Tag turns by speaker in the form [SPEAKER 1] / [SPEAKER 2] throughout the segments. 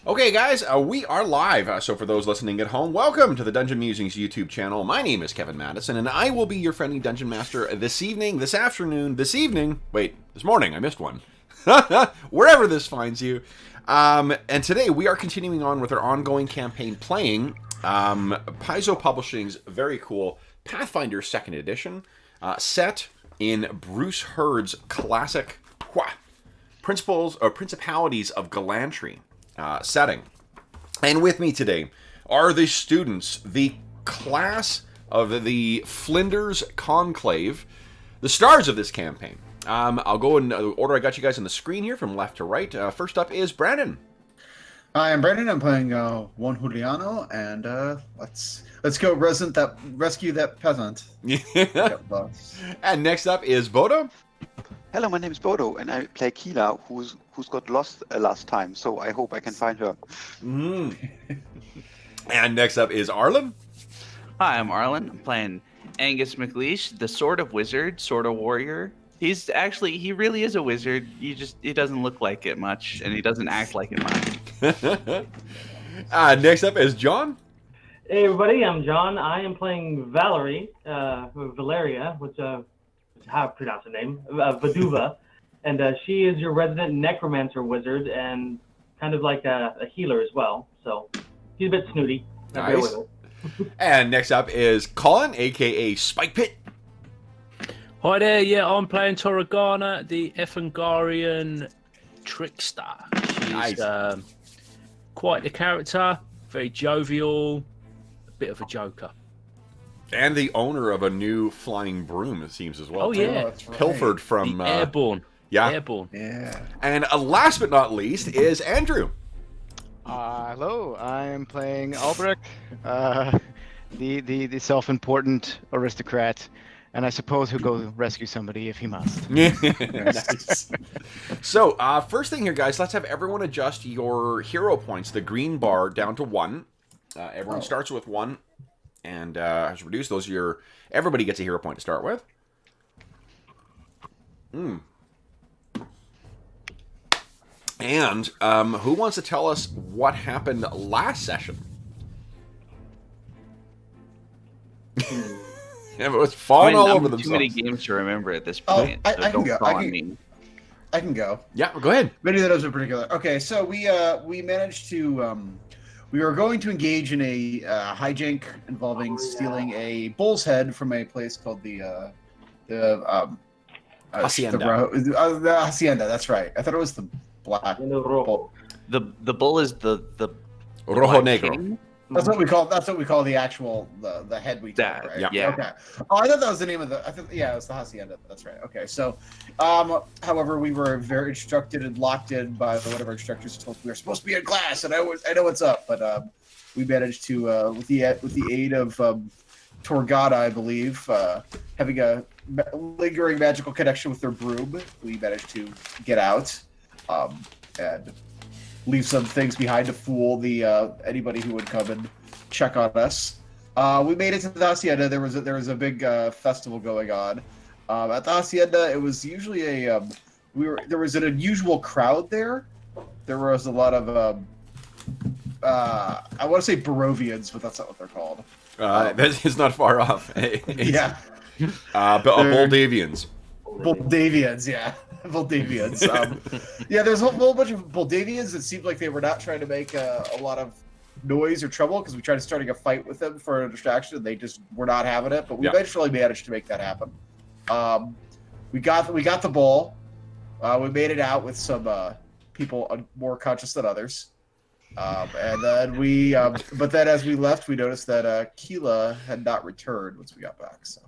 [SPEAKER 1] Okay, guys, we are live. So for those listening at home, welcome to the Dungeon Musings YouTube channel. My name is Kevin Madison, and I will be your friendly Dungeon Master this evening, this afternoon, this evening. Wait, this morning. I missed one. Wherever this finds you. And today we are continuing on with our ongoing campaign playing Paizo Publishing's very cool Pathfinder 2nd Edition, set in Bruce Hurd's classic Principalities of Glantri setting. And with me today are the students, the class of the Flinders Conclave, the stars of this campaign. I'll go in the order I got you guys on the screen here from left to right. First up is Brandon.
[SPEAKER 2] Hi, I'm Brandon. I'm playing Juan Juliano, and let's go rescue that peasant.
[SPEAKER 1] And next up is Bodo.
[SPEAKER 3] Hello, my name is Bodo, and I play Keela, who's got lost last time, so I hope I can find her.
[SPEAKER 1] And next up is Arlen.
[SPEAKER 4] Hi, I'm Arlen. I'm playing Angus McLeish, the sort of wizard, sort of warrior. He really is a wizard. He doesn't look like it much, and he doesn't act like it much.
[SPEAKER 1] Next up is John.
[SPEAKER 5] Hey everybody, I'm John. I am playing Valerie, Valeria, which how to pronounce her name, Vaduva, and she is your resident necromancer wizard and kind of like a healer as well. So she's a bit snooty.
[SPEAKER 1] Nice. And next up is Colin, aka Spike Pit.
[SPEAKER 6] Hi there, yeah, I'm playing Toragana, the Effengarian trickster. She's
[SPEAKER 1] Nice.
[SPEAKER 6] quite the character, very jovial, a bit of a joker.
[SPEAKER 1] And the owner of a new flying broom, it seems, as well.
[SPEAKER 6] Oh, yeah.
[SPEAKER 2] That's right.
[SPEAKER 1] Pilfered from...
[SPEAKER 6] The Airborne.
[SPEAKER 1] Yeah.
[SPEAKER 6] Airborne.
[SPEAKER 2] Yeah.
[SPEAKER 1] And last but not least is Andrew.
[SPEAKER 7] Hello, I'm playing Albrecht, the self-important aristocrat, and I suppose he'll go rescue somebody if he must.
[SPEAKER 1] Nice. So, first thing here, guys, let's have everyone adjust your hero points, the green bar, down to 1. Everyone starts with 1, and has reduced those. Everybody gets a hero point to start with. And who wants to tell us what happened last session? It was falling all over themselves.
[SPEAKER 4] Too many games to remember at this
[SPEAKER 2] Oh,
[SPEAKER 4] point.
[SPEAKER 2] I
[SPEAKER 4] so
[SPEAKER 2] can
[SPEAKER 4] don't
[SPEAKER 2] go.
[SPEAKER 4] call on me.
[SPEAKER 2] I can go.
[SPEAKER 1] Yeah, go ahead.
[SPEAKER 2] Many of those in particular. Okay, so we managed to we were going to engage in a hijink involving stealing a bull's head from a place called the
[SPEAKER 1] Hacienda.
[SPEAKER 2] The Hacienda. That's right. I thought it was the black bull.
[SPEAKER 4] The bull is the
[SPEAKER 1] Rojo
[SPEAKER 4] Black
[SPEAKER 1] Negro.
[SPEAKER 4] King?
[SPEAKER 2] That's what we call the actual the head we took,
[SPEAKER 4] That,
[SPEAKER 2] right?
[SPEAKER 1] yeah.
[SPEAKER 2] Okay. Oh, I thought that was the name of the. I thought, yeah, it was the Hacienda. That's right. Okay. So, however, we were very instructed and locked in by one of our instructors told us we were supposed to be in class, and I know what's up, but we managed to with the aid of Torgata, I believe, having a lingering magical connection with their broom, we managed to get out and leave some things behind to fool the anybody who would come and check on us. We made it to the Hacienda. There was a big festival going on at the Hacienda. It was usually there was an unusual crowd there. There was a lot of I want to say Barovians, but that's not what they're called.
[SPEAKER 1] That is not far off.
[SPEAKER 2] Yeah,
[SPEAKER 1] Boldavians.
[SPEAKER 2] Boldavians, yeah. Boldavians. Yeah, there's a whole bunch of Boldavians that seemed like they were not trying to make a lot of noise or trouble because we tried starting a fight with them for a distraction. They just were not having it, but we eventually managed to make that happen. We got the ball. We made it out with some people more conscious than others. And then but then as we left, we noticed that Keela had not returned once we got back. So.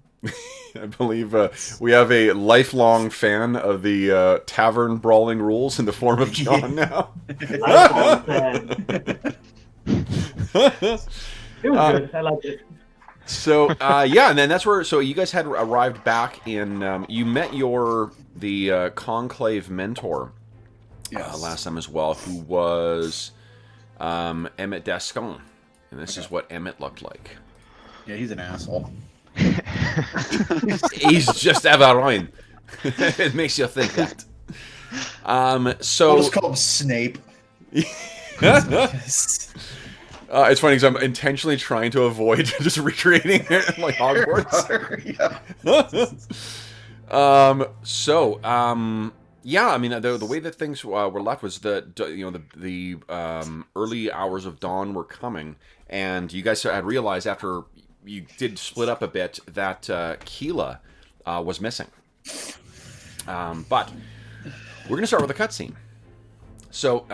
[SPEAKER 1] I believe we have a lifelong fan of the tavern brawling rules in the form of John now.
[SPEAKER 5] It was good. I liked it.
[SPEAKER 1] So yeah, and then that's where. So you guys had arrived back in. You met the conclave mentor last time as well, who was Emmett Descon, and this is what Emmett looked like.
[SPEAKER 2] Yeah, he's an asshole.
[SPEAKER 1] He's just Avaroin. It makes you think that. So
[SPEAKER 2] We'll just call him Snape. Yes.
[SPEAKER 1] It's funny because I'm intentionally trying to avoid just recreating it like Hogwarts. Yeah, I mean, the way that things were left was that the early hours of dawn were coming, and you guys had realized after you did split up a bit that Keela was missing. But we're gonna start with a cutscene. So,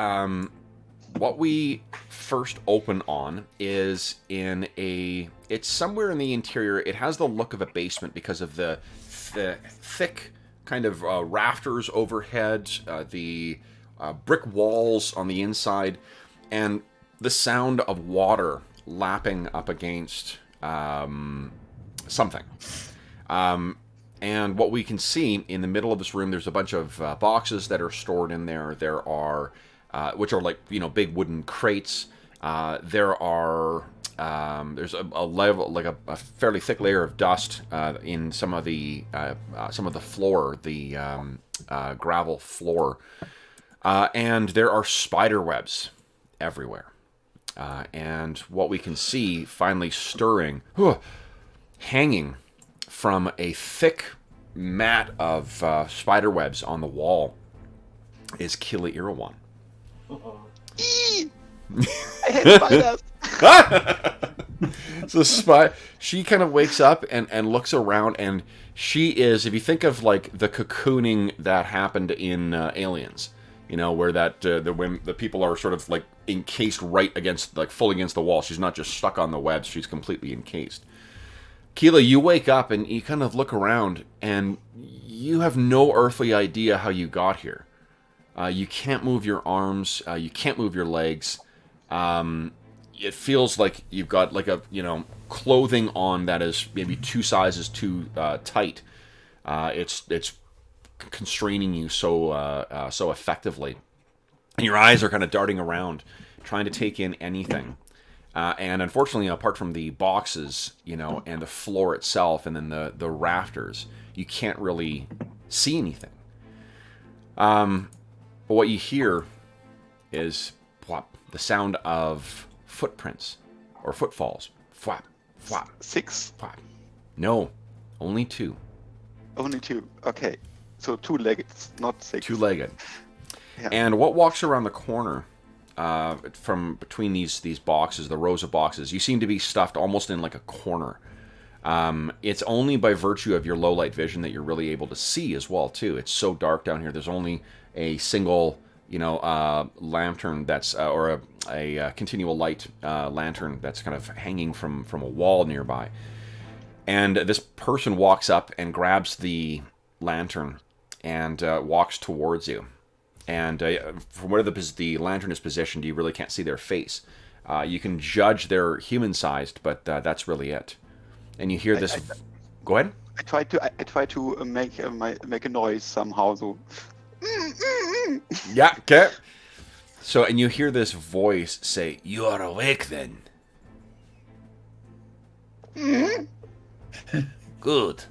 [SPEAKER 1] what we first open on is it's somewhere in the interior. It has the look of a basement because of the thick kind of rafters overhead, the brick walls on the inside, and the sound of water lapping up against something. And what we can see in the middle of this room, there's a bunch of boxes that are stored in there. There are, which are like, big wooden crates. There's a level, like a fairly thick layer of dust in some of the floor, the gravel floor, and there are spider webs everywhere. And what we can see, finally stirring, hanging from a thick mat of spider webs on the wall, is Kila Irawan.
[SPEAKER 3] I hate spiders.
[SPEAKER 1] So she kind of wakes up and looks around, and she is, if you think of like the cocooning that happened in Aliens, where that the people are sort of like encased right against, like full against the wall. She's not just stuck on the webs; she's completely encased. Keela, you wake up and you kind of look around, and you have no earthly idea how you got here. You can't move your arms. You can't move your legs. It feels like you've got like a clothing on that is maybe 2 sizes too tight. It's constraining you so effectively, and your eyes are kind of darting around, trying to take in anything. And unfortunately, apart from the boxes, and the floor itself, and then the rafters, you can't really see anything. But what you hear is plop, the sound of footprints or footfalls. Flap, flap.
[SPEAKER 3] 6?
[SPEAKER 1] Flap. No, only 2.
[SPEAKER 3] Only 2. Okay, so 2-legged, not 6.
[SPEAKER 1] 2-legged.
[SPEAKER 3] Yeah.
[SPEAKER 1] And what walks around the corner? From between these boxes, the rows of boxes, you seem to be stuffed almost in like a corner. It's only by virtue of your low light vision that you're really able to see as well too. It's so dark down here. There's only a single lantern that's or a continual light lantern that's kind of hanging from a wall nearby. And this person walks up and grabs the lantern and walks towards you. And from where the lantern is positioned, you really can't see their face. You can judge they're human-sized, but that's really it. And you hear this. Go ahead.
[SPEAKER 3] I try to make a noise somehow. So.
[SPEAKER 1] Yeah. Okay. So, and you hear this voice say, "You are awake, then." Good.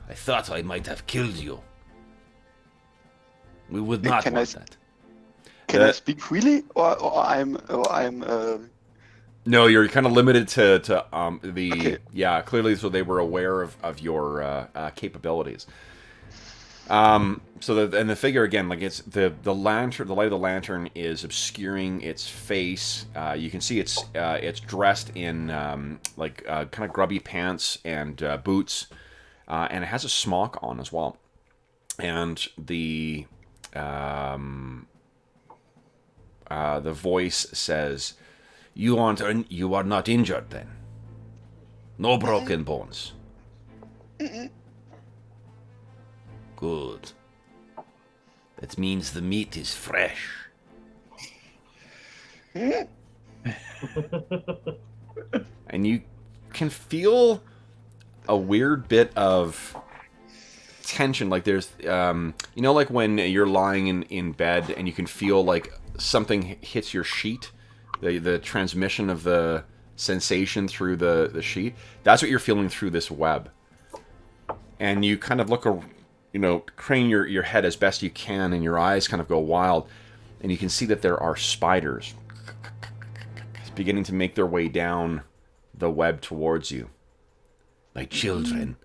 [SPEAKER 1] I thought I might have killed you. We would not want that.
[SPEAKER 3] Can I speak freely, or I'm
[SPEAKER 1] No, you're kind of limited to the
[SPEAKER 3] Okay.
[SPEAKER 1] Yeah, clearly. So they were aware of your capabilities. So the figure again, like it's the lantern, the light of the lantern is obscuring its face. You can see it's dressed in kind of grubby pants and boots, and it has a smock on as well. And the voice says, "You are not injured then. No broken bones. Good. That means the meat is fresh." And you can feel a weird bit of tension, like there's like when you're lying in bed and you can feel like something hits your sheet, the transmission of the sensation through the sheet. That's what you're feeling through this web. And you kind of look, crane your head as best you can, and your eyes kind of go wild. and you can see that there are spiders beginning to make their way down the web towards you. My children,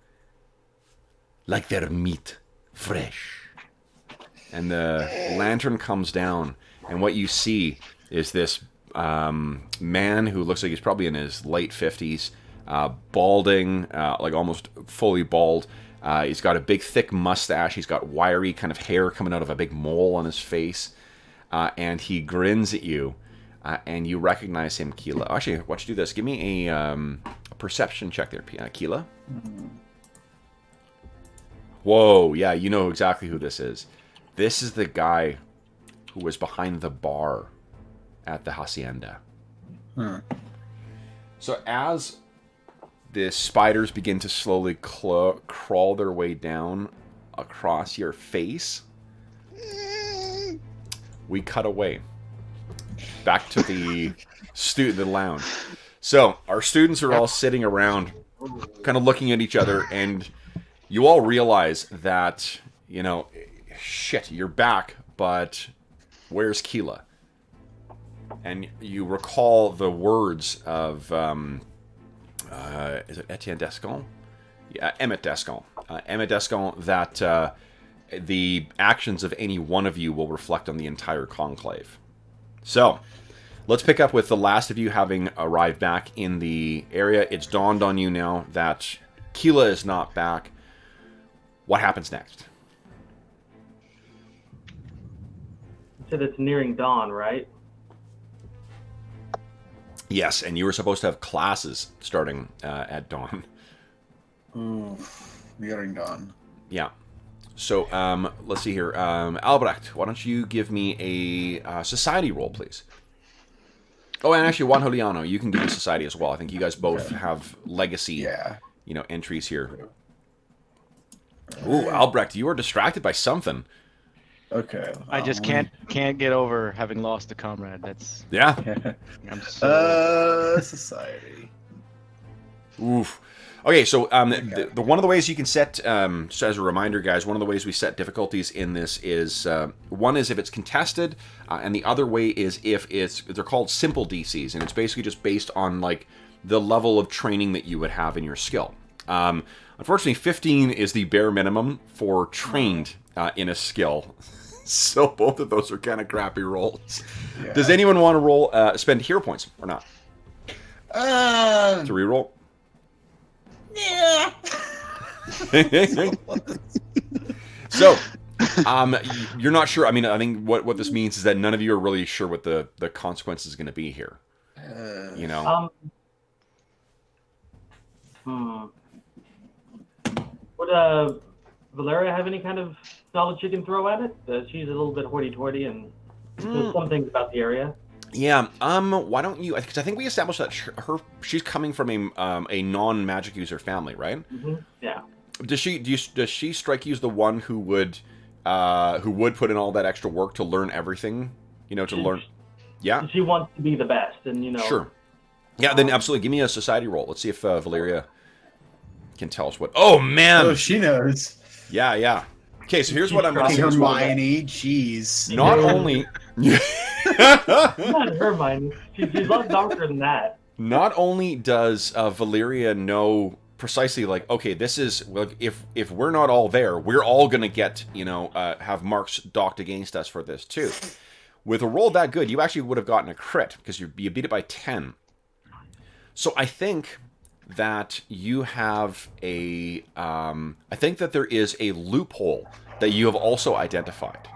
[SPEAKER 1] like their meat, fresh. And the lantern comes down, and what you see is this man who looks like he's probably in his late 50s, balding, like almost fully bald. He's got a big, thick mustache. He's got wiry kind of hair coming out of a big mole on his face. And he grins at you, and you recognize him, Keela. Actually, why don't you do this? Give me a perception check there, Keela. Whoa, yeah, you know exactly who this is. This is the guy who was behind the bar at the hacienda. So as the spiders begin to slowly crawl their way down across your face, we cut away back to the the lounge. So our students are all sitting around, kind of looking at each other, and you all realize that, you know, shit, you're back, but where's Keela? And you recall the words of, is it Etienne Descon? Yeah, Emmett Descon. Emmett Descon, that the actions of any one of you will reflect on the entire conclave. So, let's pick up with the last of you having arrived back in the area. It's dawned on you now that Keela is not back. What happens next?
[SPEAKER 5] You said it's nearing dawn, right?
[SPEAKER 1] Yes, and you were supposed to have classes starting at dawn.
[SPEAKER 2] Ooh, nearing dawn.
[SPEAKER 1] Yeah. So, let's see here. Albrecht, why don't you give me a society roll, please? Oh, and actually, Juan Juliano, you can give me society as well. I think you guys both have legacy, you know, entries here. Ooh, Albrecht, you are distracted by something.
[SPEAKER 2] Okay.
[SPEAKER 7] I just can't get over having lost a comrade. That's
[SPEAKER 1] Yeah.
[SPEAKER 7] I'm so
[SPEAKER 2] Society.
[SPEAKER 1] Oof. Okay, so the one of the ways you can set, so as a reminder, guys, one of the ways we set difficulties in this is, one is if it's contested, and the other way is if they're called simple DCs, and it's basically just based on, like, the level of training that you would have in your skill. Unfortunately, 15 is the bare minimum for trained in a skill. So both of those are kind of crappy rolls. Yeah. Does anyone want to roll, spend hero points or not? To reroll?
[SPEAKER 2] Yeah.
[SPEAKER 1] So, you're not sure. I mean, I think what this means is that none of you are really sure what the consequence is going to be here. You know?
[SPEAKER 5] Would Valeria have any kind of knowledge she can throw at it? She's a little bit hoity-toity and knows some things about the area.
[SPEAKER 1] Yeah. Why don't you? Because I think we established that she's coming from a non-magic user family, right?
[SPEAKER 5] Mm-hmm. Yeah.
[SPEAKER 1] Does she strike you as the one who would put in all that extra work to learn everything? You know, to learn. Yeah.
[SPEAKER 5] She wants to be the best, and you know.
[SPEAKER 1] Sure. Yeah. Then absolutely, give me a society roll. Let's see if Valeria can tell us what. Oh man.
[SPEAKER 2] Oh, she knows.
[SPEAKER 1] Yeah. Yeah. Okay, so here's what I'm going to say.
[SPEAKER 2] Hermione, jeez.
[SPEAKER 1] Not only...
[SPEAKER 5] Not Hermione. She's a lot darker than that.
[SPEAKER 1] Not only does Valeria know precisely, like, okay, this is... Well, if we're not all there, we're all going to get, you know, have marks docked against us for this, too. With a roll that good, you actually would have gotten a crit, because you beat it by 10. So I think that you have a... I think that there is a loophole that you have also identified.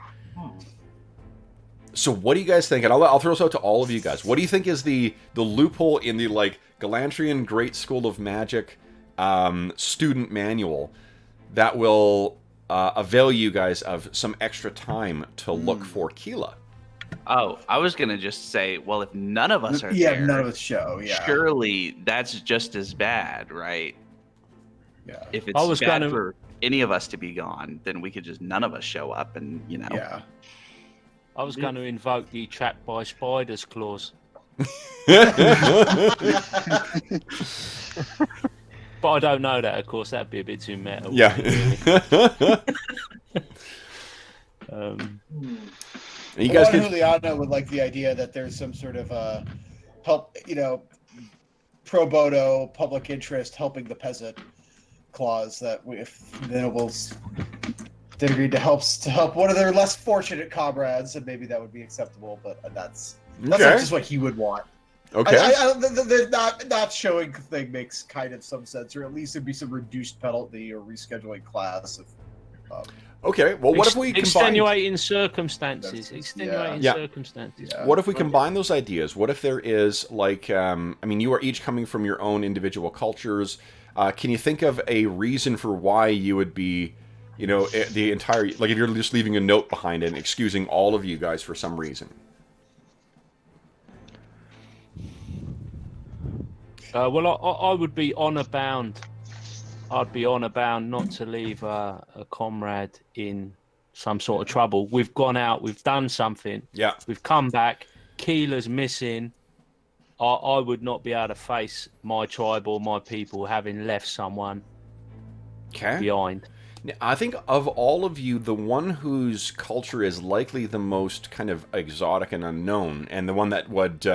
[SPEAKER 1] So what do you guys think? And I'll throw this out to all of you guys. What do you think is the loophole in the, like, Galantrian Great School of Magic student manual that will avail you guys of some extra time to look for Keela?
[SPEAKER 4] Oh, I was gonna just say, well, if none of us are
[SPEAKER 2] there, none of us show. Yeah,
[SPEAKER 4] surely that's just as bad, right?
[SPEAKER 2] Yeah.
[SPEAKER 4] If it's bad for any of us to be gone, then we could just none of us show up, and you know.
[SPEAKER 2] Yeah.
[SPEAKER 6] I was going to invoke the trapped by spiders clause. But I don't know that, of course. That'd be a bit too meta.
[SPEAKER 1] Yeah. And you guys can.
[SPEAKER 2] Juliana would like the idea that there's some sort of help, pro bono public interest helping the peasant clause that if the nobles did agree to help one of their less fortunate comrades, and maybe that would be acceptable. But that's like just what he would want.
[SPEAKER 1] Okay.
[SPEAKER 2] The not showing thing makes kind of some sense, or at least it'd be some reduced penalty or rescheduling class.
[SPEAKER 1] Okay. Well, what if we combine
[SPEAKER 6] extenuating circumstances? Extenuating
[SPEAKER 1] Yeah.
[SPEAKER 6] circumstances.
[SPEAKER 2] Yeah.
[SPEAKER 1] What if we combine those ideas? What if there is like, I mean, you are each coming from your own individual cultures. Can you think of a reason for why you would be, the entire, like if you're just leaving a note behind and excusing all of you guys for some reason?
[SPEAKER 6] Well, I would be honor bound. I'd be honor bound not to leave a comrade in some sort of trouble. We've gone out, we've done something.
[SPEAKER 1] Yeah.
[SPEAKER 6] We've come back. Keeler's missing. I would not be able to face my tribe or my people having left someone behind.
[SPEAKER 1] I think of all of you, the one whose culture is likely the most kind of exotic and unknown, and the one that would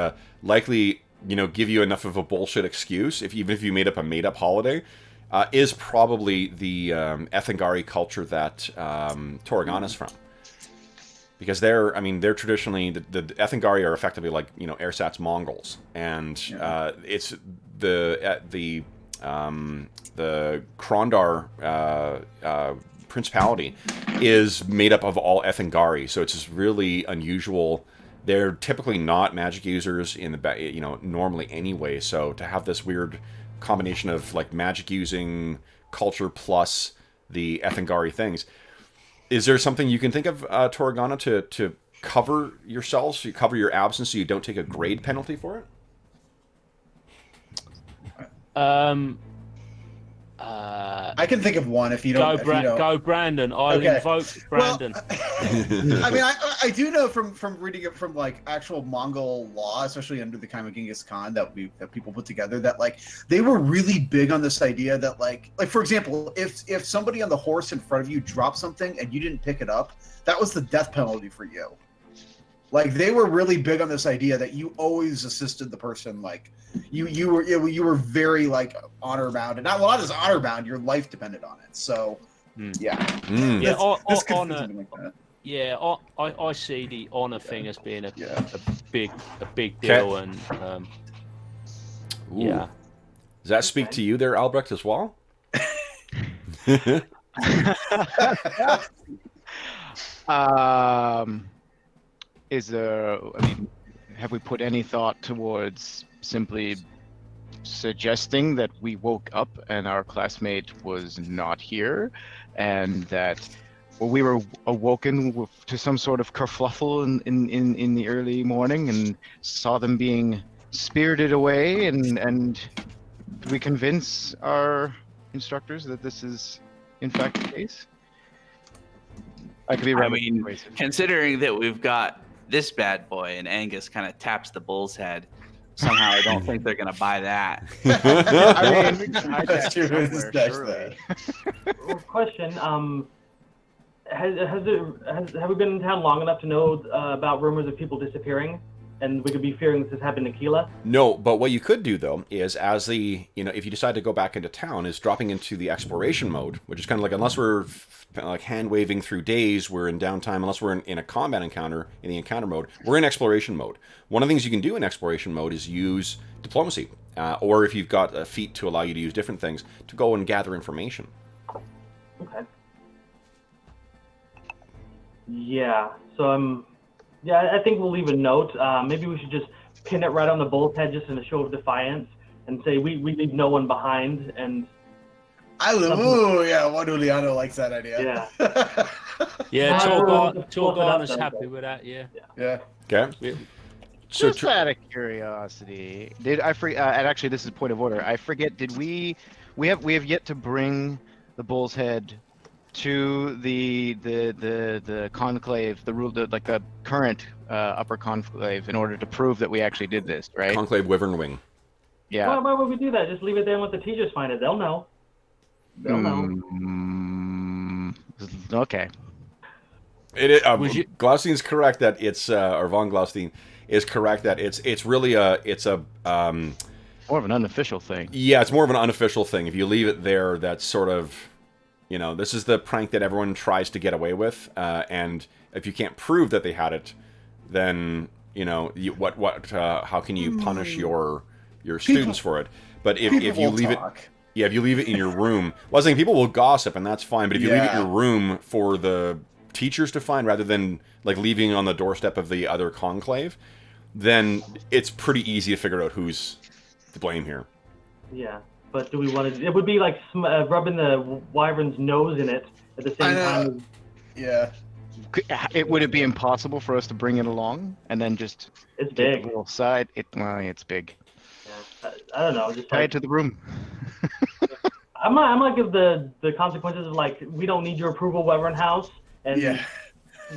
[SPEAKER 1] likely, give you enough of a bullshit excuse, even if you made up a made-up holiday, is probably the Ethangari culture that Toragana's from. Because they're traditionally, the Ethangari are effectively like, ersatz Mongols. And it's the Krondar principality is made up of all Ethangari. So it's just really unusual. They're typically not magic users in the normally anyway. So to have this weird combination of like magic using culture plus the Ethangari things, is there something you can think of, Toragana, to cover yourselves, so you cover your absence, so you don't take a grade penalty for it?
[SPEAKER 2] I can think of one if you don't.
[SPEAKER 6] Go, Brandon. I'll invoke Brandon.
[SPEAKER 2] Well, I mean, I do know from reading it from like actual Mongol law, especially under the time of Genghis Khan, that people put together, that like they were really big on this idea that like for example, if somebody on the horse in front of you dropped something and you didn't pick it up, that was the death penalty for you. Like they were really big on this idea that you always assisted the person. Like you were very like honor bound, and not just honor bound. Your life depended on it. So yeah,
[SPEAKER 6] I see the honor thing as being a big deal, and
[SPEAKER 1] Does that speak to you there, Albrecht, as well?
[SPEAKER 7] Have we put any thought towards simply suggesting that we woke up and our classmate was not here, and that we were awoken to some sort of kerfluffle in the early morning and saw them being spirited away, and we convince our instructors that this is in fact the case? I could be right.
[SPEAKER 4] Considering that we've got this bad boy and Angus kind of taps the bull's head, somehow I don't think they're gonna buy that.
[SPEAKER 2] That's true.
[SPEAKER 5] Question: have we been in town long enough to know about rumors of people disappearing, and we could be fearing this has happened to Keela?
[SPEAKER 1] No, but what you could do though is, if you decide to go back into town, is dropping into the exploration mode, which is kind of like, unless we're like hand waving through days, we're in downtime. Unless we're in a combat encounter, in the encounter mode, we're in exploration mode. One of the things you can do in exploration mode is use diplomacy, or if you've got a feat to allow you to use different things to go and gather information.
[SPEAKER 5] Okay. Yeah. So I think we'll leave a note. Maybe we should just pin it right on the bull's head, just in a show of defiance, and say we leave no one behind. And
[SPEAKER 2] one Juliano likes that idea.
[SPEAKER 6] Yeah. Torgana's happy with that. Yeah.
[SPEAKER 1] Okay.
[SPEAKER 7] So just out of curiosity, did I forget? And actually, this is a point of order. I forget. Did we have yet to bring the bull's head to the conclave, the current upper conclave, in order to prove that we actually did this, right?
[SPEAKER 1] Conclave Wyvern Wing.
[SPEAKER 5] Yeah. Why would we do that? Just leave it there and let the teachers find it. They'll know.
[SPEAKER 7] Okay.
[SPEAKER 1] It is,
[SPEAKER 6] Was you-
[SPEAKER 1] Glaustein's correct that it's or von Glaustein is correct that it's really
[SPEAKER 7] More of an unofficial thing.
[SPEAKER 1] yeah, it's more of an unofficial thing. If you leave it there, that's sort of, you know, this is the prank that everyone tries to get away with, and if you can't prove that they had it, then you know how can you punish your students for it? But if you leave it, yeah, if you leave it in your room, well, I was saying people will gossip, and that's fine. But if you leave it in your room for the teachers to find, rather than like leaving it on the doorstep of the other conclave, then it's pretty easy to figure out who's to blame here.
[SPEAKER 5] Yeah, but do we want to? It would be like rubbing the wyvern's nose in it at the same time.
[SPEAKER 2] Yeah.
[SPEAKER 7] Would it be impossible for us to bring it along and then just
[SPEAKER 5] It's
[SPEAKER 7] take
[SPEAKER 5] big.
[SPEAKER 7] a little side? It's big.
[SPEAKER 5] Yeah. I don't know. Just
[SPEAKER 7] Tie
[SPEAKER 5] like,
[SPEAKER 7] it to the room.
[SPEAKER 5] I might give the consequences of like, we don't need your approval, Wyvern House, and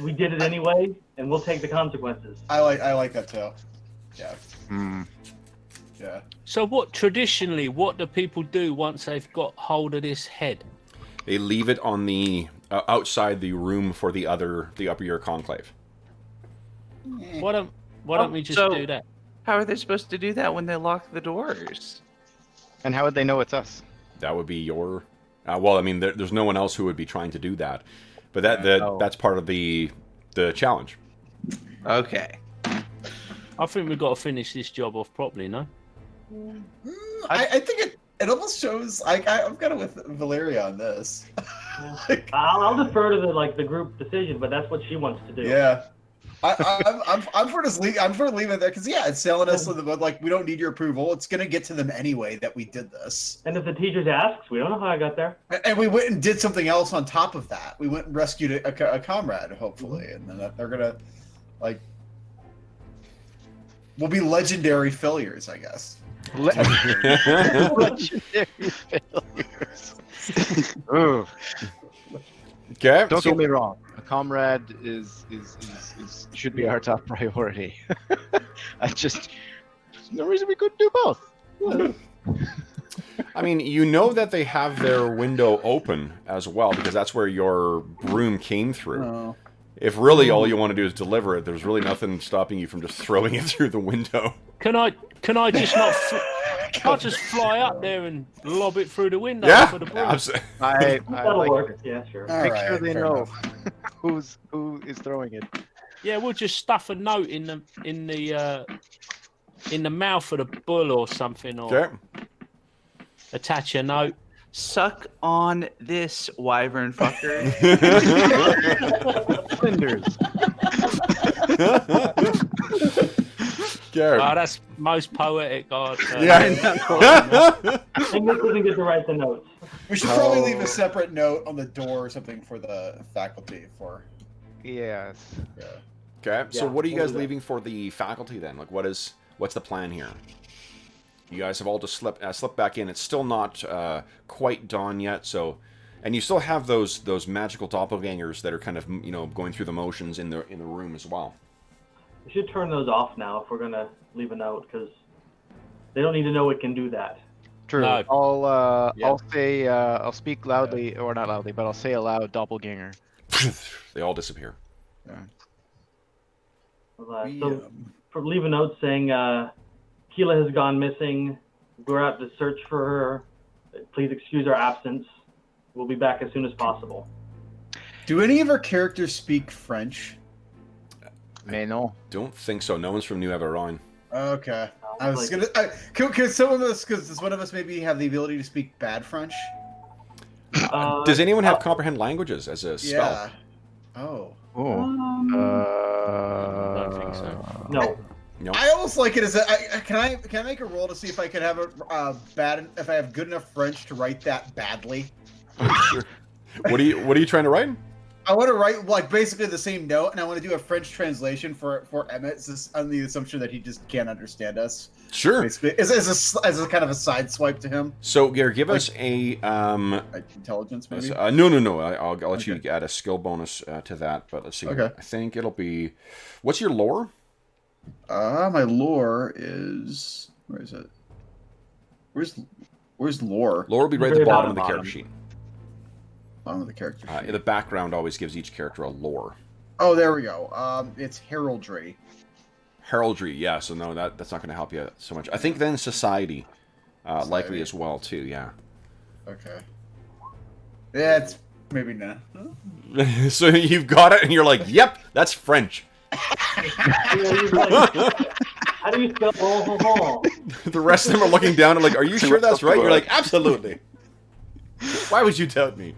[SPEAKER 5] we did it anyway, and we'll take the consequences.
[SPEAKER 2] I like that too. Yeah. Yeah.
[SPEAKER 6] So what do people do once they've got hold of this head?
[SPEAKER 1] They leave it on the outside the room for the upper year conclave.
[SPEAKER 6] Why don't we just do that?
[SPEAKER 4] How are they supposed to do that when they lock the doors?
[SPEAKER 7] And how would they know it's us?
[SPEAKER 1] That would be your. Well, I mean, there's no one else who would be trying to do that, but that's part of the challenge.
[SPEAKER 4] Okay.
[SPEAKER 6] I think we've got to finish this job off properly, no?
[SPEAKER 2] I think it almost shows. I'm kind of with Valeria on this.
[SPEAKER 5] I'll defer to the group decision, but that's what she wants to do.
[SPEAKER 2] Yeah. I'm for leaving it there because it's selling us like we don't need your approval. It's gonna get to them anyway that we did this.
[SPEAKER 5] And if the teachers asks, we don't know how I got there.
[SPEAKER 2] And we went and did something else on top of that. We went and rescued a comrade, hopefully, and then they're gonna we'll be legendary failures, I guess.
[SPEAKER 7] Legendary failures. Ooh.
[SPEAKER 1] Okay.
[SPEAKER 7] Don't get me wrong. A comrade is should be our top priority. There's no reason we couldn't do both.
[SPEAKER 1] I mean, you know that they have their window open as well because that's where your broom came through.
[SPEAKER 2] Oh.
[SPEAKER 1] If really all you want to do is deliver it, there's really nothing stopping you from just throwing it through the window.
[SPEAKER 6] Can I just not? I'll just fly up there and lob it through the window for the broom.
[SPEAKER 1] Absolutely.
[SPEAKER 7] I
[SPEAKER 5] That'll
[SPEAKER 7] like
[SPEAKER 5] work. Yeah, sure.
[SPEAKER 2] All
[SPEAKER 7] make
[SPEAKER 2] right,
[SPEAKER 7] sure they
[SPEAKER 2] fair
[SPEAKER 7] know
[SPEAKER 2] enough.
[SPEAKER 7] who is throwing it.
[SPEAKER 6] Yeah, we'll just stuff a note in the mouth of the bull or something, or
[SPEAKER 1] Okay.
[SPEAKER 6] attach a note.
[SPEAKER 4] Suck on this, wyvern fucker.
[SPEAKER 7] Flinders.
[SPEAKER 1] Okay.
[SPEAKER 6] Oh, that's most poetic.
[SPEAKER 1] Yeah.
[SPEAKER 5] English doesn't get to write the notes.
[SPEAKER 2] We should probably leave a separate note on the door or something for the faculty for.
[SPEAKER 7] Yes.
[SPEAKER 2] Yeah.
[SPEAKER 1] Okay. So
[SPEAKER 5] Yeah,
[SPEAKER 1] what are you
[SPEAKER 5] we'll
[SPEAKER 1] guys
[SPEAKER 5] do that.
[SPEAKER 1] leaving for the faculty then? Like, what's the plan here? You guys have all just slipped back in. It's still not quite dawn yet, so, and you still have those magical doppelgangers that are kind of going through the motions in the room as well.
[SPEAKER 5] We should turn those off now if we're gonna leave a note, because they don't need to know it can do that.
[SPEAKER 7] True.
[SPEAKER 6] No.
[SPEAKER 7] I'll say I'll speak loudly or not loudly, but I'll say aloud doppelganger.
[SPEAKER 1] They all disappear.
[SPEAKER 5] So for leave a note saying Keela has gone missing. We're out to search for her. Please excuse our absence. We'll be back as soon as possible.
[SPEAKER 2] Do any of our characters speak French?
[SPEAKER 7] Mais non.
[SPEAKER 1] Don't think so. No one's from New Averon.
[SPEAKER 2] Okay. I was gonna. Could some of us, because one of us maybe have the ability to speak bad French?
[SPEAKER 1] Does anyone have comprehend languages as a spell?
[SPEAKER 2] Yeah. Oh.
[SPEAKER 6] I don't think so.
[SPEAKER 5] No.
[SPEAKER 1] No.
[SPEAKER 2] I almost like it as a. Can I make a roll to see if I can have a if I have good enough French to write that badly?
[SPEAKER 1] Sure. What are you trying to write?
[SPEAKER 2] I want to write like basically the same note, and I want to do a French translation for Emmett, just on the assumption that he just can't understand us.
[SPEAKER 1] Sure.
[SPEAKER 2] Basically, as a kind of a side swipe to him.
[SPEAKER 1] So, Gare, give us a
[SPEAKER 2] Intelligence, maybe.
[SPEAKER 1] no. I'll let you add a skill bonus to that. But let's see.
[SPEAKER 2] Okay.
[SPEAKER 1] I think it'll be. What's your lore?
[SPEAKER 2] My lore is. Where is it? Where's lore?
[SPEAKER 1] Lore will be right at the
[SPEAKER 5] Very
[SPEAKER 1] bottom of the
[SPEAKER 5] bottom.
[SPEAKER 1] character sheet.
[SPEAKER 2] Bottom of the character sheet.
[SPEAKER 1] The background always gives each character a lore.
[SPEAKER 2] Oh, there we go. It's heraldry.
[SPEAKER 1] Heraldry, yeah. So no, that's not going to help you so much. I think then society, likely
[SPEAKER 2] Society.
[SPEAKER 1] as well too. Yeah.
[SPEAKER 2] Okay. Yeah, it's maybe not.
[SPEAKER 1] So you've got it, and you're like, "Yep, that's French."
[SPEAKER 5] He's like, how do you spell ball?
[SPEAKER 1] The rest of them are looking down and like, "Are you sure that's right?" You're like, "Absolutely." Why would you doubt me?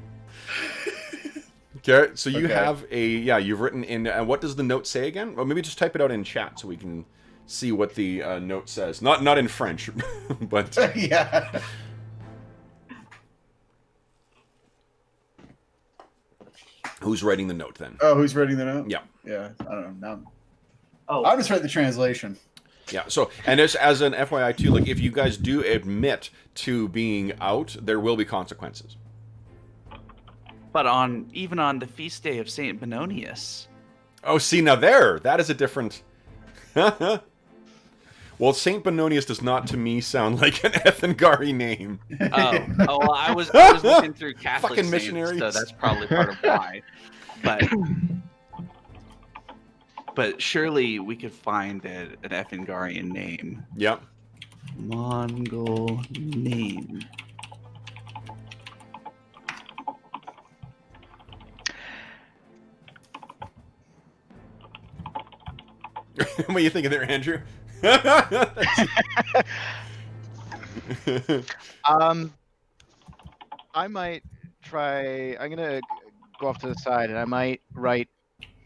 [SPEAKER 1] Okay, so you
[SPEAKER 2] Okay.
[SPEAKER 1] have you've written in. What does the note say again? Well, maybe just type it out in chat so we can see what the note says. Not in French, but
[SPEAKER 2] Yeah.
[SPEAKER 1] who's writing the note then?
[SPEAKER 2] Oh, who's reading the note?
[SPEAKER 1] Yeah.
[SPEAKER 2] Yeah. I don't know.
[SPEAKER 5] Oh,
[SPEAKER 2] I'll just write the translation.
[SPEAKER 1] Yeah. So, and as an FYI too, like if you guys do admit to being out, there will be consequences.
[SPEAKER 4] But even on the feast day of Saint Benonius.
[SPEAKER 1] Oh, see, now that is a different. Well, Saint Benonius does not, to me, sound like an Ethengari name.
[SPEAKER 4] Oh, well, I was looking through Catholic
[SPEAKER 1] Fucking
[SPEAKER 4] saints,
[SPEAKER 1] missionaries.
[SPEAKER 4] so that's probably part of why. But surely we could find an Ethengarian name.
[SPEAKER 1] Yep.
[SPEAKER 4] Mongol name.
[SPEAKER 1] What are you thinking there, Andrew?
[SPEAKER 7] I might try. I'm gonna go off to the side, and I might write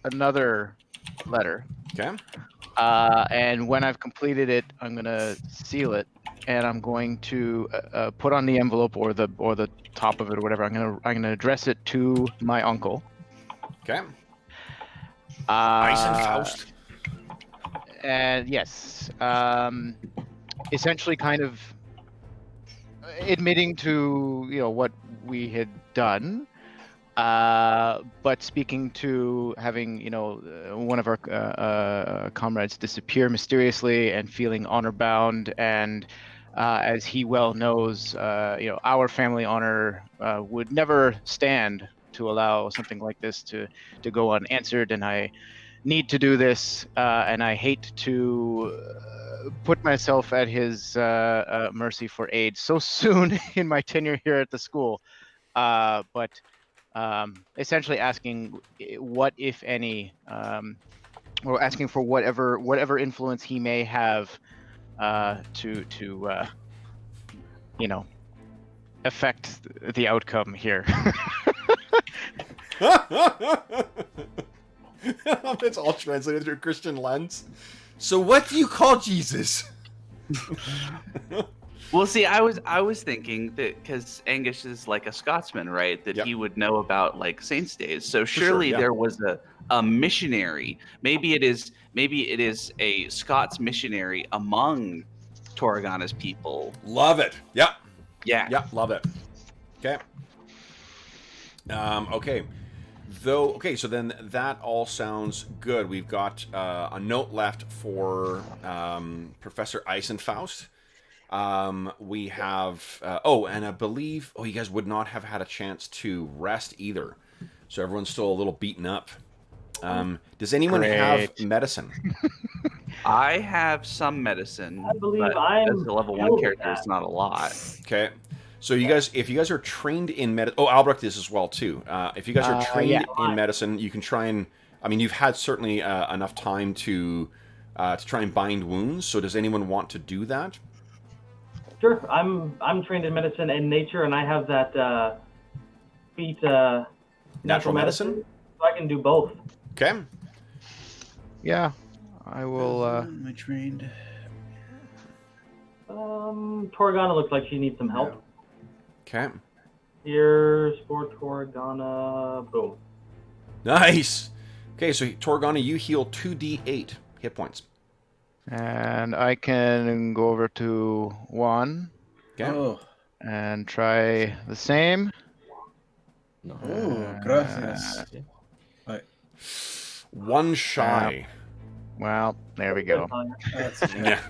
[SPEAKER 7] another letter.
[SPEAKER 1] Okay.
[SPEAKER 7] And when I've completed it, I'm gonna seal it, and I'm going to put on the envelope or the top of it or whatever. I'm gonna address it to my uncle.
[SPEAKER 1] Okay. Eisenfaust.
[SPEAKER 7] And yes, essentially, kind of admitting to what we had done, but speaking to having one of our comrades disappear mysteriously and feeling honor bound, and as he well knows, our family honor would never stand to allow something like this to go unanswered, and I need to do this, and I hate to put myself at his mercy for aid so soon in my tenure here at the school. But essentially asking what, if any, or asking for whatever influence he may have to affect the outcome here.
[SPEAKER 1] It's all translated through a Christian lens. So what do you call Jesus?
[SPEAKER 4] Well, see, I was thinking that because Angus is like a Scotsman, right? That
[SPEAKER 1] Yep.
[SPEAKER 4] he would know about like Saints' Days. So
[SPEAKER 1] sure,
[SPEAKER 4] surely
[SPEAKER 1] yeah.
[SPEAKER 4] there was a missionary. Maybe it is a Scots missionary among Toragana's people.
[SPEAKER 1] Love it. Yep.
[SPEAKER 4] Yeah.
[SPEAKER 1] Yep. Love it. Okay. Okay. Okay, so then that all sounds good. We've got a note left for Professor Eisenfaust. We have... and I believe... Oh, you guys would not have had a chance to rest either. So everyone's still a little beaten up. Does anyone have medicine?
[SPEAKER 4] I have some medicine.
[SPEAKER 5] I believe
[SPEAKER 4] but
[SPEAKER 5] I'm
[SPEAKER 4] as a level
[SPEAKER 5] hell
[SPEAKER 4] 1
[SPEAKER 5] with
[SPEAKER 4] character,
[SPEAKER 5] that.
[SPEAKER 4] it's not a lot.
[SPEAKER 1] Okay. So you guys, if you guys are trained in medicine... Oh, Albrecht is as well, too. If you guys are trained in medicine, you can try and... I mean, you've had certainly enough time to try and bind wounds. So does anyone want to do that?
[SPEAKER 5] Sure. I'm trained in medicine and nature, and I have that feat natural medicine, so I can do both.
[SPEAKER 1] Okay.
[SPEAKER 7] Yeah, I will.
[SPEAKER 2] Am I trained?
[SPEAKER 5] Toragana looks like she needs some help.
[SPEAKER 1] Okay.
[SPEAKER 5] Here's for Toragana. Boom.
[SPEAKER 1] Nice. Okay, so Torgana, you heal 2d8 hit points.
[SPEAKER 7] And I can go over to Juan
[SPEAKER 1] Okay.
[SPEAKER 2] Oh,
[SPEAKER 7] and try the same.
[SPEAKER 2] gracias.
[SPEAKER 1] One shy.
[SPEAKER 7] Well, there we go.
[SPEAKER 2] That's
[SPEAKER 1] Yeah.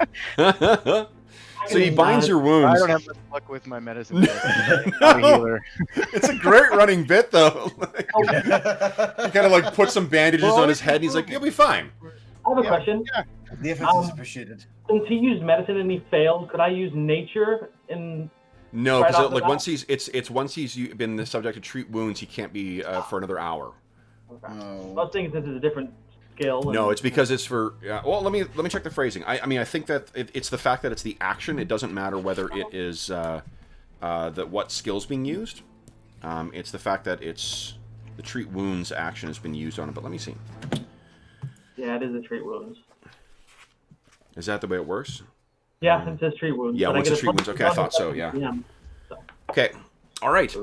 [SPEAKER 1] So he binds your
[SPEAKER 7] I
[SPEAKER 1] wounds.
[SPEAKER 7] don't have much luck with my medicine. I'm a healer.
[SPEAKER 1] It's a great running bit, though. He kind of like puts some bandages on his head, and he's like, "You'll be fine."
[SPEAKER 5] I have a question.
[SPEAKER 2] The effort is appreciated.
[SPEAKER 5] Since he used medicine and he failed, could I use nature in?
[SPEAKER 1] No,
[SPEAKER 5] Right
[SPEAKER 1] because
[SPEAKER 5] off the
[SPEAKER 1] like
[SPEAKER 5] bat?
[SPEAKER 1] once he's been the subject to treat wounds, he can't be for another hour.
[SPEAKER 5] Okay. I
[SPEAKER 2] Oh.
[SPEAKER 5] was thinking this is a different skill.
[SPEAKER 1] No, it's because it's for. Well, let me check the phrasing. I mean, I think that it's the fact that it's the action. It doesn't matter whether it is what skill's being used. It's the fact that it's the treat wounds action has been used on it. But let me see.
[SPEAKER 5] Yeah, it is a treat wounds.
[SPEAKER 1] Is that the way it works?
[SPEAKER 5] Yeah, it says treat wounds.
[SPEAKER 1] Yeah,
[SPEAKER 5] but I
[SPEAKER 1] once
[SPEAKER 5] get
[SPEAKER 1] it's treat wounds. Okay, I thought so. Yeah. Okay. All right.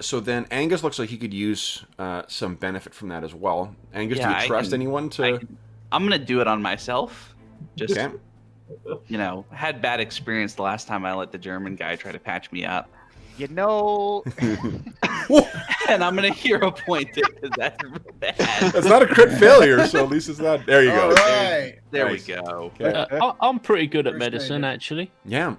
[SPEAKER 1] So then Angus looks like he could use some benefit from that as well. Angus,
[SPEAKER 4] Yeah,
[SPEAKER 1] do
[SPEAKER 4] I
[SPEAKER 1] you trust
[SPEAKER 4] can-
[SPEAKER 1] anyone to?
[SPEAKER 4] I'm gonna do it on myself. Just
[SPEAKER 1] Okay.
[SPEAKER 4] had bad experience the last time I let the German guy try to patch me up,
[SPEAKER 7] You know,
[SPEAKER 4] and I'm gonna hero point it because that's real bad.
[SPEAKER 1] That's not a crit failure, so at least it's not. There you go.
[SPEAKER 2] All right.
[SPEAKER 4] There
[SPEAKER 1] Nice.
[SPEAKER 4] we go.
[SPEAKER 1] Okay.
[SPEAKER 6] I'm pretty good at
[SPEAKER 2] First
[SPEAKER 6] medicine,
[SPEAKER 2] aid.
[SPEAKER 6] actually.
[SPEAKER 1] Yeah.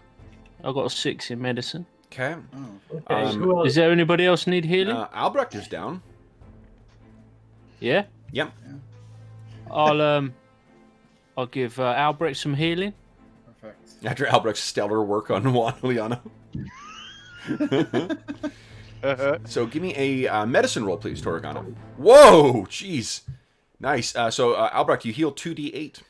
[SPEAKER 6] I've got a 6 in medicine.
[SPEAKER 1] Okay.
[SPEAKER 2] Oh.
[SPEAKER 5] Okay, who else?
[SPEAKER 6] Does there anybody else need healing?
[SPEAKER 1] Albrecht is down.
[SPEAKER 6] Yeah.
[SPEAKER 1] Yep.
[SPEAKER 6] I'll give Albrecht some healing.
[SPEAKER 2] Perfect.
[SPEAKER 1] After Albrecht's stellar work on Juan Liano. So give me a medicine roll, please, Toragana. Whoa, jeez. Nice. So Albrecht, you heal 2d8.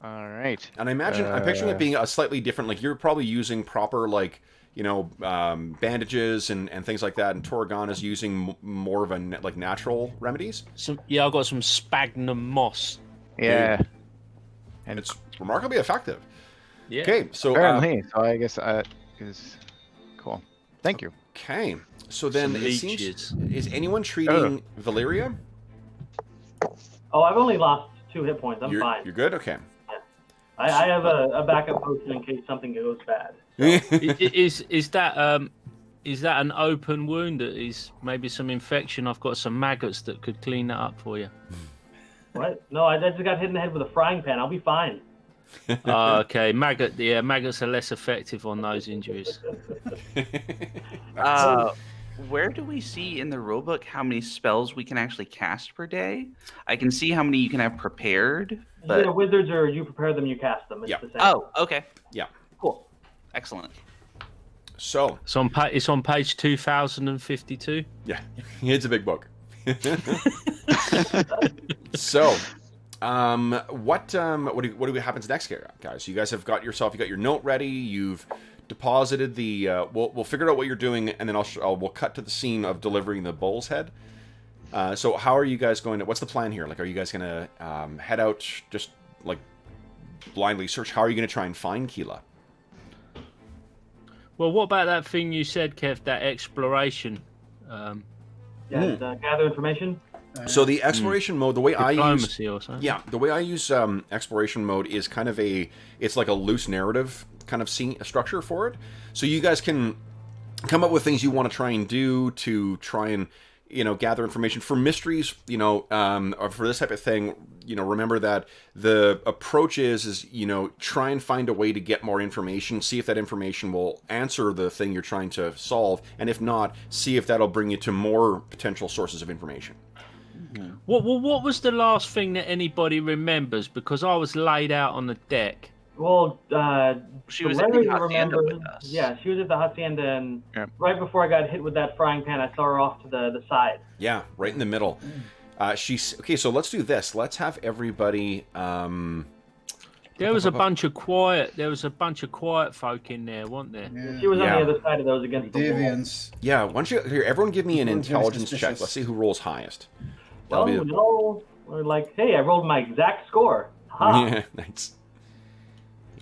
[SPEAKER 7] all right.
[SPEAKER 1] And I imagine, I'm picturing it being a slightly different, like you're probably using proper, like, bandages and things like that, and Toragana's using more of a like natural remedies.
[SPEAKER 6] I've got some sphagnum moss.
[SPEAKER 7] Yeah.
[SPEAKER 1] And it's remarkably effective.
[SPEAKER 6] Yeah.
[SPEAKER 1] Okay, so
[SPEAKER 7] Apparently. So I guess is cool. Thank you.
[SPEAKER 1] okay, so then
[SPEAKER 6] Some
[SPEAKER 1] it seems,
[SPEAKER 6] leeches.
[SPEAKER 1] is anyone treating Valeria?
[SPEAKER 5] Oh, I've only lost 2 hit points. I'm fine.
[SPEAKER 1] You're good. Okay.
[SPEAKER 5] I have a backup potion in case something goes bad.
[SPEAKER 6] Is that an open wound? That is maybe some infection? I've got some maggots that could clean that up for you.
[SPEAKER 5] What? No, I just got hit in the head with a frying pan. I'll be fine.
[SPEAKER 6] Okay, maggots are less effective on those injuries.
[SPEAKER 4] Where do we see in the rulebook how many spells we can actually cast per day? I can see how many you can have prepared, but
[SPEAKER 5] Yeah, wizards or you prepare them, you cast them. It's
[SPEAKER 1] Yeah.
[SPEAKER 5] the same.
[SPEAKER 4] oh, okay,
[SPEAKER 1] Yeah.
[SPEAKER 4] cool, excellent.
[SPEAKER 1] So
[SPEAKER 6] It's on page 2052.
[SPEAKER 1] yeah, it's a big book. So, what happens next, guys? You guys have got your note ready. You've deposited the. We'll figure out what you're doing, and then we'll cut to the scene of delivering the bull's head. So, how are you guys going to? What's the plan here? Like, are you guys going to head out just like blindly search? How are you going to try and find Keela?
[SPEAKER 6] Well, what about that thing you said, Kev? That exploration.
[SPEAKER 5] Gather information.
[SPEAKER 1] So the exploration mode, the way I use,
[SPEAKER 6] Diplomacy or something.
[SPEAKER 1] yeah, the way I use exploration mode is kind of it's like a loose narrative kind of structure for it. So you guys can come up with things you want to try and do to try and gather information for mysteries, or for this type of thing. Remember that the approach is try and find a way to get more information, see if that information will answer the thing you're trying to solve, and if not, see if that'll bring you to more potential sources of information.
[SPEAKER 6] What was the last thing that anybody remembers? Because I was laid out on the deck.
[SPEAKER 5] Well,
[SPEAKER 4] She was at the
[SPEAKER 5] Larry
[SPEAKER 4] hacienda
[SPEAKER 5] remembers-
[SPEAKER 4] with us.
[SPEAKER 5] Yeah, she was at the hacienda, and
[SPEAKER 7] Yep.
[SPEAKER 5] right before I got hit with that frying pan, I saw her off to the side.
[SPEAKER 1] Yeah, right in the middle. She's okay. So let's do this. Let's have everybody.
[SPEAKER 6] There was a bunch of quiet. There was a bunch of quiet folk in there, wasn't there?
[SPEAKER 2] Yeah.
[SPEAKER 5] She was
[SPEAKER 1] Yeah.
[SPEAKER 5] on the other side of those against the wall.
[SPEAKER 2] Deviants.
[SPEAKER 1] Yeah, why don't you here? Everyone, give me an
[SPEAKER 2] Everyone's very
[SPEAKER 1] intelligence check.
[SPEAKER 2] suspicious.
[SPEAKER 1] Let's see who rolls highest.
[SPEAKER 5] Oh,
[SPEAKER 1] That'll be
[SPEAKER 5] no. We're like, hey, I rolled my exact score. Ha!
[SPEAKER 1] yeah, nice.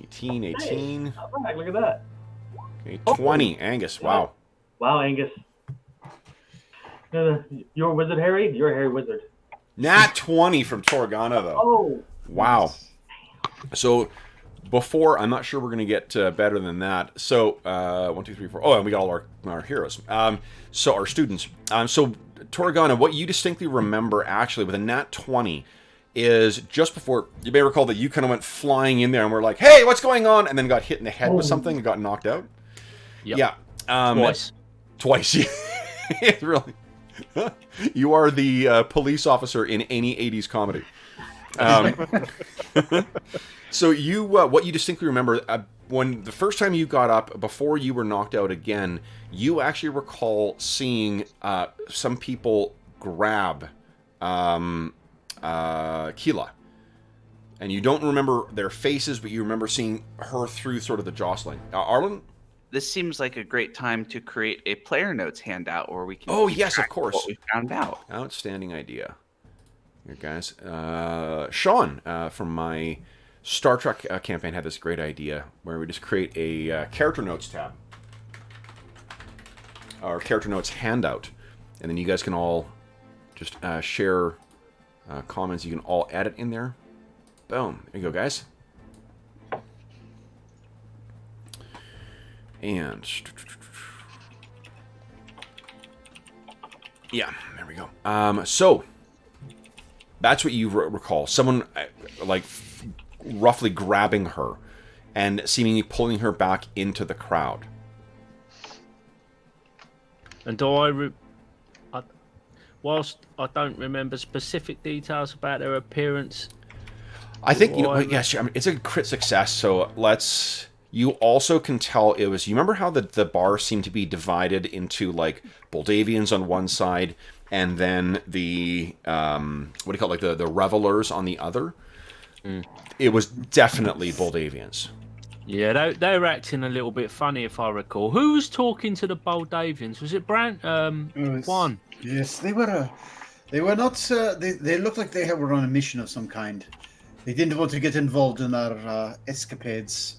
[SPEAKER 1] 18.
[SPEAKER 5] All right, look at that.
[SPEAKER 1] Okay, 20. Angus. Wow.
[SPEAKER 5] Wow, Angus. You're a wizard, Harry? You're a Harry wizard.
[SPEAKER 1] Nat 20 from Torgana, though.
[SPEAKER 5] Oh,
[SPEAKER 1] Wow. So before, I'm not sure we're going to get better than that. So 1, 2, 3, 4. Oh, and we got all our heroes. So our students. So Torgana, what you distinctly remember actually with a nat 20 is just before, you may recall that you kind of went flying in there and were like, hey, what's going on? And then got hit in the head with something and got knocked out.
[SPEAKER 6] Yep.
[SPEAKER 1] Yeah.
[SPEAKER 6] Twice.
[SPEAKER 1] Twice. It's really. You are the police officer in any 80s comedy. So you, what you distinctly remember, when the first time you got up, before you were knocked out again, you actually recall seeing some people grab Keela. And you don't remember their faces, but you remember seeing her through sort of the jostling. Arlen?
[SPEAKER 4] This seems like a great time to create a player notes handout where we can.
[SPEAKER 1] Oh,
[SPEAKER 4] keep
[SPEAKER 1] yes,
[SPEAKER 4] track
[SPEAKER 1] of course.
[SPEAKER 4] What we found out.
[SPEAKER 1] Outstanding idea. Here, guys. Sean, from my Star Trek campaign, had this great idea where we just create a character notes tab. Or character notes handout. And then you guys can all just share comments. You can all add it in there. Boom. There you go, guys. And yeah, there we go. So that's what you recall. Someone like roughly grabbing her and seemingly pulling her back into the crowd.
[SPEAKER 6] And whilst I don't remember specific details about their appearance,
[SPEAKER 1] I think, you know, yes, I mean, it's a crit success, so let's... You also can tell it was... You remember how the bar seemed to be divided into, like, Boldavians on one side, and then the... what do you call it? Like, the revelers on the other? Mm. It was definitely Boldavians.
[SPEAKER 6] Yeah, they were acting a little bit funny, if I recall. Who was talking to the Boldavians? Was it Brant? Juan?
[SPEAKER 2] Yes, they were... They were not... They looked like they were on a mission of some kind. They didn't want to get involved in our escapades.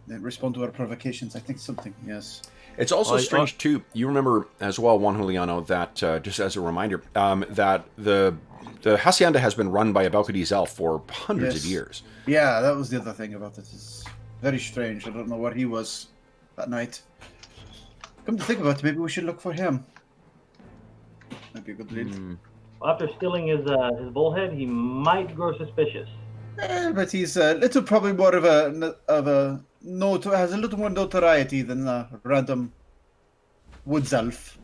[SPEAKER 2] They respond to our provocations. I think something, yes.
[SPEAKER 1] It's also strange, too. You remember as well, Juan Juliano, that, just as a reminder, that the Hacienda has been run by a Balcadese elf for hundreds of years.
[SPEAKER 2] Yeah, that was the other thing about it. It's very strange. I don't know where he was that night. Come to think about it, maybe we should look for him. That'd be a good lead.
[SPEAKER 5] Well, after stealing his bullhead, he might grow suspicious.
[SPEAKER 2] But he's a little probably more of a has a little more notoriety than a random woods elf.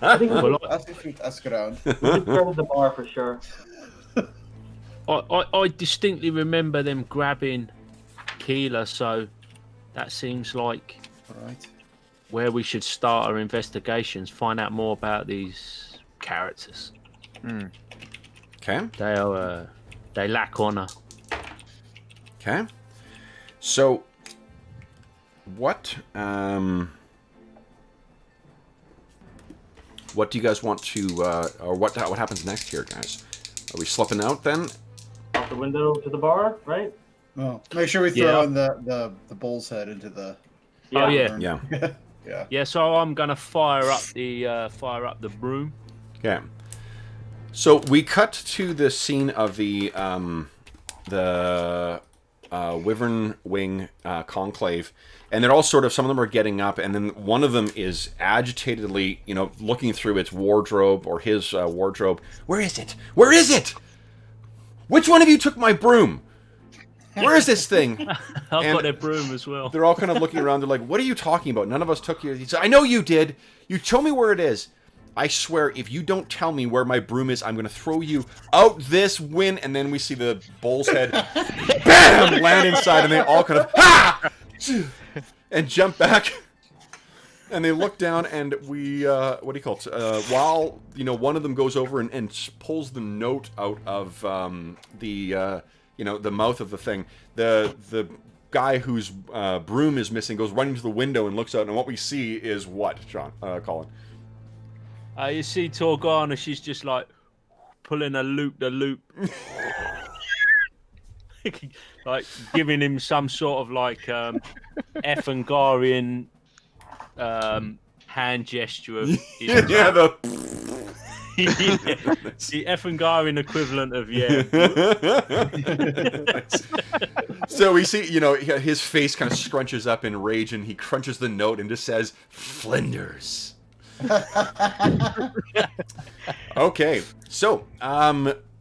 [SPEAKER 5] I think
[SPEAKER 2] ask around.
[SPEAKER 5] we should go to the bar for sure.
[SPEAKER 6] I distinctly remember them grabbing Keela, so that seems like where we should start our investigations, find out more about these characters.
[SPEAKER 1] Okay.
[SPEAKER 6] They lack honor.
[SPEAKER 1] Okay. So, what do you guys want to, or what happens next here, guys? Are we slipping out then?
[SPEAKER 5] Out the window to the bar, right?
[SPEAKER 2] Well, make sure we throw in the bull's head into the.
[SPEAKER 6] Yeah. Oh yeah.
[SPEAKER 1] Yeah.
[SPEAKER 2] Yeah.
[SPEAKER 6] Yeah. So I'm gonna fire up the broom.
[SPEAKER 1] Okay. So we cut to the scene of the Wyvern Wing conclave, and they're all sort of, some of them are getting up, and then one of them is agitatedly, you know, looking through its wardrobe, or his wardrobe. Where is it? Where is it? Which one of you took my broom? Where is this thing?
[SPEAKER 6] I've got a broom as well.
[SPEAKER 1] They're all kind of looking around. They're like, what are you talking about? None of us took you. He said, I know you did. You show me where it is. I swear, if you don't tell me where my broom is, I'm going to throw you out this wind. And then we see the bull's head, bam, land inside, and they all kind of, ha! And jump back. And they look down, and we, what do you call it? While, you know, one of them goes over and pulls the note out of the mouth of the thing. The guy whose broom is missing goes running to the window and looks out, and what we see is what, Colin?
[SPEAKER 6] You see Torgana, she's just like pulling a loop-the-loop. Like giving him some sort of like Effengarian hand gesture of the Effengarian equivalent of
[SPEAKER 1] So we see, you know, his face kind of scrunches up in rage, and he crunches the note and just says, Flinders. Okay, so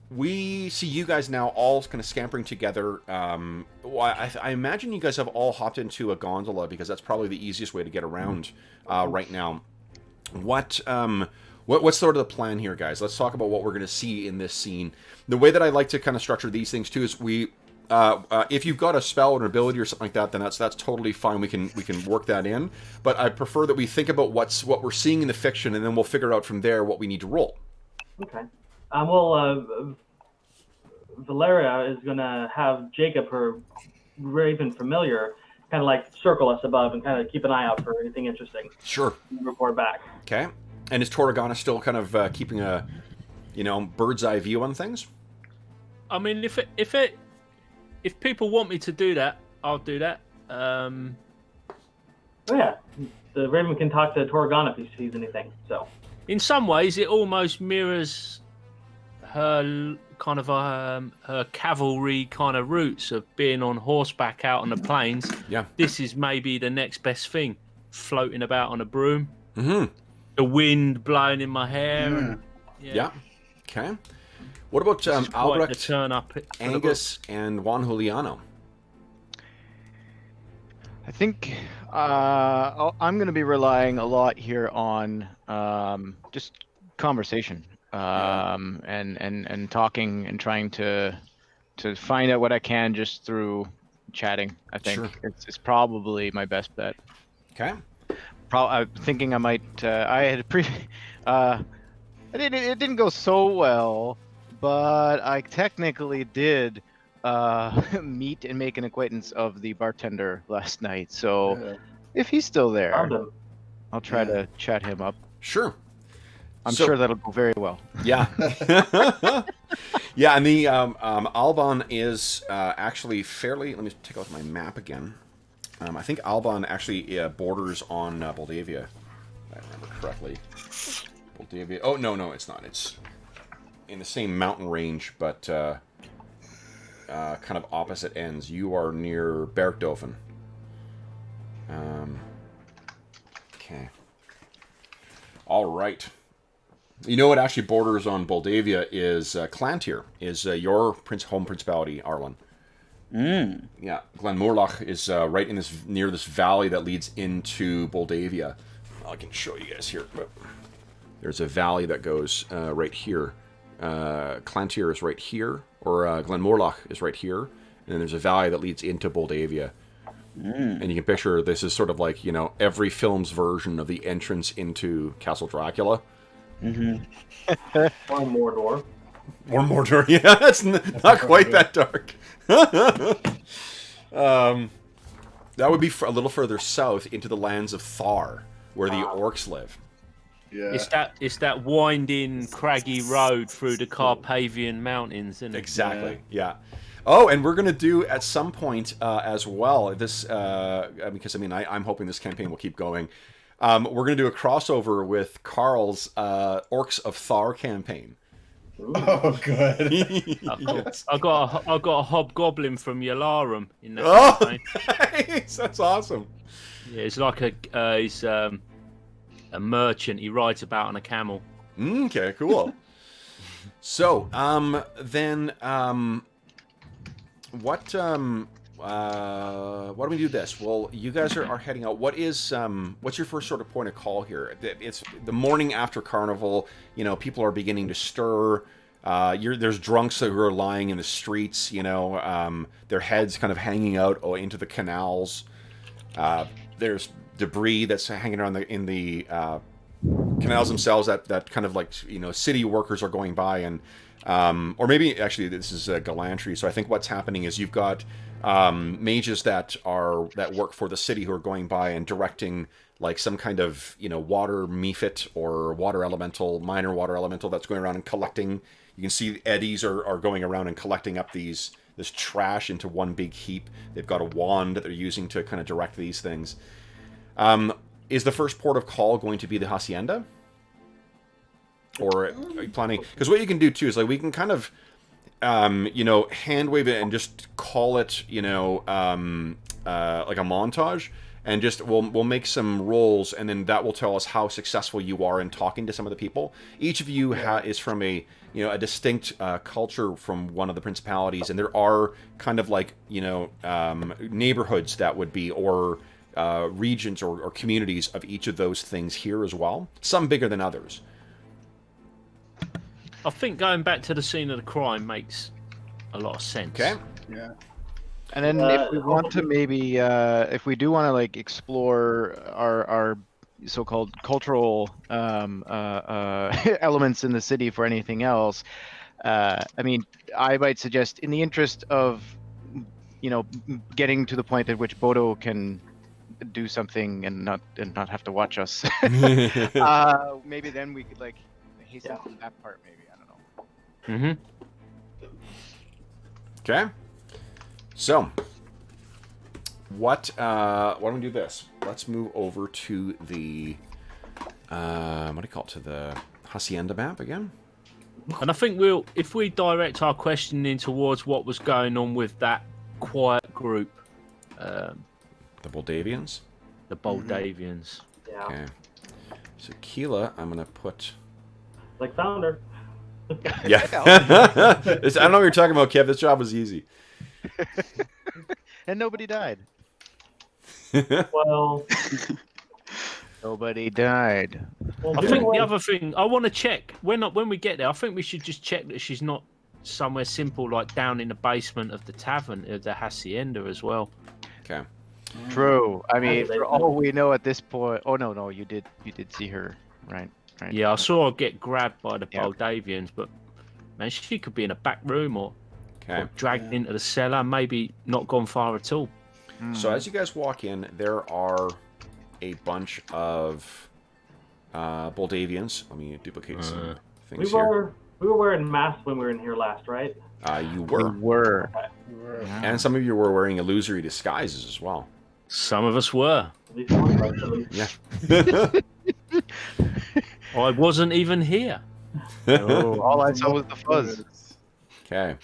[SPEAKER 1] we see you guys now all kind of scampering together. Well, I imagine you guys have all hopped into a gondola because that's probably the easiest way to get around right now. What's sort of the plan here, guys? Let's talk about what we're going to see in this scene. The way that I like to kind of structure these things too is if you've got a spell or an ability or something like that, then that's totally fine. We can work that in. But I prefer that we think about what we're seeing in the fiction, and then we'll figure out from there what we need to roll.
[SPEAKER 5] Okay. Well, Valeria is going to have Jacob, her Raven familiar, kind of like circle us above and kind of keep an eye out for anything interesting.
[SPEAKER 1] Sure.
[SPEAKER 5] Report back.
[SPEAKER 1] Okay. And is Toragana still kind of keeping a, bird's eye view on things?
[SPEAKER 6] I mean, if people want me to do that, I'll do that.
[SPEAKER 5] Oh yeah, the Raven can talk to Toragana if he sees anything. So,
[SPEAKER 6] in some ways, it almost mirrors her kind of her cavalry kind of roots of being on horseback out on the plains.
[SPEAKER 1] Yeah.
[SPEAKER 6] This is maybe the next best thing, floating about on a broom.
[SPEAKER 1] Mm-hmm.
[SPEAKER 6] The wind blowing in my hair. And,
[SPEAKER 1] yeah. Okay. What about Albrecht,
[SPEAKER 6] turn up
[SPEAKER 1] Angus, and Juan Juliano?
[SPEAKER 7] I think I'm going to be relying a lot here on just conversation and talking and trying to find out what I can just through chatting. I think
[SPEAKER 1] Sure.
[SPEAKER 7] it's probably my best bet.
[SPEAKER 1] Okay.
[SPEAKER 7] I'm thinking I might. It didn't go so well, but I technically did meet and make an acquaintance of the bartender last night. So if he's still there, I'll try to chat him up.
[SPEAKER 1] Sure.
[SPEAKER 7] I'm sure that'll go very well.
[SPEAKER 1] Yeah. Yeah, and the Alban is actually fairly... Let me take out my map again. I think Alban actually borders on Moldavia, if I remember correctly. Moldavia... Oh, no, it's not. It's in the same mountain range, but kind of opposite ends. You are near Berchtesgaden. Okay. All right. You know what actually borders on Moldavia is Glantri, is your home principality, Arlen. Yeah, Glenmorlach is right in near this valley that leads into Moldavia. I can show you guys here, but there's a valley that goes right here. Glantri is right here, or Glenmorlach is right here, and then there's a valley that leads into Moldavia. And you can picture this is sort of like, every film's version of the entrance into Castle Dracula.
[SPEAKER 5] Or Mordor.
[SPEAKER 1] Or Mordor, yeah, it's not quite that dark. That would be a little further south into the lands of Thar, where the orcs live.
[SPEAKER 2] Yeah.
[SPEAKER 6] It's that winding, craggy road through the Carpathian Mountains, isn't it?
[SPEAKER 1] Exactly, yeah. Oh, and we're going to do at some point as well, this, because, I'm hoping this campaign will keep going. We're going to do a crossover with Carl's Orcs of Thar campaign.
[SPEAKER 2] Oh, good.
[SPEAKER 1] Yes.
[SPEAKER 6] I got a hobgoblin from Yalarum in that campaign.
[SPEAKER 1] Nice! That's awesome.
[SPEAKER 6] Yeah, it's like he's a merchant. He rides about on a camel.
[SPEAKER 1] Okay, cool. So, then, what do we do this? Well, you guys are heading out. What's your first sort of point of call here? It's the morning after Carnival. People are beginning to stir. There's drunks who are lying in the streets. Their heads kind of hanging out into the canals. There's debris that's hanging around in the canals themselves. That kind of like city workers are going by, and or maybe actually this is Glantri. So I think what's happening is you've got mages that work for the city who are going by and directing like some kind of water mephit or minor water elemental that's going around and collecting. You can see eddies are going around and collecting up this trash into one big heap. They've got a wand that they're using to kind of direct these things. Is the first port of call going to be the hacienda? Or are you planning? Because what you can do too is like we can kind of hand wave it and just call it like a montage, and just we'll make some rolls, and then that will tell us how successful you are in talking to some of the people. Each of you is from a a distinct culture from one of the principalities, and there are kind of like neighborhoods that would be or regions or communities of each of those things here as well. Some bigger than others.
[SPEAKER 6] I think going back to the scene of the crime makes a lot of sense.
[SPEAKER 1] Okay.
[SPEAKER 2] Yeah.
[SPEAKER 7] And then if we want to maybe, if we do want to like explore our so-called cultural elements in the city for anything else, I mean, I might suggest, in the interest of, getting to the point at which Bodo can do something and not have to watch us, maybe then we could like hasten through that part. Maybe I don't know.
[SPEAKER 6] Mm-hmm.
[SPEAKER 1] Okay. So, why don't we do this? Let's move over to the, what do you call it, to the Hacienda map again?
[SPEAKER 6] And I think if we direct our questioning towards what was going on with that quiet group,
[SPEAKER 1] The Moldavians?
[SPEAKER 6] the Moldavians.
[SPEAKER 5] Yeah.
[SPEAKER 1] Okay. So, Keela, I'm going to put...
[SPEAKER 5] Like Founder.
[SPEAKER 1] Yeah. I don't know what you're talking about, Kev. This job was easy.
[SPEAKER 7] And nobody died.
[SPEAKER 5] Well,
[SPEAKER 7] Nobody died.
[SPEAKER 5] well
[SPEAKER 6] I
[SPEAKER 5] do
[SPEAKER 6] think
[SPEAKER 5] what-
[SPEAKER 6] the other thing I want to check when we get there, I think we should just check that she's not somewhere simple like down in the basement of the tavern of the Hacienda as well.
[SPEAKER 1] Okay.
[SPEAKER 7] True. I mean,
[SPEAKER 5] they-
[SPEAKER 7] for all we know at this point. Oh no, you did see her, right? Right.
[SPEAKER 6] Yeah, I saw her get grabbed by the
[SPEAKER 7] Yeah.
[SPEAKER 6] Moldavians, but man, she could be in a back room or
[SPEAKER 1] Okay.
[SPEAKER 6] dragged into the cellar, maybe not gone far at all.
[SPEAKER 1] So as you guys walk in, there are a bunch of Moldavians. Let me duplicate some things
[SPEAKER 5] we
[SPEAKER 1] here.
[SPEAKER 5] were wearing masks when we were in here last, right?
[SPEAKER 1] You
[SPEAKER 7] We
[SPEAKER 1] were.
[SPEAKER 7] were.
[SPEAKER 1] And some of you were wearing illusory disguises as well.
[SPEAKER 6] Some of us were.
[SPEAKER 5] At least one of us, at least.
[SPEAKER 1] Yeah.
[SPEAKER 6] I wasn't even here.
[SPEAKER 7] Oh, all I saw was the fuzz.
[SPEAKER 1] Okay.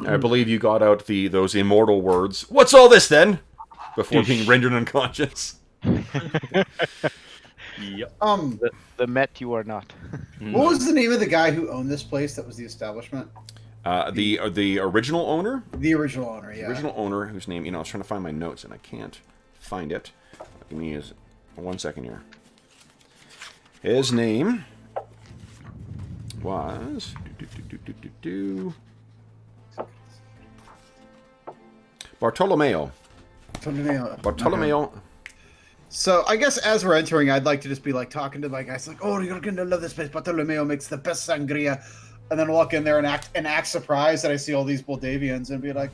[SPEAKER 1] I believe you got out those immortal words. What's all this then? Before being rendered unconscious.
[SPEAKER 6] Yep.
[SPEAKER 7] The Met you are not.
[SPEAKER 2] What was the name of the guy who owned this place? That was the establishment.
[SPEAKER 1] The original owner?
[SPEAKER 2] The original owner. Yeah.
[SPEAKER 1] Original owner, whose name, I was trying to find my notes and I can't find it. Give me 1 second here. His name was Bartolomeo. Bartolomeo.
[SPEAKER 2] So I guess as we're entering, I'd like to just be like talking to my guys, like, "Oh, you're gonna love this place. Bartolomeo makes the best sangria," and then walk in there and act surprised that I see all these Moldavians and be like,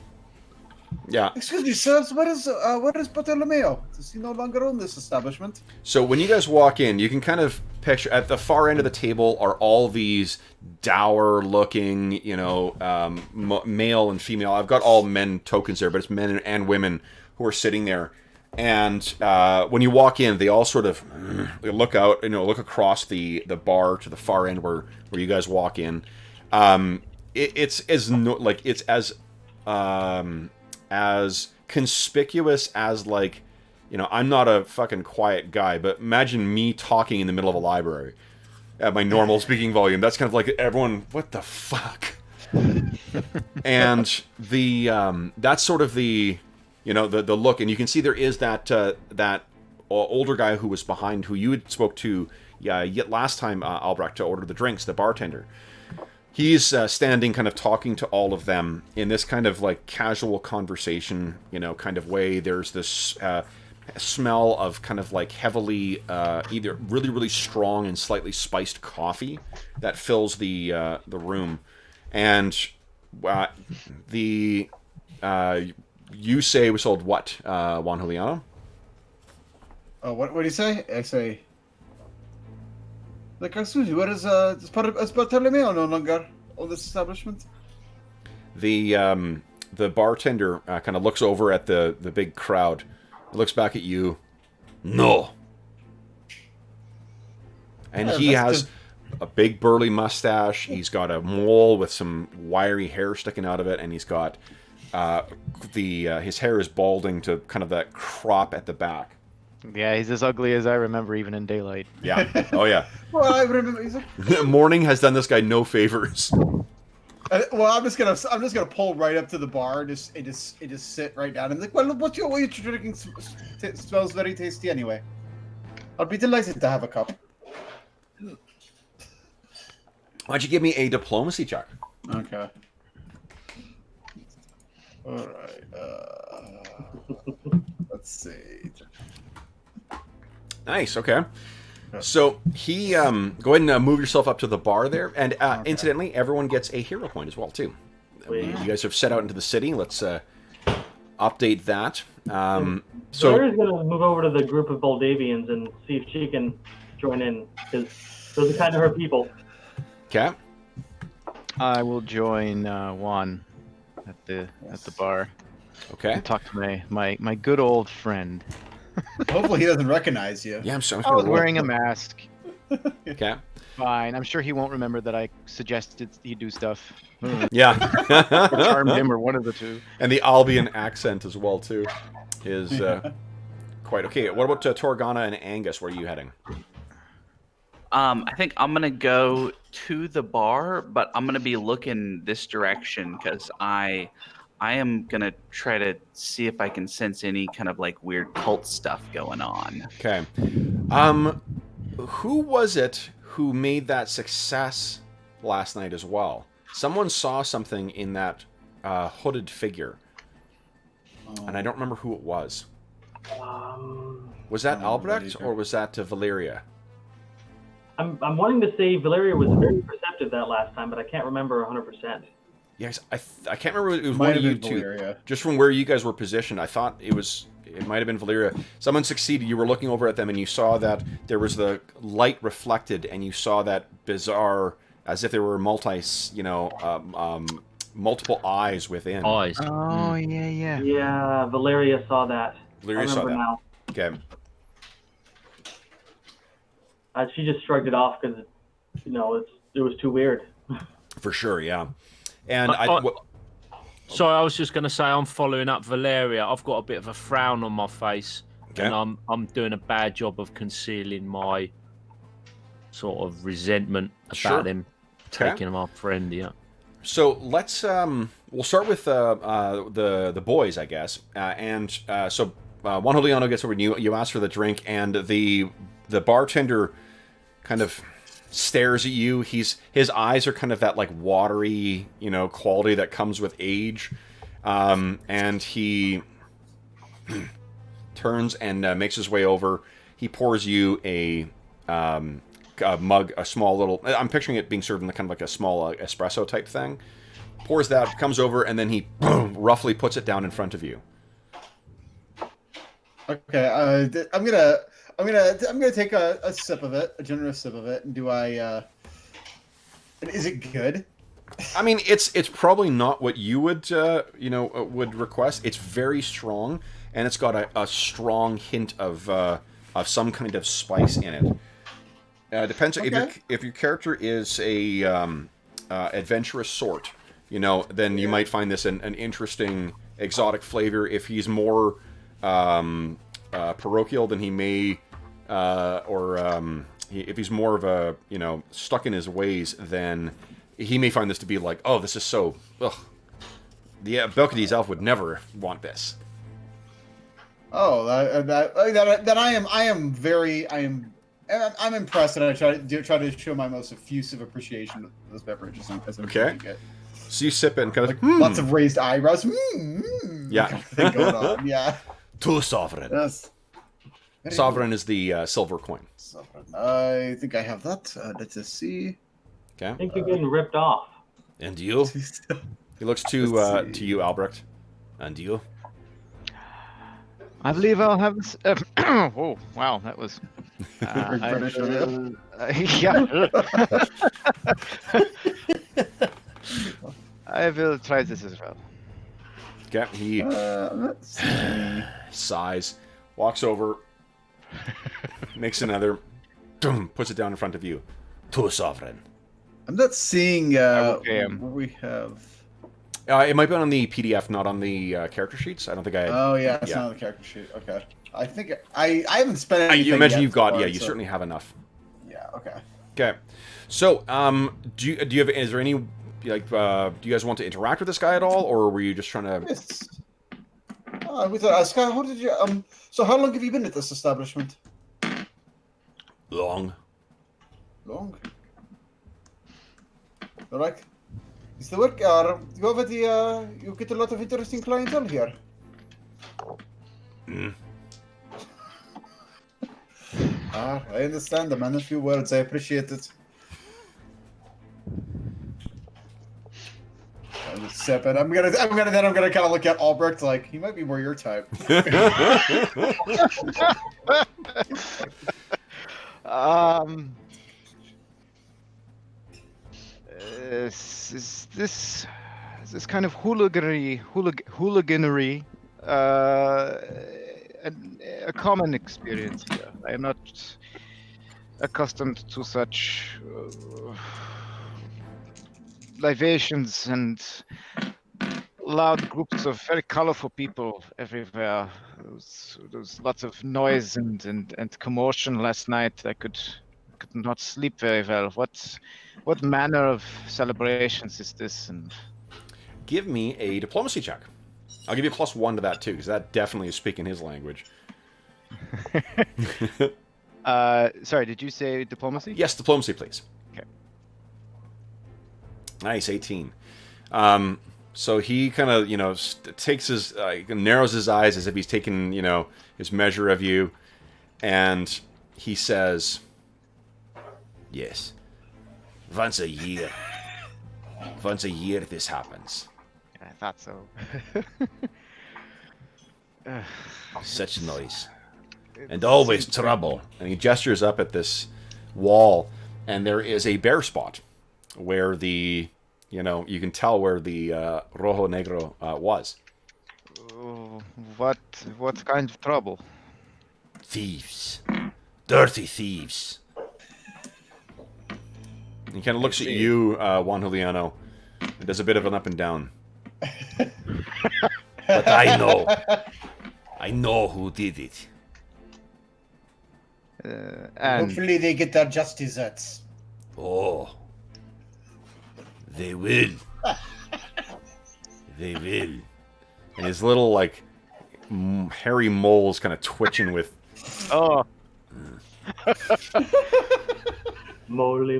[SPEAKER 1] Yeah.
[SPEAKER 2] "Excuse me, sirs, what is Bartolomeo? Does he no longer own this establishment?"
[SPEAKER 1] So when you guys walk in, you can kind of picture at the far end of the table are all these dour-looking, male and female. I've got all men tokens there, but it's men and women who are sitting there. And when you walk in, they all sort of look out, look across the bar to the far end where you guys walk in. It's as conspicuous as like, I'm not a fucking quiet guy, but imagine me talking in the middle of a library at my normal speaking volume. That's kind of like everyone, what the fuck? And that's sort of the look, and you can see there is that older guy who was behind, who you had spoke to yet last time, Albrecht, to order the drinks, the bartender. He's standing kind of talking to all of them in this kind of like casual conversation, kind of way. There's this smell of kind of like heavily either really, really strong and slightly spiced coffee that fills the room. And you say we sold what, Juan Juliano?
[SPEAKER 2] Oh, what do you say? I say, like, excuse me, where is Bartolomeo no longer on this establishment?
[SPEAKER 1] The bartender kind of looks over at the big crowd, looks back at you. No. And
[SPEAKER 2] Yeah,
[SPEAKER 1] he
[SPEAKER 2] that's
[SPEAKER 1] has a big burly mustache. He's got a mole with some wiry hair sticking out of it, and he's got his hair is balding to kind of that crop at the back.
[SPEAKER 7] Yeah, he's as ugly as I remember, even in daylight.
[SPEAKER 1] Yeah. Oh yeah.
[SPEAKER 2] Well, I remember. He's like,
[SPEAKER 1] Morning has done this guy no favors.
[SPEAKER 2] well, I'm just gonna pull right up to the bar and just sit right down and like, well, what you're drinking smells very tasty anyway. I'll be delighted to have a cup.
[SPEAKER 1] Why don't you give me a diplomacy check?
[SPEAKER 2] Okay. All right. Let's see.
[SPEAKER 1] Nice. Okay. So he go ahead and move yourself up to the bar there, and incidentally, everyone gets a hero point as well too. You guys have set out into the city. Let's update that. So
[SPEAKER 5] Claire's gonna move over to the group of Moldavians and see if she can join in, because those are kind of her people.
[SPEAKER 1] okay.
[SPEAKER 7] I will join Juan at the bar.
[SPEAKER 1] Okay.
[SPEAKER 7] Talk to my good old friend.
[SPEAKER 2] Hopefully he doesn't recognize you.
[SPEAKER 1] Yeah, I'm
[SPEAKER 7] I was
[SPEAKER 1] gonna
[SPEAKER 7] wearing a mask.
[SPEAKER 1] Okay.
[SPEAKER 7] Fine. I'm sure he won't remember that I suggested he do stuff.
[SPEAKER 1] Yeah.
[SPEAKER 7] Or charmed him, or one of the two.
[SPEAKER 1] And the Albion accent as well too is quite okay. What about Torgana and Angus? Where are you heading?
[SPEAKER 4] I think I'm gonna go to the bar, but I'm gonna be looking this direction because I am gonna try to see if I can sense any kind of like weird cult stuff going on.
[SPEAKER 1] Okay. Who was it who made that success last night as well? Someone saw something in that hooded figure, and I don't remember who it was. Was that Albrecht or was that Valeria?
[SPEAKER 5] I'm wanting to say Valeria was very perceptive that last time, but I can't remember 100%.
[SPEAKER 1] Yes, I can't remember. It was
[SPEAKER 2] Might
[SPEAKER 1] one of
[SPEAKER 2] have
[SPEAKER 1] you
[SPEAKER 2] been
[SPEAKER 1] two.
[SPEAKER 2] Valeria.
[SPEAKER 1] Just from where you guys were positioned, I thought it might have been Valeria. Someone succeeded. You were looking over at them, and you saw that there was the light reflected, and you saw that bizarre, as if there were multiple eyes within.
[SPEAKER 6] Eyes.
[SPEAKER 7] Oh yeah.
[SPEAKER 5] Yeah, Valeria saw that.
[SPEAKER 1] Valeria
[SPEAKER 5] I
[SPEAKER 1] saw
[SPEAKER 5] remember
[SPEAKER 1] that.
[SPEAKER 5] now.
[SPEAKER 1] Okay.
[SPEAKER 5] She just shrugged it off because, it was too weird.
[SPEAKER 1] For sure, yeah. And
[SPEAKER 6] So I was just going to say, I'm following up Valeria. I've got a bit of a frown on my face,
[SPEAKER 1] Okay.
[SPEAKER 6] and I'm doing a bad job of concealing my sort of resentment
[SPEAKER 1] Sure.
[SPEAKER 6] about him
[SPEAKER 1] Okay.
[SPEAKER 6] taking my friend. Yeah.
[SPEAKER 1] So let's we'll start with the boys, I guess. So Juan Juliano gets over to you. You ask for the drink, and the bartender kind of stares at you. His eyes are kind of that like watery, quality that comes with age. And he turns and makes his way over. He pours you a mug, a small little. I'm picturing it being served in kind of like a small espresso type thing. Pours that, comes over, and then he roughly puts it down in front of you.
[SPEAKER 2] Okay, I'm gonna take a sip of it, a generous sip of it. And do I? Is it good?
[SPEAKER 1] I mean, it's probably not what you would would request. It's very strong, and it's got a strong hint of some kind of spice in it. Depends if your character is a adventurous sort, then you might find this an interesting exotic flavor. If he's more parochial, then he may, if he's more of a stuck in his ways, then he may find this to be like, oh, this is so. Ugh. The Belkady's elf would never want this.
[SPEAKER 2] Oh, I'm impressed, and I try to show my most effusive appreciation of this beverage as I'm
[SPEAKER 1] Okay.
[SPEAKER 2] drinking it.
[SPEAKER 1] So you sip it and kind of like,
[SPEAKER 2] Lots of raised eyebrows.
[SPEAKER 1] Yeah.
[SPEAKER 2] Kind of thing going on. Yeah.
[SPEAKER 1] To sovereign.
[SPEAKER 2] Yes.
[SPEAKER 1] Sovereign is the silver coin.
[SPEAKER 2] Sovereign. I think I have that. Let's just see.
[SPEAKER 5] I
[SPEAKER 1] Okay.
[SPEAKER 5] think you're getting ripped off.
[SPEAKER 1] And you? He looks to you, Albrecht. And you?
[SPEAKER 7] I believe I'll have this. Oh, wow, that was.
[SPEAKER 2] British of you.
[SPEAKER 7] Yeah. I will try this as well.
[SPEAKER 1] Okay. He
[SPEAKER 2] Let's see.
[SPEAKER 1] sighs, walks over, makes another, puts it down in front of you. To sovereign.
[SPEAKER 2] I'm not seeing
[SPEAKER 7] Okay.
[SPEAKER 2] what we have.
[SPEAKER 1] It might be on the PDF, not on the character sheets. I don't think I had...
[SPEAKER 2] Oh yeah, it's not on the character sheet. Okay. I think I haven't spent anything
[SPEAKER 1] You imagine
[SPEAKER 2] yet
[SPEAKER 1] you've
[SPEAKER 2] so
[SPEAKER 1] got...
[SPEAKER 2] far,
[SPEAKER 1] Yeah, you
[SPEAKER 2] so-
[SPEAKER 1] certainly have enough.
[SPEAKER 2] Yeah. Okay.
[SPEAKER 1] Okay. So, do you have... Is there any... Like, do you guys want to interact with this guy at all, or were you just trying to...
[SPEAKER 2] Yes. With Sky, how did you So how long have you been at this establishment?
[SPEAKER 1] Long.
[SPEAKER 2] Long. All right. Is the work? You have the you get a lot of interesting clientele here. I understand, man. A few words. I appreciate it. I'm just sipping. I'm gonna kind of look at Albrecht like he might be more your type.
[SPEAKER 7] Is this kind of hooliganery a common experience here? I am not accustomed to such libations and loud groups of very colorful people everywhere. There was lots of noise and commotion last night. I could not sleep very well. What manner of celebrations is this? And
[SPEAKER 1] Give me a diplomacy check. I'll give you a +1 to that too, because that definitely is speaking his language.
[SPEAKER 7] sorry, did you say diplomacy?
[SPEAKER 1] Yes, diplomacy, please.
[SPEAKER 7] Okay.
[SPEAKER 1] Nice, 18. So he kind of, takes his, narrows his eyes as if he's taking, his measure of you, and he says, "Yes, once a year this happens.
[SPEAKER 7] I thought so.
[SPEAKER 1] Such noise. And always trouble." And he gestures up at this wall, and there is a bare spot where the, you can tell where the Rojo Negro was.
[SPEAKER 7] Oh, what kind of trouble?
[SPEAKER 1] Thieves. Dirty thieves. He kind of looks at you, Juan Juliano, and does a bit of an up and down. But I know who did it.
[SPEAKER 7] And
[SPEAKER 2] Hopefully they get their just desserts.
[SPEAKER 1] Oh, they will. They will. And his little, hairy mole's kind of twitching with...
[SPEAKER 7] oh,
[SPEAKER 5] Moly.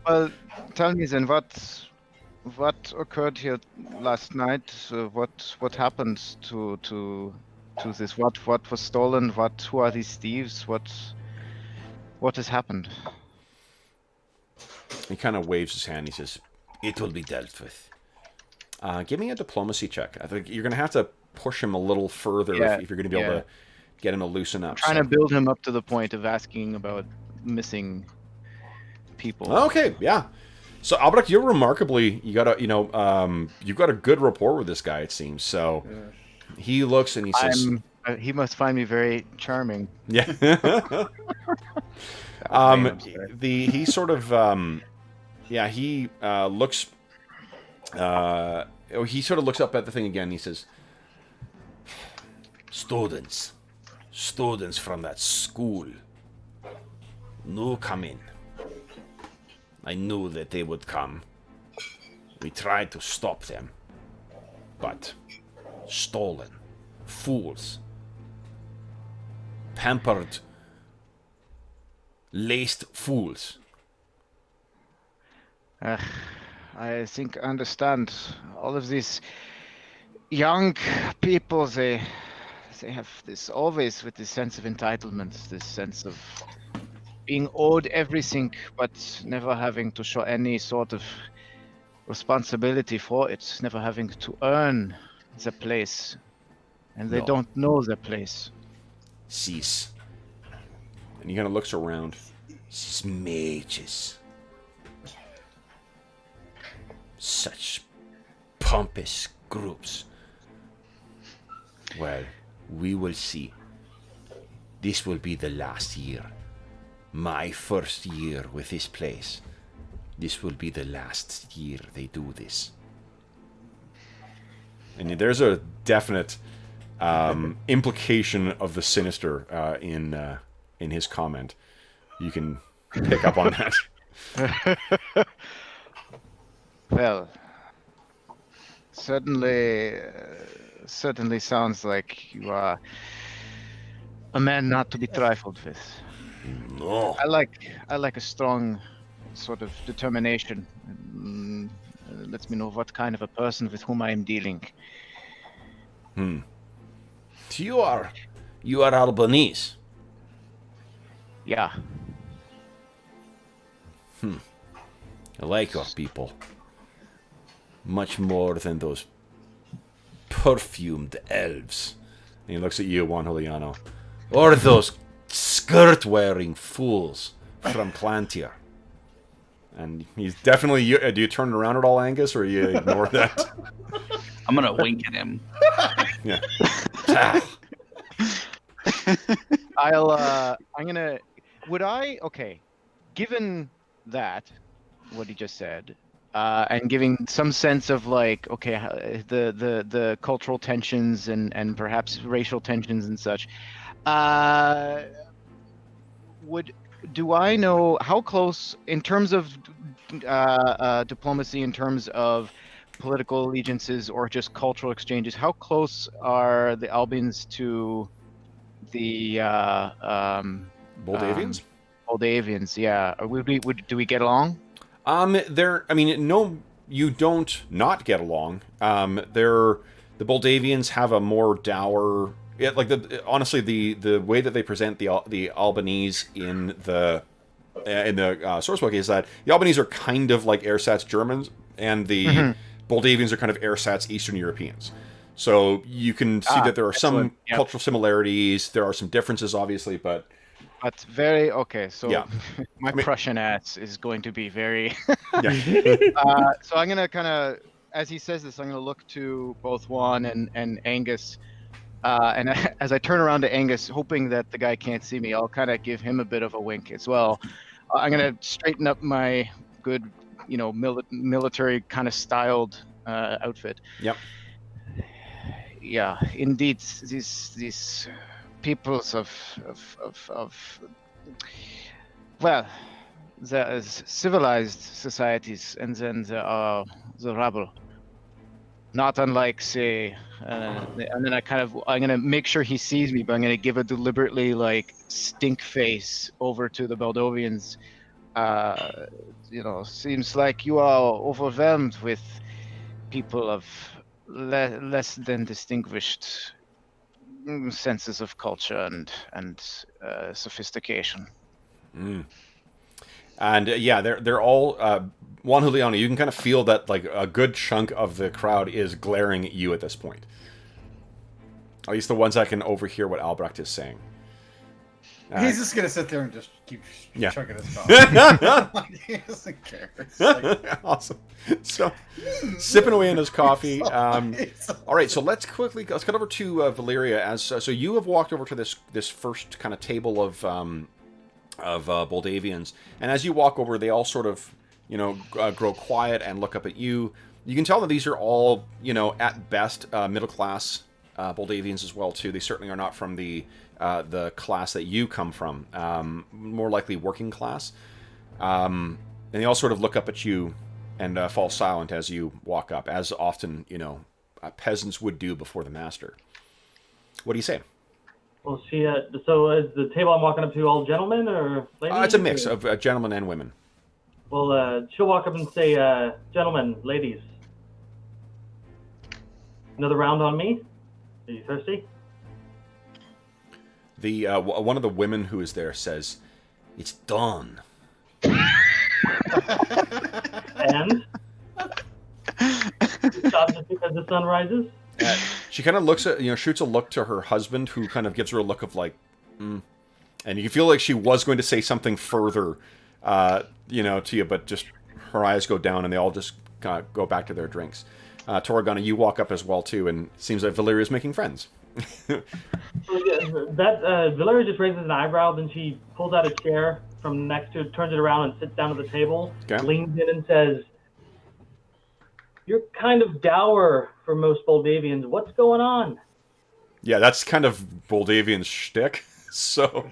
[SPEAKER 7] well, tell me then, what occurred here last night? What happened to this? What was stolen? Who are these thieves? What has happened?
[SPEAKER 1] He kind of waves his hand. He says, "It will be dealt with." Give me a diplomacy check. I think you're going to have to push him a little further if you're going to be able to get him to loosen up.
[SPEAKER 7] Trying to build him up to the point of asking about missing people.
[SPEAKER 1] Okay, yeah. So Albrecht, you're remarkably, you've got a good rapport with this guy, it seams. So he looks and he says,
[SPEAKER 7] he must find me very charming.
[SPEAKER 1] Yeah. He sort of he looks he sort of looks up at the thing again and he says, students from that school no come in. I knew that they would come. We tried to stop them, but stolen fools, pampered, laced fools.
[SPEAKER 7] I think I understand. All of these young people, they have this always with this sense of entitlement, this sense of being owed everything, but never having to show any sort of responsibility for it, never having to earn the place, and they don't know the place.
[SPEAKER 1] Cease. And he kind of looks around. These mages. Such pompous groups. Well, we will see. This will be the last year. My first year with this place. This will be the last year they do this. And there's a definite implication of the sinister in his comment. You can pick up on that.
[SPEAKER 7] Well, certainly sounds like you are a man not to be trifled with.
[SPEAKER 1] No.
[SPEAKER 7] I like a strong sort of determination. Lets me know what kind of a person with whom I am dealing.
[SPEAKER 1] You are Albanese.
[SPEAKER 7] Yeah.
[SPEAKER 1] I like your people. Much more than those perfumed elves. And he looks at you, Juan Juliano. Or those skirt-wearing fools from Glantri. And he's definitely... do you turn it around at all, Angus, or you ignore that?
[SPEAKER 4] I'm gonna wink at him.
[SPEAKER 1] Yeah.
[SPEAKER 7] I'm gonna... Okay, given that, what he just said, and giving some sense of like, okay, the cultural tensions and perhaps racial tensions and such, do I know how close, in terms of diplomacy, in terms of political allegiances or just cultural exchanges, how close are the Albans to the
[SPEAKER 1] Moldavians?
[SPEAKER 7] Moldavians? Yeah, do we get along?
[SPEAKER 1] No, you don't not get along. The Moldavians have a more dour. Honestly, the way that they present the Albanese in the source book is that the Albanese are kind of like ersatz Germans, and the Moldavians are kind of ersatz Eastern Europeans. So you can see that there are some cultural similarities. There are some differences, obviously, but
[SPEAKER 7] very okay. So
[SPEAKER 1] yeah.
[SPEAKER 7] my Prussian ass is going to be very.
[SPEAKER 1] Yeah.
[SPEAKER 7] So I'm gonna kind of, as he says this, I'm gonna look to both Juan and Angus. And as I turn around to Angus, hoping that the guy can't see me, I'll kind of give him a bit of a wink as well. I'm going to straighten up my good, military kind of styled outfit.
[SPEAKER 1] Yep.
[SPEAKER 7] Yeah, indeed, these peoples of well, there's civilized societies, and then there are the rabble. Not unlike, say, and then I'm gonna make sure he sees me, but I'm gonna give a deliberately like stink face over to the Moldovians. Seems like you are overwhelmed with people of less than distinguished senses of culture and sophistication.
[SPEAKER 1] And they're all Juan Juliano. You can kind of feel that like a good chunk of the crowd is glaring at you at this point. At least the ones that can overhear what Albrecht is saying.
[SPEAKER 2] He's just gonna sit there and just keep chugging his coffee. He doesn't care.
[SPEAKER 1] Awesome. So, sipping away in his coffee. All right, so let's cut over to Valeria. So you have walked over to this first kind of table of Moldavians, and as you walk over, they all sort of grow quiet and look up at you. You can tell that these are all at best middle class Moldavians as well too. They certainly are not from the class that you come from, more likely working class. And they all sort of look up at you and fall silent as you walk up, as often peasants would do before the master. What do you say?
[SPEAKER 5] Well, so is the table I'm walking up to all gentlemen or ladies?
[SPEAKER 1] It's a mix of gentlemen and women.
[SPEAKER 5] Well, she'll walk up and say, gentlemen, ladies, another round on me? Are you thirsty?
[SPEAKER 1] The one of the women who is there says, "It's dawn."
[SPEAKER 5] And? Stop just because the sun rises?
[SPEAKER 1] She kind of looks at, shoots a look to her husband, who kind of gives her a look of like, and you feel like she was going to say something further, to you, but just her eyes go down and they all just go back to their drinks. Toragana, you walk up as well too, and it seems like Valeria's making friends.
[SPEAKER 5] Valeria just raises an eyebrow, then she pulls out a chair from next to it, turns it around and sits down at the table, leans in and says, You're kind of dour for most Moldavians. What's going on?
[SPEAKER 1] Yeah, that's kind of Moldavian shtick. So,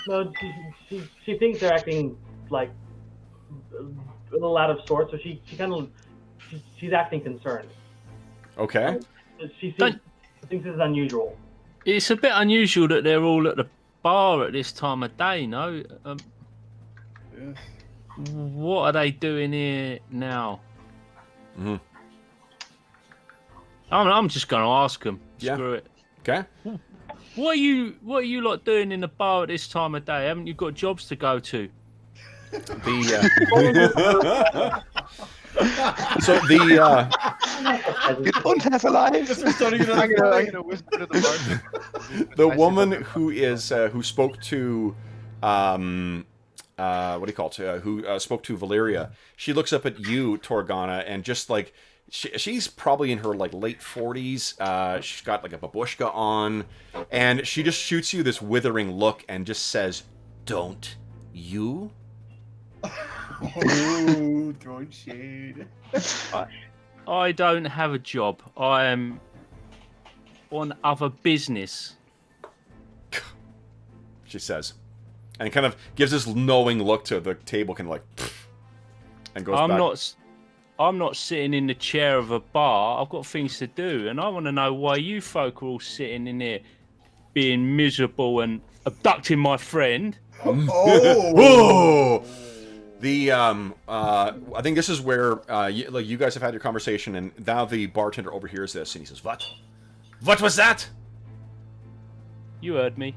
[SPEAKER 5] No, she thinks they're acting like a little out of sorts, so she's acting concerned.
[SPEAKER 1] okay.
[SPEAKER 5] She thinks this is unusual.
[SPEAKER 6] It's a bit unusual that they're all at the bar at this time of day, no? What are they doing here now?
[SPEAKER 1] Mm-hmm.
[SPEAKER 6] I'm just going to ask them.
[SPEAKER 1] Yeah.
[SPEAKER 6] Screw it.
[SPEAKER 1] Okay.
[SPEAKER 6] What are you like doing in the bar at this time of day? Haven't you got jobs to go to?
[SPEAKER 1] So the
[SPEAKER 3] You don't have a life.
[SPEAKER 7] I'm gonna whisper to the bartender.
[SPEAKER 1] the woman who spoke to what do you call it? Who spoke to Valeria? She looks up at you, Torgana, and just like she's probably in her like late 40s. She's got like a babushka on, and she just shoots you this withering look and just says, "Don't you?"
[SPEAKER 2] Ooh, throwing shade.
[SPEAKER 6] I don't have a job. I am on other business.
[SPEAKER 1] She says, and kind of gives this knowing look to the table, kind of like, and goes back.
[SPEAKER 6] I'm not sitting in the chair of a bar. I've got things to do, and I want to know why you folk are all sitting in here, being miserable and abducting my friend.
[SPEAKER 1] Whoa! The I think this is where you guys have had your conversation, and now the bartender overhears this, and he says, "What? What was that?"
[SPEAKER 6] You heard me.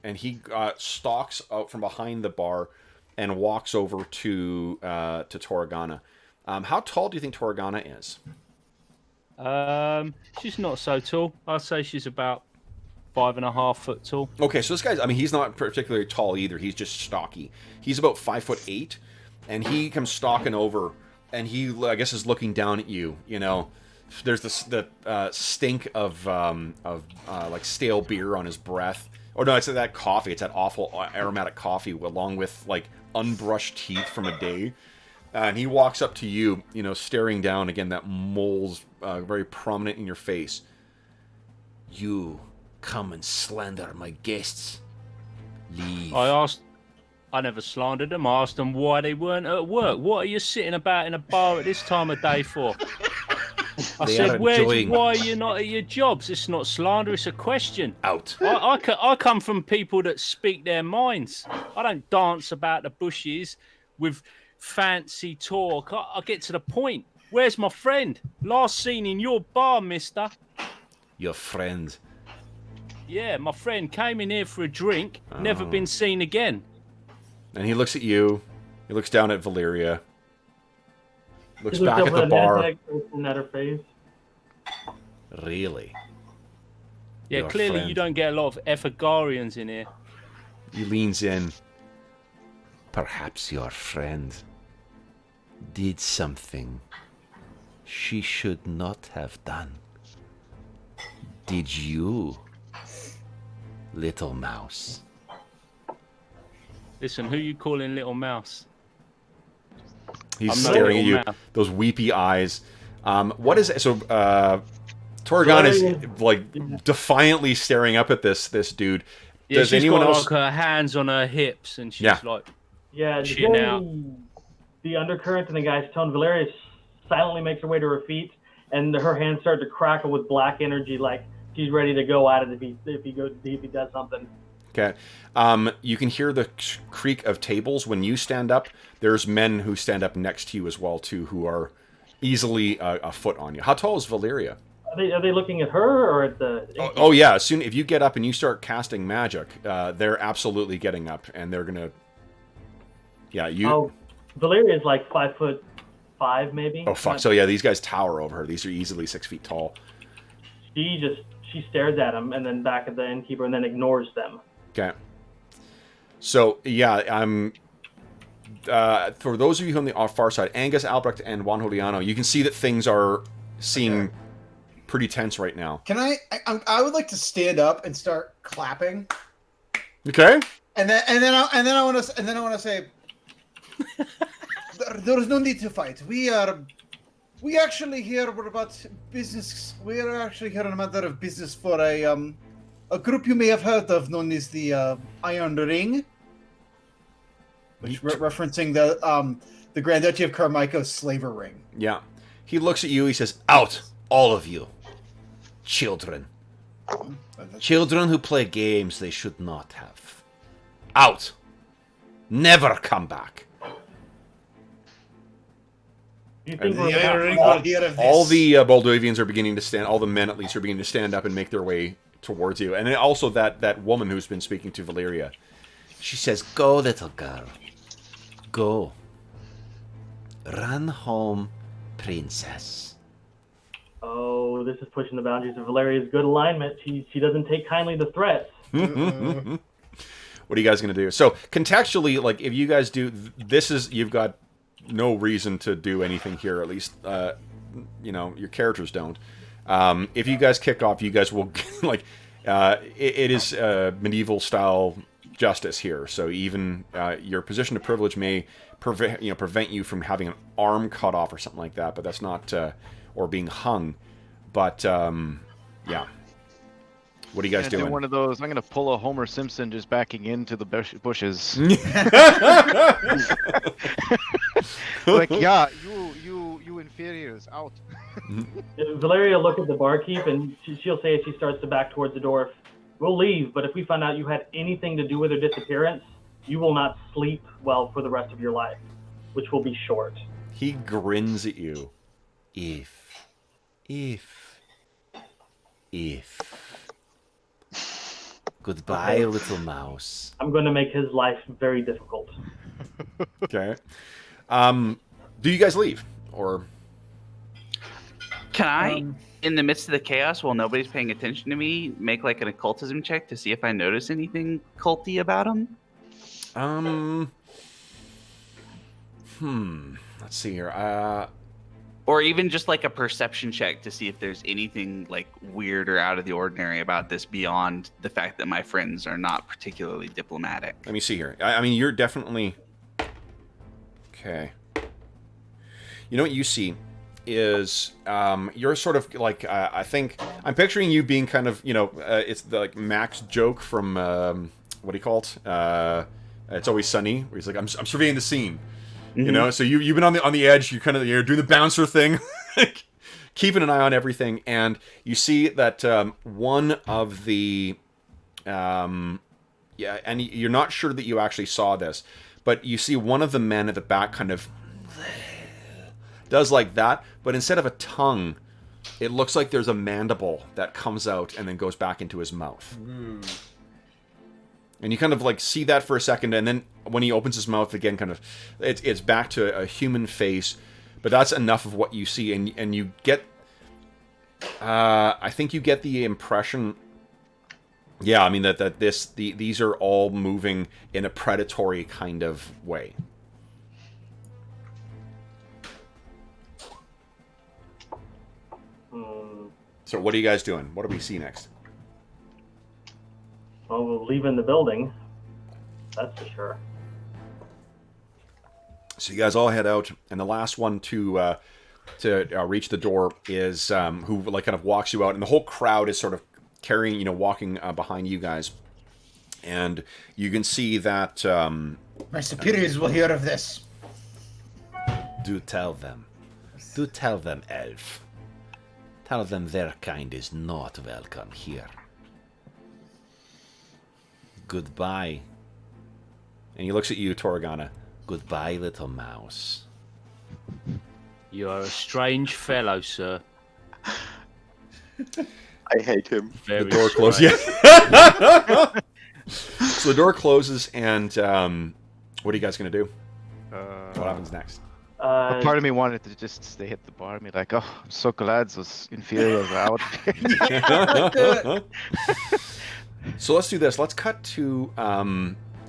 [SPEAKER 1] And he stalks out from behind the bar and walks over to Torgana. How tall do you think Torgana is?
[SPEAKER 6] She's not so tall. I'd say she's about 5.5 foot tall.
[SPEAKER 1] Okay, so this guy's, I mean, he's not particularly tall either. He's just stocky. He's about 5'8", and he comes stalking over, and he, I guess, is looking down at you. You know, there's the stink of like stale beer on his breath. Oh no, it's that coffee. It's that awful aromatic coffee, along with like unbrushed teeth from a day. And he walks up to you, you know, staring down again. That mole's very prominent in your face. You come and slander my guests. Leave.
[SPEAKER 6] I never slandered them. I asked them why they weren't at work. What are you sitting about in a bar at this time of day for? I said, why are you not at your jobs? It's not slander, it's a question.
[SPEAKER 1] Out.
[SPEAKER 6] I come from people that speak their minds. I don't dance about the bushes with fancy talk. I get to the point. Where's my friend? Last seen in your bar, mister.
[SPEAKER 1] Your friend.
[SPEAKER 6] Yeah, my friend came in here for a drink, never been seen again.
[SPEAKER 1] And he looks at you. He looks down at Valeria. Looks back at the bar.
[SPEAKER 5] At her face.
[SPEAKER 1] Really?
[SPEAKER 6] Yeah,
[SPEAKER 1] Your
[SPEAKER 6] clearly
[SPEAKER 1] friend.
[SPEAKER 6] you don't get a lot of Ethagarians in here.
[SPEAKER 1] He leans in. Perhaps your friend did something she should not have done. Did you, little mouse?
[SPEAKER 6] Listen, who you calling little mouse?
[SPEAKER 1] He's
[SPEAKER 6] I'm not
[SPEAKER 1] staring at
[SPEAKER 6] little
[SPEAKER 1] you,
[SPEAKER 6] mouse.
[SPEAKER 1] those weepy eyes. What is it? So, Torgon is like defiantly staring up at this dude.
[SPEAKER 6] Yeah,
[SPEAKER 1] Does
[SPEAKER 6] she's
[SPEAKER 1] anyone
[SPEAKER 6] got
[SPEAKER 1] else?
[SPEAKER 6] like her hands on her hips, and she's
[SPEAKER 1] Yeah.
[SPEAKER 6] like,
[SPEAKER 5] Yeah,
[SPEAKER 6] Shitting out.
[SPEAKER 5] The undercurrent in the guy's tone. Valeria silently makes her way to her feet, and her hands start to crackle with black energy, like she's ready to go at it if he does something.
[SPEAKER 1] Okay. You can hear the creak of tables when you stand up. There's men who stand up next to you as well too, who are easily a foot on you. How tall is Valeria?
[SPEAKER 5] Are they looking at her or at the?
[SPEAKER 1] Oh yeah. Soon, if you get up and you start casting magic, they're absolutely getting up, and they're gonna. Yeah, you.
[SPEAKER 5] Oh, Valeria's like 5'5", maybe.
[SPEAKER 1] Oh fuck! So yeah, these guys tower over her. These are easily 6 feet tall.
[SPEAKER 5] She stares at him and then back at the innkeeper and then ignores them.
[SPEAKER 1] Okay. So yeah, I'm. For those of you on the far side, Angus, Albrecht, and Juan Juliano, you can see that things are seem pretty tense right now.
[SPEAKER 2] Can I would like to stand up and start clapping,
[SPEAKER 1] Okay.
[SPEAKER 2] and then I want to say, there is no need to fight. We actually here we're about business. We are actually here on a matter of business for a group you may have heard of, known as the Iron Ring, which referencing the Grand Duchy of Carmichael's slaver ring.
[SPEAKER 1] Yeah. He looks at you. He says, "Out, all of you, children. Children who play games they should not have. Out. Never come back."
[SPEAKER 5] You think
[SPEAKER 2] The
[SPEAKER 5] we're
[SPEAKER 2] Iron Ring
[SPEAKER 5] about-
[SPEAKER 2] will hear of this.
[SPEAKER 1] All the Moldavians are beginning to stand. All the men, at least, are beginning to stand up and make their way towards you. And then also that woman who's been speaking to Valeria. She says, "Go, little girl. Go. Run home, princess."
[SPEAKER 5] Oh, this is pushing the boundaries of Valeria's good alignment. She doesn't take kindly to threats.
[SPEAKER 1] What are you guys going to do? So, contextually, like, if you guys do... This is... You've got no reason to do anything here, at least, you know, your characters don't. If you guys kick off, you guys will, like... it is medieval-style justice here, so even your position of privilege may prevent you from having an arm cut off or something like that, but that's not... or being hung. But, yeah. What are you guys doing?
[SPEAKER 7] Do one of those. I'm gonna pull a Homer Simpson just backing into the bushes. Like, yeah, you inferiors out.
[SPEAKER 5] Valeria look at the barkeep and she'll say as she starts to back towards the door, "We'll leave, but if we find out you had anything to do with her disappearance, you will not sleep well for the rest of your life, which will be short."
[SPEAKER 1] He grins at you. If. Goodbye, little mouse.
[SPEAKER 5] I'm going to make his life very difficult.
[SPEAKER 1] Okay. Do you guys leave? Or...
[SPEAKER 4] Can I, in the midst of the chaos, while nobody's paying attention to me, make like an occultism check to see if I notice anything culty about him?
[SPEAKER 1] Let's see here.
[SPEAKER 4] Or even just like a perception check to see if there's anything like weird or out of the ordinary about this beyond the fact that my friends are not particularly diplomatic.
[SPEAKER 1] Let me see here. I mean, you're definitely... Okay. You know what you see is you're sort of like, I think... I'm picturing you being kind of, you know, it's the like Max joke from, what do you call it? It's Always Sunny, where he's like, I'm surveying the scene. You know, so you've been on the edge. You're doing the bouncer thing, keeping an eye on everything, and you see that one of the and you're not sure that you actually saw this, but you see one of the men at the back kind of does like that, but instead of a tongue, it looks like there's a mandible that comes out and then goes back into his mouth. And you kind of like see that for a second, and then when he opens his mouth again, kind of, it's back to a human face. But that's enough of what you see, and you get, I think you get the impression, yeah, I mean that these are all moving in a predatory kind of way. So what are you guys doing? What do we see next?
[SPEAKER 5] Well, we're leaving the building. That's for sure.
[SPEAKER 1] So you guys all head out, and the last one to reach the door is who like kind of walks you out, and the whole crowd is sort of carrying, you know, walking behind you guys, and you can see that
[SPEAKER 2] My superiors will hear of this.
[SPEAKER 1] Do tell them, elf. Tell them their kind is not welcome here. Goodbye. And he looks at you, Torgana. Goodbye, little mouse.
[SPEAKER 6] You are a strange fellow, sir.
[SPEAKER 3] I hate him.
[SPEAKER 6] Very
[SPEAKER 1] The door closes.
[SPEAKER 6] strange.
[SPEAKER 1] Yeah. So the door closes, and what are you guys gonna do? What happens next?
[SPEAKER 7] A part of me wanted to just stay at the bar and be like, oh, I'm so glad those inferiors are out.
[SPEAKER 1] So let's do this. Let's cut to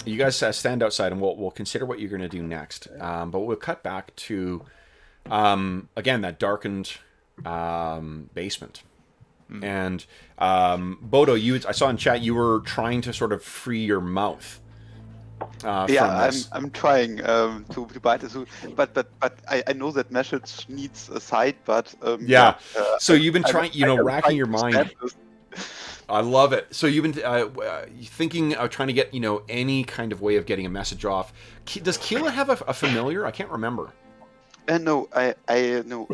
[SPEAKER 1] you guys stand outside, and we'll consider what you're going to do next. But we'll cut back to again that darkened basement. And Bodo, I saw in chat you were trying to sort of free your mouth. from
[SPEAKER 3] Yeah,
[SPEAKER 1] this.
[SPEAKER 3] I'm trying to buy this, but I know that message needs a site, but
[SPEAKER 1] Yeah. So you've been
[SPEAKER 3] I'm-
[SPEAKER 1] trying,
[SPEAKER 3] I'm
[SPEAKER 1] racking
[SPEAKER 3] trying
[SPEAKER 1] your
[SPEAKER 3] to
[SPEAKER 1] mind.
[SPEAKER 3] stand this.
[SPEAKER 1] I love it. So you've been thinking of trying to get, any kind of way of getting a message off. Does Keela have a familiar? I can't remember.
[SPEAKER 3] No, I know.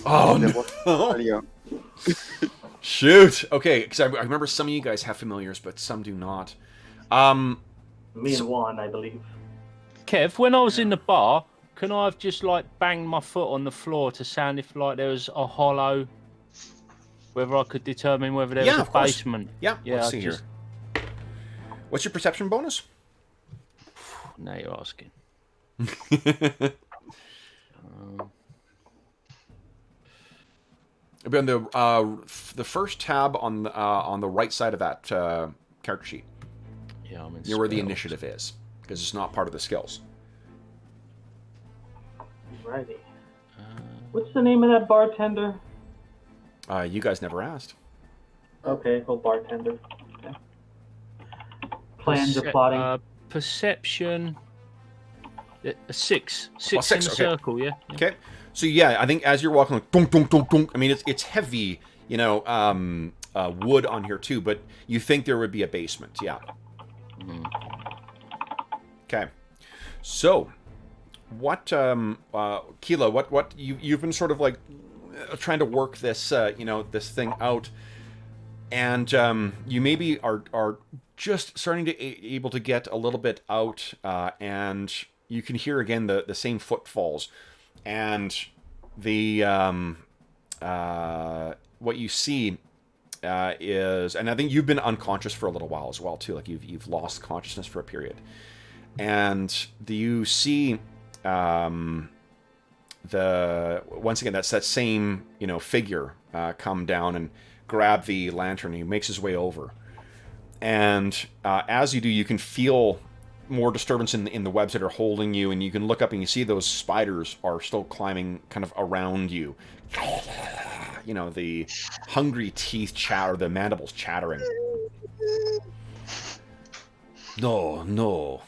[SPEAKER 1] Oh,
[SPEAKER 3] there
[SPEAKER 1] no.
[SPEAKER 3] was earlier.
[SPEAKER 1] Shoot. Okay, because I remember some of you guys have familiars, but some do not.
[SPEAKER 5] Me and Juan, I believe.
[SPEAKER 6] Kev, when I was in the bar, can I have just like banged my foot on the floor to sound if like there was a hollow? Whether I could determine whether there
[SPEAKER 1] Yeah,
[SPEAKER 6] was
[SPEAKER 1] of
[SPEAKER 6] a
[SPEAKER 1] course.
[SPEAKER 6] basement.
[SPEAKER 1] Yeah, let's see
[SPEAKER 6] just...
[SPEAKER 1] here. What's your perception bonus?
[SPEAKER 6] Now you're asking.
[SPEAKER 1] It'll be on the first tab on the right side of that character sheet.
[SPEAKER 6] Yeah, I'm in
[SPEAKER 1] Near where the
[SPEAKER 6] spells.
[SPEAKER 1] initiative is, because it's not part of the skills.
[SPEAKER 5] Righty. What's the name of that bartender?
[SPEAKER 1] You guys never asked.
[SPEAKER 5] Okay, well, bartender. Okay. Plans or plotting.
[SPEAKER 6] Perception. Six
[SPEAKER 1] Plus
[SPEAKER 6] in
[SPEAKER 1] six,
[SPEAKER 6] the
[SPEAKER 1] okay.
[SPEAKER 6] circle, yeah.
[SPEAKER 1] Okay, so yeah, I think as you're walking, like dunk, dunk, dunk, dunk. I mean, it's heavy, wood on here too, but you think there would be a basement, yeah. Okay, so what, Keela, what you've been sort of like trying to work this, this thing out, and you maybe are just starting to able to get a little bit out, and you can hear again the same footfalls, and the what you see is, and I think you've been unconscious for a little while as well too, like you've lost consciousness for a period, and you see once again that's that same figure come down and grab the lantern. He makes his way over, and as you do, you can feel more disturbance in the webs that are holding you, and you can look up and you see those spiders are still climbing kind of around you. The hungry teeth chatter, the mandibles chattering. No.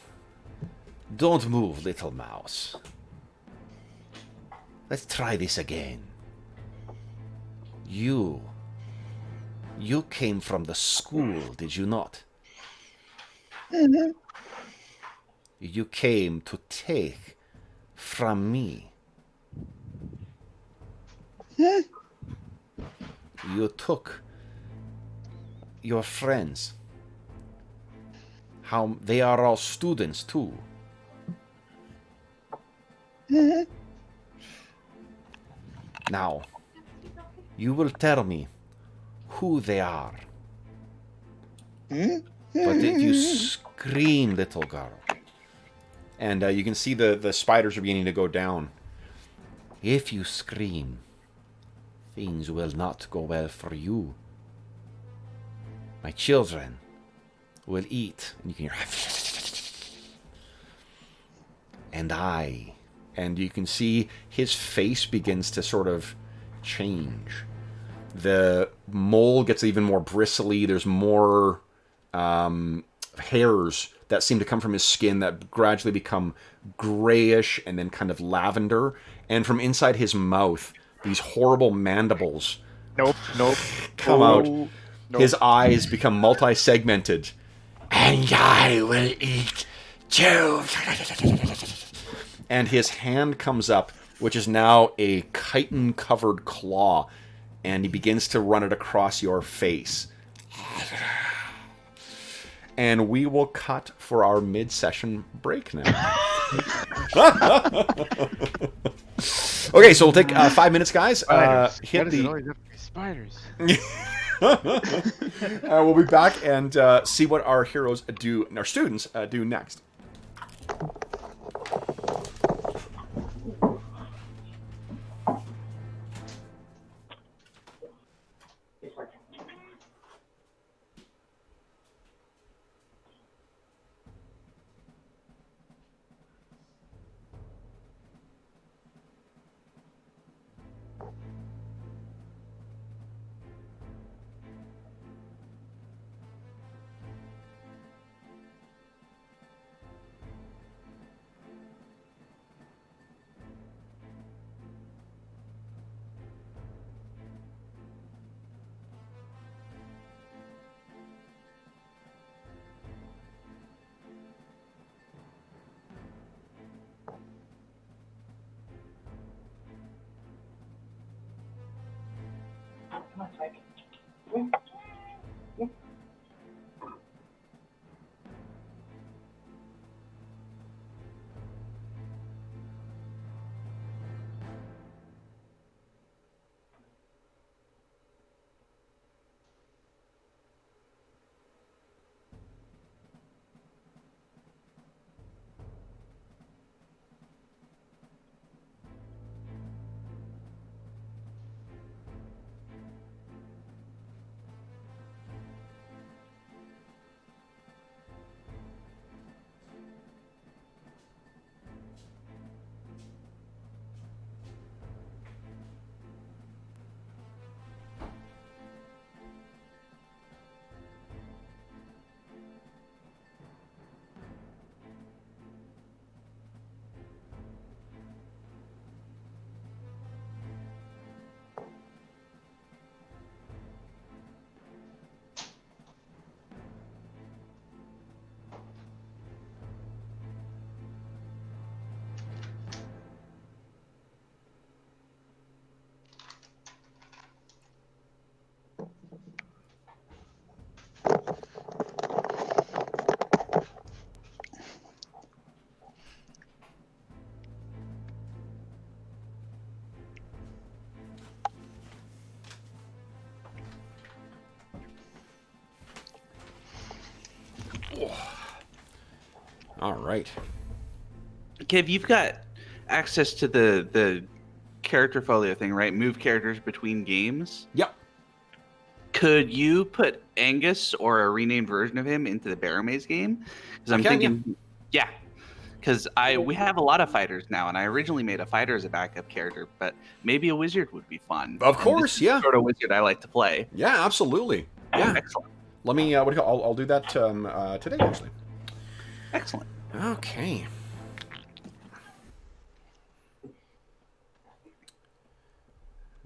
[SPEAKER 1] Don't move, little mouse. Let's try this again. You came from the school, did you not?
[SPEAKER 3] Mm-hmm.
[SPEAKER 1] You came to take from me. You took your friends. How they are all students too. Now, you will tell me who they are. But if you scream, little girl, and you can see the spiders are beginning to go down. If you scream, things will not go well for you. My children will eat, and you can hear, and you can see his face begins to sort of change. The mole gets even more bristly. There's more hairs that seem to come from his skin that gradually become grayish and then kind of lavender. And from inside his mouth, these horrible mandibles come out.
[SPEAKER 7] Nope.
[SPEAKER 1] His eyes become multi-segmented. And I will eat you. And his hand comes up, which is now a chitin-covered claw, and he begins to run it across your face. And we will cut for our mid-session break now. Okay, so we'll take 5 minutes, guys.
[SPEAKER 7] Spiders.
[SPEAKER 1] Hit
[SPEAKER 7] Why does it
[SPEAKER 1] the.
[SPEAKER 7] always have to be spiders?
[SPEAKER 1] We'll be back and see what our heroes do, our students do next. All right.
[SPEAKER 4] Kev, you've got access to the character folio thing, right? Move characters between games.
[SPEAKER 1] Yep.
[SPEAKER 4] Could you put Angus or a renamed version of him into the Barrowmaze game? Because I'm thinking, yeah. Because we have a lot of fighters now, and I originally made a fighter as a backup character, but maybe a wizard would be fun.
[SPEAKER 1] Of course, yeah.
[SPEAKER 4] Sort of wizard I like to play.
[SPEAKER 1] Yeah, absolutely. Yeah.
[SPEAKER 4] Excellent.
[SPEAKER 1] Let me. I'll do that today, actually.
[SPEAKER 4] Excellent.
[SPEAKER 1] Okay.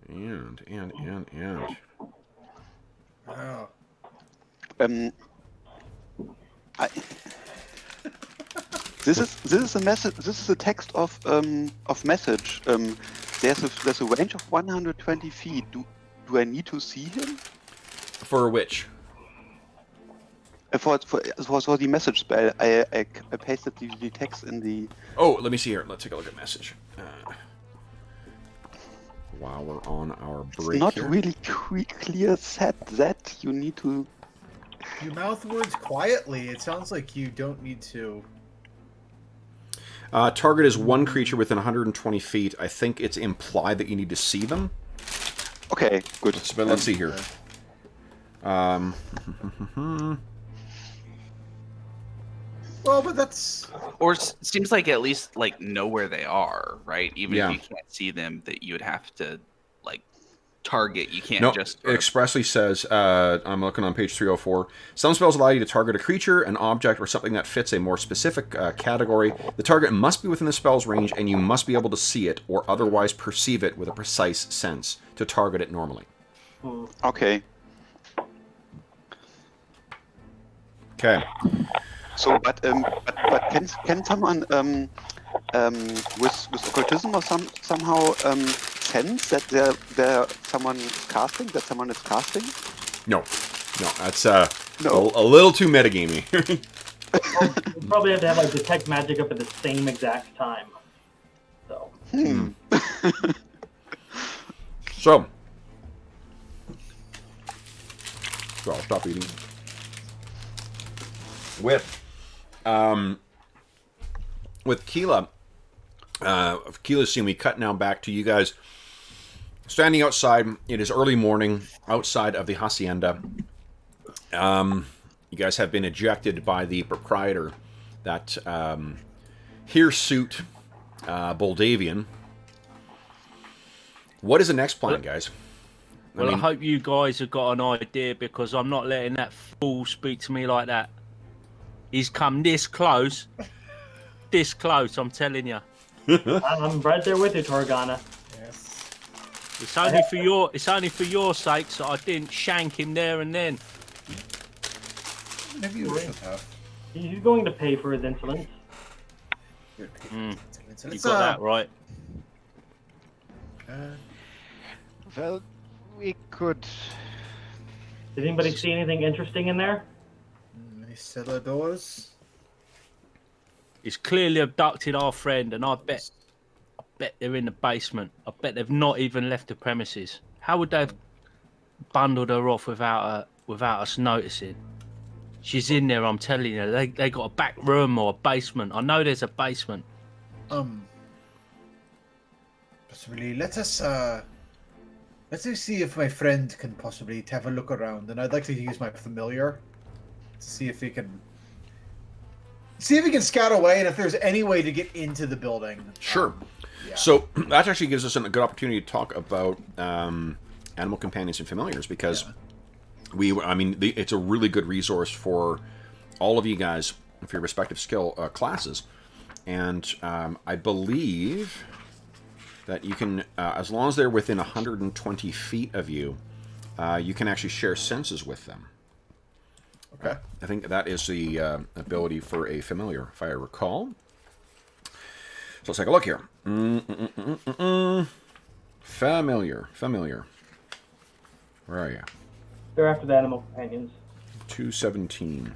[SPEAKER 1] And.
[SPEAKER 2] Oh.
[SPEAKER 3] This is a message. This is a text of message. There's a range of 120 feet. Do I need to see him?
[SPEAKER 1] For which?
[SPEAKER 3] For the message spell, I pasted the text in the.
[SPEAKER 1] Oh, let me see here. Let's take a look at message. While we're on our break,
[SPEAKER 3] It's not
[SPEAKER 1] here.
[SPEAKER 3] really clear said that you need to.
[SPEAKER 2] You mouth words quietly. It sounds like you don't need to.
[SPEAKER 1] Target is one creature within 120 feet. I think it's implied that you need to see them.
[SPEAKER 3] Okay, good.
[SPEAKER 1] Let's see here.
[SPEAKER 2] Well, but that's.
[SPEAKER 4] Or seems like at least like know where they are, right? Even
[SPEAKER 1] Yeah.
[SPEAKER 4] if you can't see them, that you would have to like target. You can't
[SPEAKER 1] No,
[SPEAKER 4] just.
[SPEAKER 1] it expressly says, I'm looking on page 304, some spells allow you to target a creature, an object, or something that fits a more specific category. The target must be within the spell's range, and you must be able to see it or otherwise perceive it with a precise sense to target it normally.
[SPEAKER 3] Okay.
[SPEAKER 1] Okay.
[SPEAKER 3] So, but can someone with occultism or somehow sense that there someone is casting? That someone is casting?
[SPEAKER 1] No, that's
[SPEAKER 3] No.
[SPEAKER 1] a little too metagamey.
[SPEAKER 5] You probably have to have like detect magic up at the same exact time. So.
[SPEAKER 1] So I'll stop eating. With Keela, Keela's scene, we cut now back to you guys standing outside. It is early morning outside of the hacienda. You guys have been ejected by the proprietor, that hirsute Boldavian. What is the next plan, guys?
[SPEAKER 6] Well, I hope you guys have got an idea, because I'm not letting that fool speak to me like that. He's come this close. This close, I'm telling you.
[SPEAKER 5] I'm right there with you, Torgana.
[SPEAKER 2] Yes.
[SPEAKER 6] It's only for your sakes that I didn't shank him there and then.
[SPEAKER 2] Maybe you should have.
[SPEAKER 5] He's going to pay for his insolence.
[SPEAKER 6] You got that right.
[SPEAKER 7] Well, We could.
[SPEAKER 5] Did anybody see anything interesting in there?
[SPEAKER 2] Any cellar doors?
[SPEAKER 6] He's clearly abducted our friend, and I bet they're in the basement. I bet they've not even left the premises. How would they have bundled her off without us noticing? She's in there, I'm telling you. They got a back room or a basement. I know there's a basement.
[SPEAKER 2] Possibly. Let's see if my friend can possibly have a look around, and I'd like to use my familiar to see if he can scout away, and if there's any way to get into the building.
[SPEAKER 1] Sure.
[SPEAKER 2] Yeah.
[SPEAKER 1] So that actually gives us a good opportunity to talk about animal companions and familiars, because it's a really good resource for all of you guys for your respective skill classes, and I believe that you can, as long as they're within 120 feet of you, you can actually share senses with them.
[SPEAKER 2] Okay.
[SPEAKER 1] I think that is the ability for a familiar, if I recall. So let's take a look here. Familiar. Where are you?
[SPEAKER 5] They're after the animal companions.
[SPEAKER 1] 217.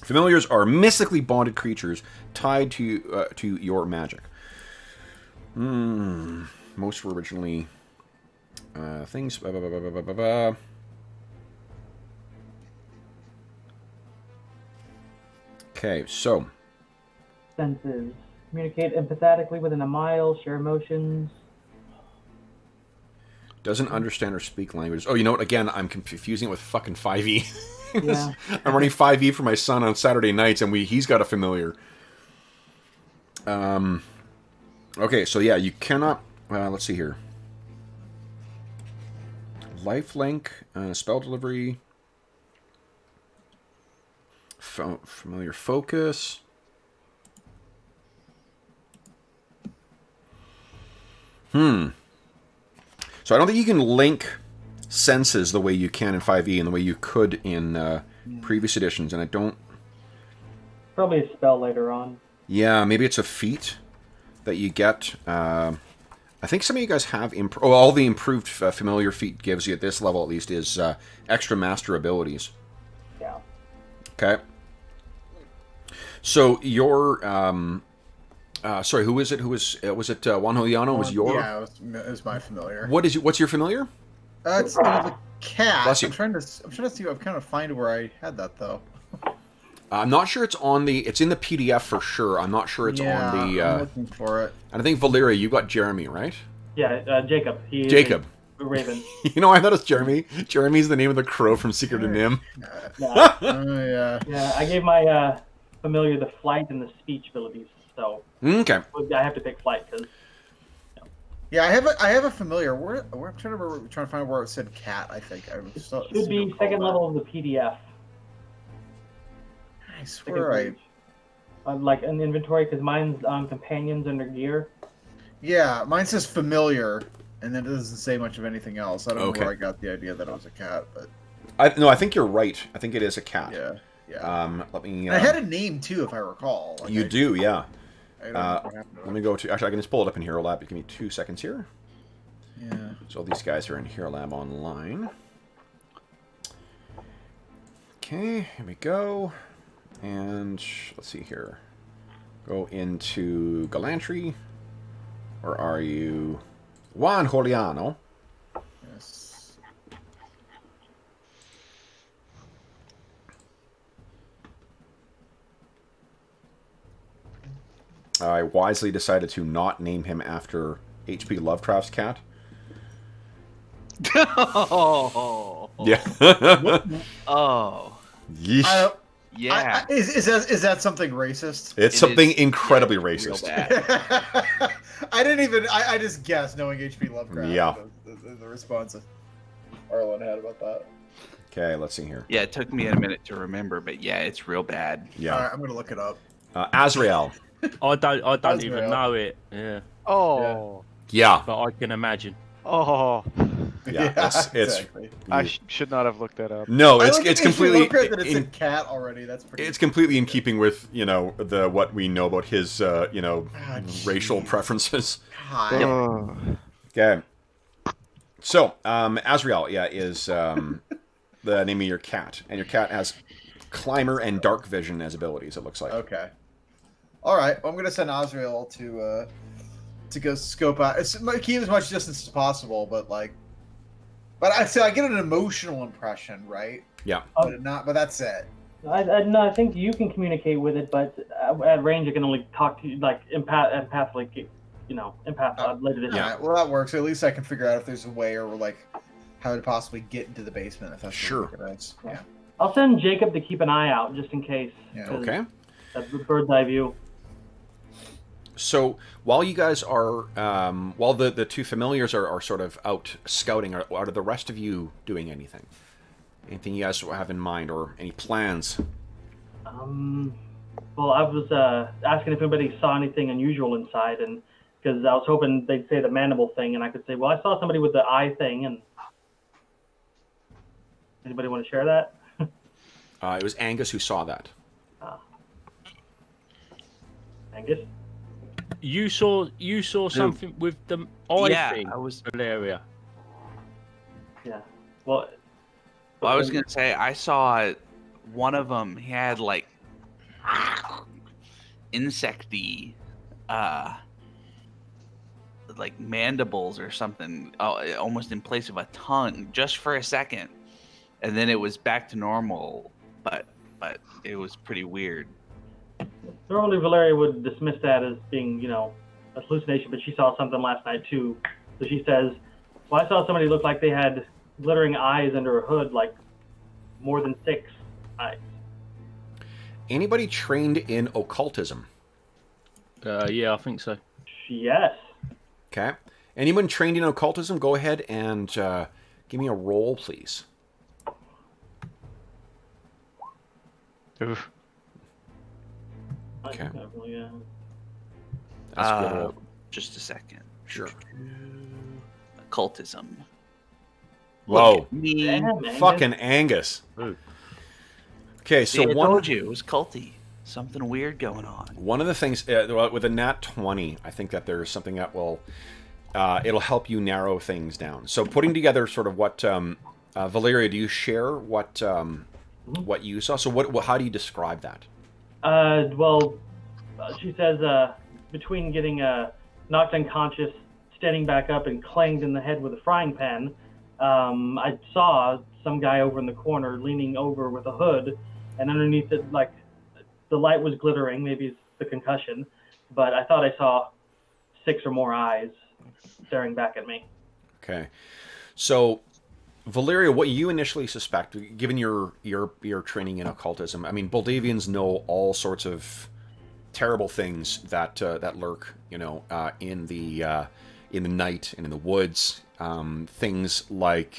[SPEAKER 1] Familiars are mystically bonded creatures tied to your magic. Most were originally things. Okay, so
[SPEAKER 5] Senses. Communicate empathetically within a mile, share emotions.
[SPEAKER 1] doesn't understand or speak languages. Oh, you know what? Again, I'm confusing it with fucking 5e.
[SPEAKER 5] Yeah.
[SPEAKER 1] I'm running 5e for my son on Saturday nights, and he's got a familiar. Okay, so yeah, you cannot. Let's see here. Lifelink, spell delivery, familiar focus. So I don't think you can link senses the way you can in 5e and the way you could in previous editions, and I don't.
[SPEAKER 5] Probably a spell later on.
[SPEAKER 1] Yeah, maybe it's a feat that you get. I think some of you guys have all the improved familiar feat gives you at this level at least is extra master abilities.
[SPEAKER 5] Yeah.
[SPEAKER 1] Okay. So your sorry, who is it? Was it Juan Juliano? Was your?
[SPEAKER 2] Yeah, it was my familiar.
[SPEAKER 1] What's your familiar?
[SPEAKER 2] It was a cat.
[SPEAKER 1] Bless you.
[SPEAKER 2] I'm trying to see. I'm kind of find where I had that though.
[SPEAKER 1] I'm not sure it's on the. It's in the PDF for sure. I'm not sure it's on the.
[SPEAKER 2] I'm looking for it.
[SPEAKER 1] And I think Valeria, you got Jeremy, right?
[SPEAKER 5] Yeah, Jacob.
[SPEAKER 1] Jacob.
[SPEAKER 5] A raven.
[SPEAKER 1] You know, I thought it's Jeremy. Jeremy's the name of the crow from Secret of Nim.
[SPEAKER 5] Yeah.
[SPEAKER 2] Yeah.
[SPEAKER 5] Yeah, I gave my familiar the flight and the speech abilities, so
[SPEAKER 1] Okay.
[SPEAKER 5] I have to pick flight because.
[SPEAKER 2] Yeah, I have a familiar. Where I'm trying to find where it said cat. I think I was still,
[SPEAKER 5] Should be second level of the PDF.
[SPEAKER 2] I swear
[SPEAKER 5] Like an inventory, because mine's on companions under gear.
[SPEAKER 2] Yeah, mine says familiar, and then it doesn't say much of anything else. I don't
[SPEAKER 1] Okay.
[SPEAKER 2] know where I got the idea that it was a cat, but
[SPEAKER 1] I think you're right. I think it is a cat.
[SPEAKER 2] yeah.
[SPEAKER 1] Let me.
[SPEAKER 2] I had a name too, if I recall. Like,
[SPEAKER 1] You do, yeah.
[SPEAKER 2] I don't know what happened to
[SPEAKER 1] Let
[SPEAKER 2] it.
[SPEAKER 1] me go to. Actually, I can just pull it up in Hero Lab. Give me 2 seconds here.
[SPEAKER 2] Yeah.
[SPEAKER 1] So these guys are in Hero Lab Online. Okay, here we go. And let's see here. Go into Glantri. Or are you Juan Juliano?
[SPEAKER 2] Yes.
[SPEAKER 1] I wisely decided to not name him after H.P. Lovecraft's cat.
[SPEAKER 4] Oh.
[SPEAKER 1] Yeah.
[SPEAKER 4] Oh.
[SPEAKER 1] Yeesh.
[SPEAKER 4] Yeah.
[SPEAKER 2] Is that something racist?
[SPEAKER 1] It's
[SPEAKER 4] It
[SPEAKER 1] something
[SPEAKER 4] is-
[SPEAKER 1] incredibly
[SPEAKER 4] yeah, it's real
[SPEAKER 1] racist.
[SPEAKER 4] bad.
[SPEAKER 2] I didn't even. I just guessed, knowing H.P. Lovecraft.
[SPEAKER 1] Yeah.
[SPEAKER 2] The response that Arlen had about that.
[SPEAKER 1] Okay, let's see here.
[SPEAKER 4] Yeah, it took me a minute to remember, but yeah, it's real bad.
[SPEAKER 1] Yeah.
[SPEAKER 2] All right, I'm gonna look it up.
[SPEAKER 1] Azrael.
[SPEAKER 6] I don't
[SPEAKER 2] That's
[SPEAKER 6] even
[SPEAKER 2] real.
[SPEAKER 6] know it. Yeah,
[SPEAKER 7] Oh.
[SPEAKER 1] Yeah.
[SPEAKER 6] but I can imagine.
[SPEAKER 7] Oh.
[SPEAKER 1] Yeah, it's
[SPEAKER 2] exactly.
[SPEAKER 7] I should not have looked that up.
[SPEAKER 1] no,
[SPEAKER 2] I
[SPEAKER 1] it's
[SPEAKER 2] looked at
[SPEAKER 1] it's
[SPEAKER 2] H.P.
[SPEAKER 1] completely
[SPEAKER 2] Lovecraft that it
[SPEAKER 1] in,
[SPEAKER 2] said cat already. That's pretty.
[SPEAKER 1] it's completely in keeping with the what we know about his
[SPEAKER 2] Ah,
[SPEAKER 1] racial
[SPEAKER 2] jeez.
[SPEAKER 1] preferences.
[SPEAKER 2] God.
[SPEAKER 7] Oh.
[SPEAKER 1] Okay. So, Azrael, yeah, is the name of your cat, and your cat has climber and dark vision as abilities. It looks like.
[SPEAKER 2] Okay. All right. Well, I'm gonna send Azrael to go scope out. Keep as much distance as possible, but I get an emotional impression, right?
[SPEAKER 1] Yeah.
[SPEAKER 2] But that's it.
[SPEAKER 5] No, I think you can communicate with it, but at range, it can only talk to you like empath, like empath.
[SPEAKER 2] Yeah. Well, that works. At least I can figure out if there's a way or like how to possibly get into the basement. If that's
[SPEAKER 1] sure.
[SPEAKER 2] Yeah.
[SPEAKER 5] I'll send Jacob to keep an eye out just in case.
[SPEAKER 2] Yeah.
[SPEAKER 1] Okay.
[SPEAKER 5] That bird's eye view.
[SPEAKER 1] So while you guys are, while the two familiars are sort of out scouting, are the rest of you doing anything? Anything you guys have in mind or any plans?
[SPEAKER 5] Well, I was asking if anybody saw anything unusual inside, and because I was hoping they'd say the mandible thing, and I could say, well, I saw somebody with the eye thing, and anybody want to share that?
[SPEAKER 1] It was Angus who saw that.
[SPEAKER 5] Angus?
[SPEAKER 6] You saw something with the eye thing.
[SPEAKER 4] I was.
[SPEAKER 6] Valeria.
[SPEAKER 5] Yeah. Well,
[SPEAKER 4] I was gonna say I saw one of them. He had like insecty, like mandibles or something, almost in place of a tongue, just for a second, and then it was back to normal. But it was pretty weird.
[SPEAKER 5] Normally, Valeria would dismiss that as being, a hallucination, but she saw something last night too. So she says, "Well, I saw somebody look like they had glittering eyes under a hood, like more than 6 eyes."
[SPEAKER 1] Anybody trained in occultism?
[SPEAKER 6] Yeah, I think so.
[SPEAKER 5] Yes.
[SPEAKER 1] Okay. Anyone trained in occultism? Go ahead and give me a roll, please.
[SPEAKER 7] Oof.
[SPEAKER 1] Okay.
[SPEAKER 5] Yeah.
[SPEAKER 1] That's a good roll.
[SPEAKER 4] Just a second.
[SPEAKER 1] Sure.
[SPEAKER 4] Occultism.
[SPEAKER 1] Whoa.
[SPEAKER 4] Look at me.
[SPEAKER 5] Damn,
[SPEAKER 1] Fucking Angus. Okay, so
[SPEAKER 4] See, I
[SPEAKER 1] one.
[SPEAKER 4] told you it was culty. Something weird going on.
[SPEAKER 1] One of the things with a nat 20, I think that there's something that will it'll help you narrow things down. So putting together sort of what Valeria, do you share what you saw? So how do you describe that?
[SPEAKER 5] Well, she says between getting knocked unconscious, standing back up, and clanged in the head with a frying pan, I saw some guy over in the corner leaning over with a hood, and underneath it, like, the light was glittering, maybe it's the concussion, but I thought I saw 6 or more eyes staring back at me.
[SPEAKER 1] Okay. So, Valeria, what you initially suspect, given your training in occultism, I mean, Boldavians know all sorts of terrible things that lurk, in the night and in the woods. Things like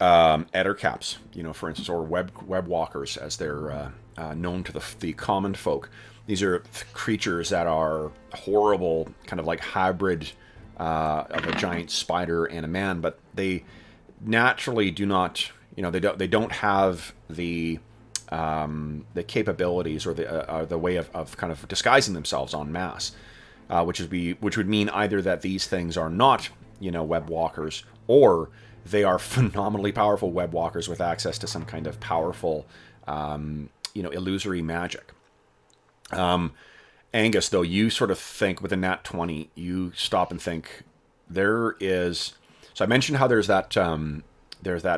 [SPEAKER 1] ettercaps, for instance, or web walkers, as they're known to the common folk. These are creatures that are horrible, kind of like hybrid of a giant spider and a man, but they naturally do not, they don't have the capabilities or the way of kind of disguising themselves en masse, which would mean either that these things are not, web walkers, or they are phenomenally powerful web walkers with access to some kind of powerful, illusory magic. Angus, though, you sort of think with a nat 20, you stop and think there is. So I mentioned how there's that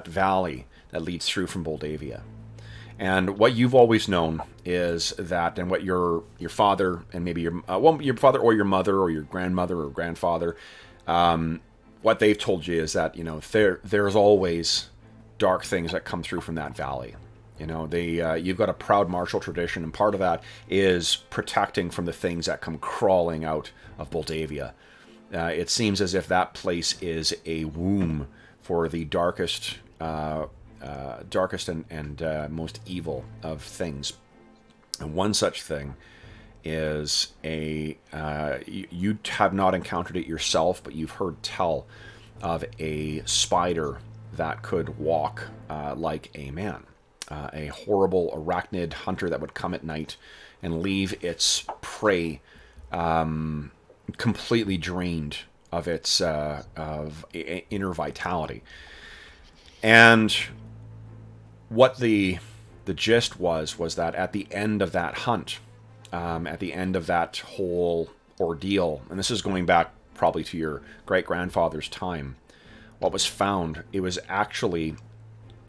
[SPEAKER 1] valley that leads through from Boldavia, and what you've always known is that, and what your father and maybe your father or your mother or your grandmother or grandfather, what they've told you is that there's always dark things that come through from that valley. You've got a proud martial tradition, and part of that is protecting from the things that come crawling out of Boldavia. It seems as if that place is a womb for the darkest and most evil of things. And one such thing is you have not encountered it yourself, but you've heard tell of a spider that could walk like a man. A horrible arachnid hunter that would come at night and leave its prey completely drained of its inner vitality. And what the gist was that at the end of that hunt, at the end of that whole ordeal, and this is going back probably to your great-grandfather's time, what was found, it was actually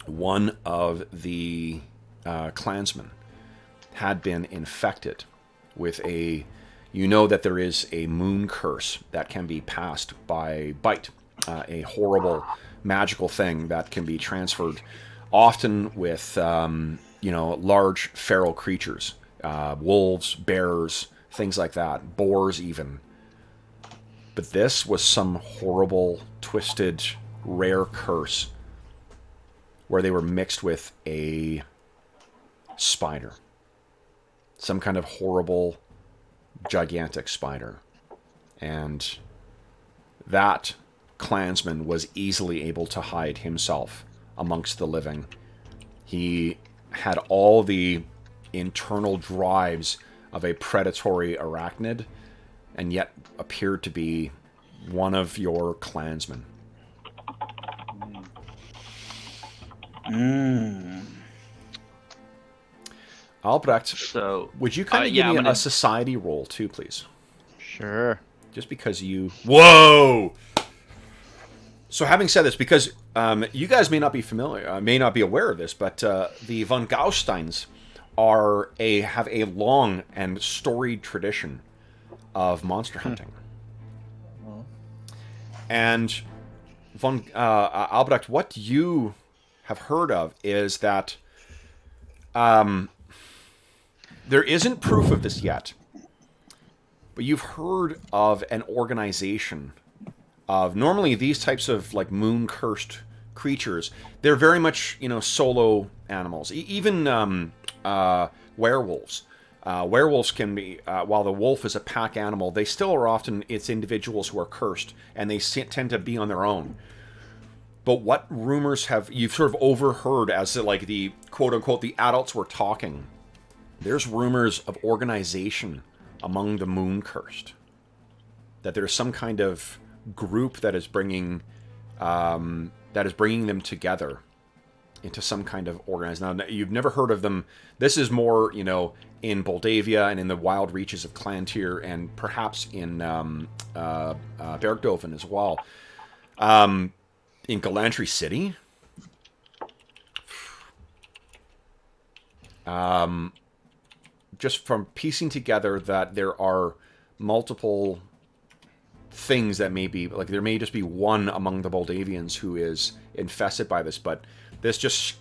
[SPEAKER 1] one of the clansmen had been infected with you know that there is a moon curse that can be passed by bite, a horrible magical thing that can be transferred often with large feral creatures, wolves, bears, things like that, boars even. But this was some horrible, twisted, rare curse where they were mixed with a spider. Some kind of horrible, gigantic spider. And that clansman was easily able to hide himself amongst the living. He had all the internal drives of a predatory arachnid, and yet appeared to be one of your clansmen. Albrecht,
[SPEAKER 4] So,
[SPEAKER 1] would you kind of give me a society roll too, please?
[SPEAKER 7] Sure.
[SPEAKER 1] Just because you... Whoa! So having said this, because you guys may not be familiar, may not be aware of this, but the von Gausteins have a long and storied tradition of monster hunting. And Albrecht, what you have heard of is that there isn't proof of this yet, but you've heard of an organization of normally these types of like moon cursed creatures. They're very much solo animals. Even werewolves. Werewolves can be, while the wolf is a pack animal, they still are often, it's individuals who are cursed, and they tend to be on their own. But what rumors you've sort of overheard as to like the quote-unquote, the adults were talking. There's rumors of organization among the moon cursed. That there's some kind of group that is bringing them together into some kind of organized. Now, you've never heard of them. This is more, in Moldavia and in the wild reaches of Glantri and perhaps in Bergdoven as well. In Glantri City, just from piecing together that there are multiple things that may be, like there may just be one among the Moldavians who is infested by this, but this just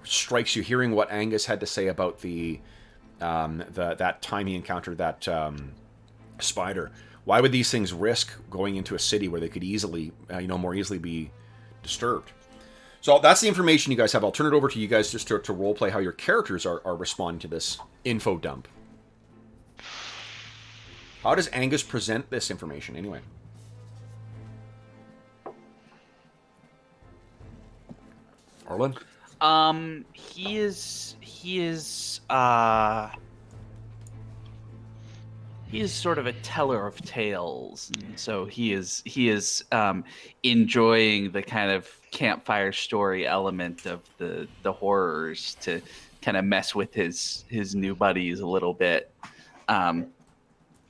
[SPEAKER 1] strikes you hearing what Angus had to say about that time he encountered that spider. Why would these things risk going into a city where they could easily, more easily be disturbed? So that's the information you guys have. I'll turn it over to you guys just to roleplay how your characters are responding to this info dump. How does Angus present this information anyway? Arlen?
[SPEAKER 4] He is sort of a teller of tales, and so he is enjoying the kind of campfire story element of the horrors to kind of mess with his new buddies a little bit.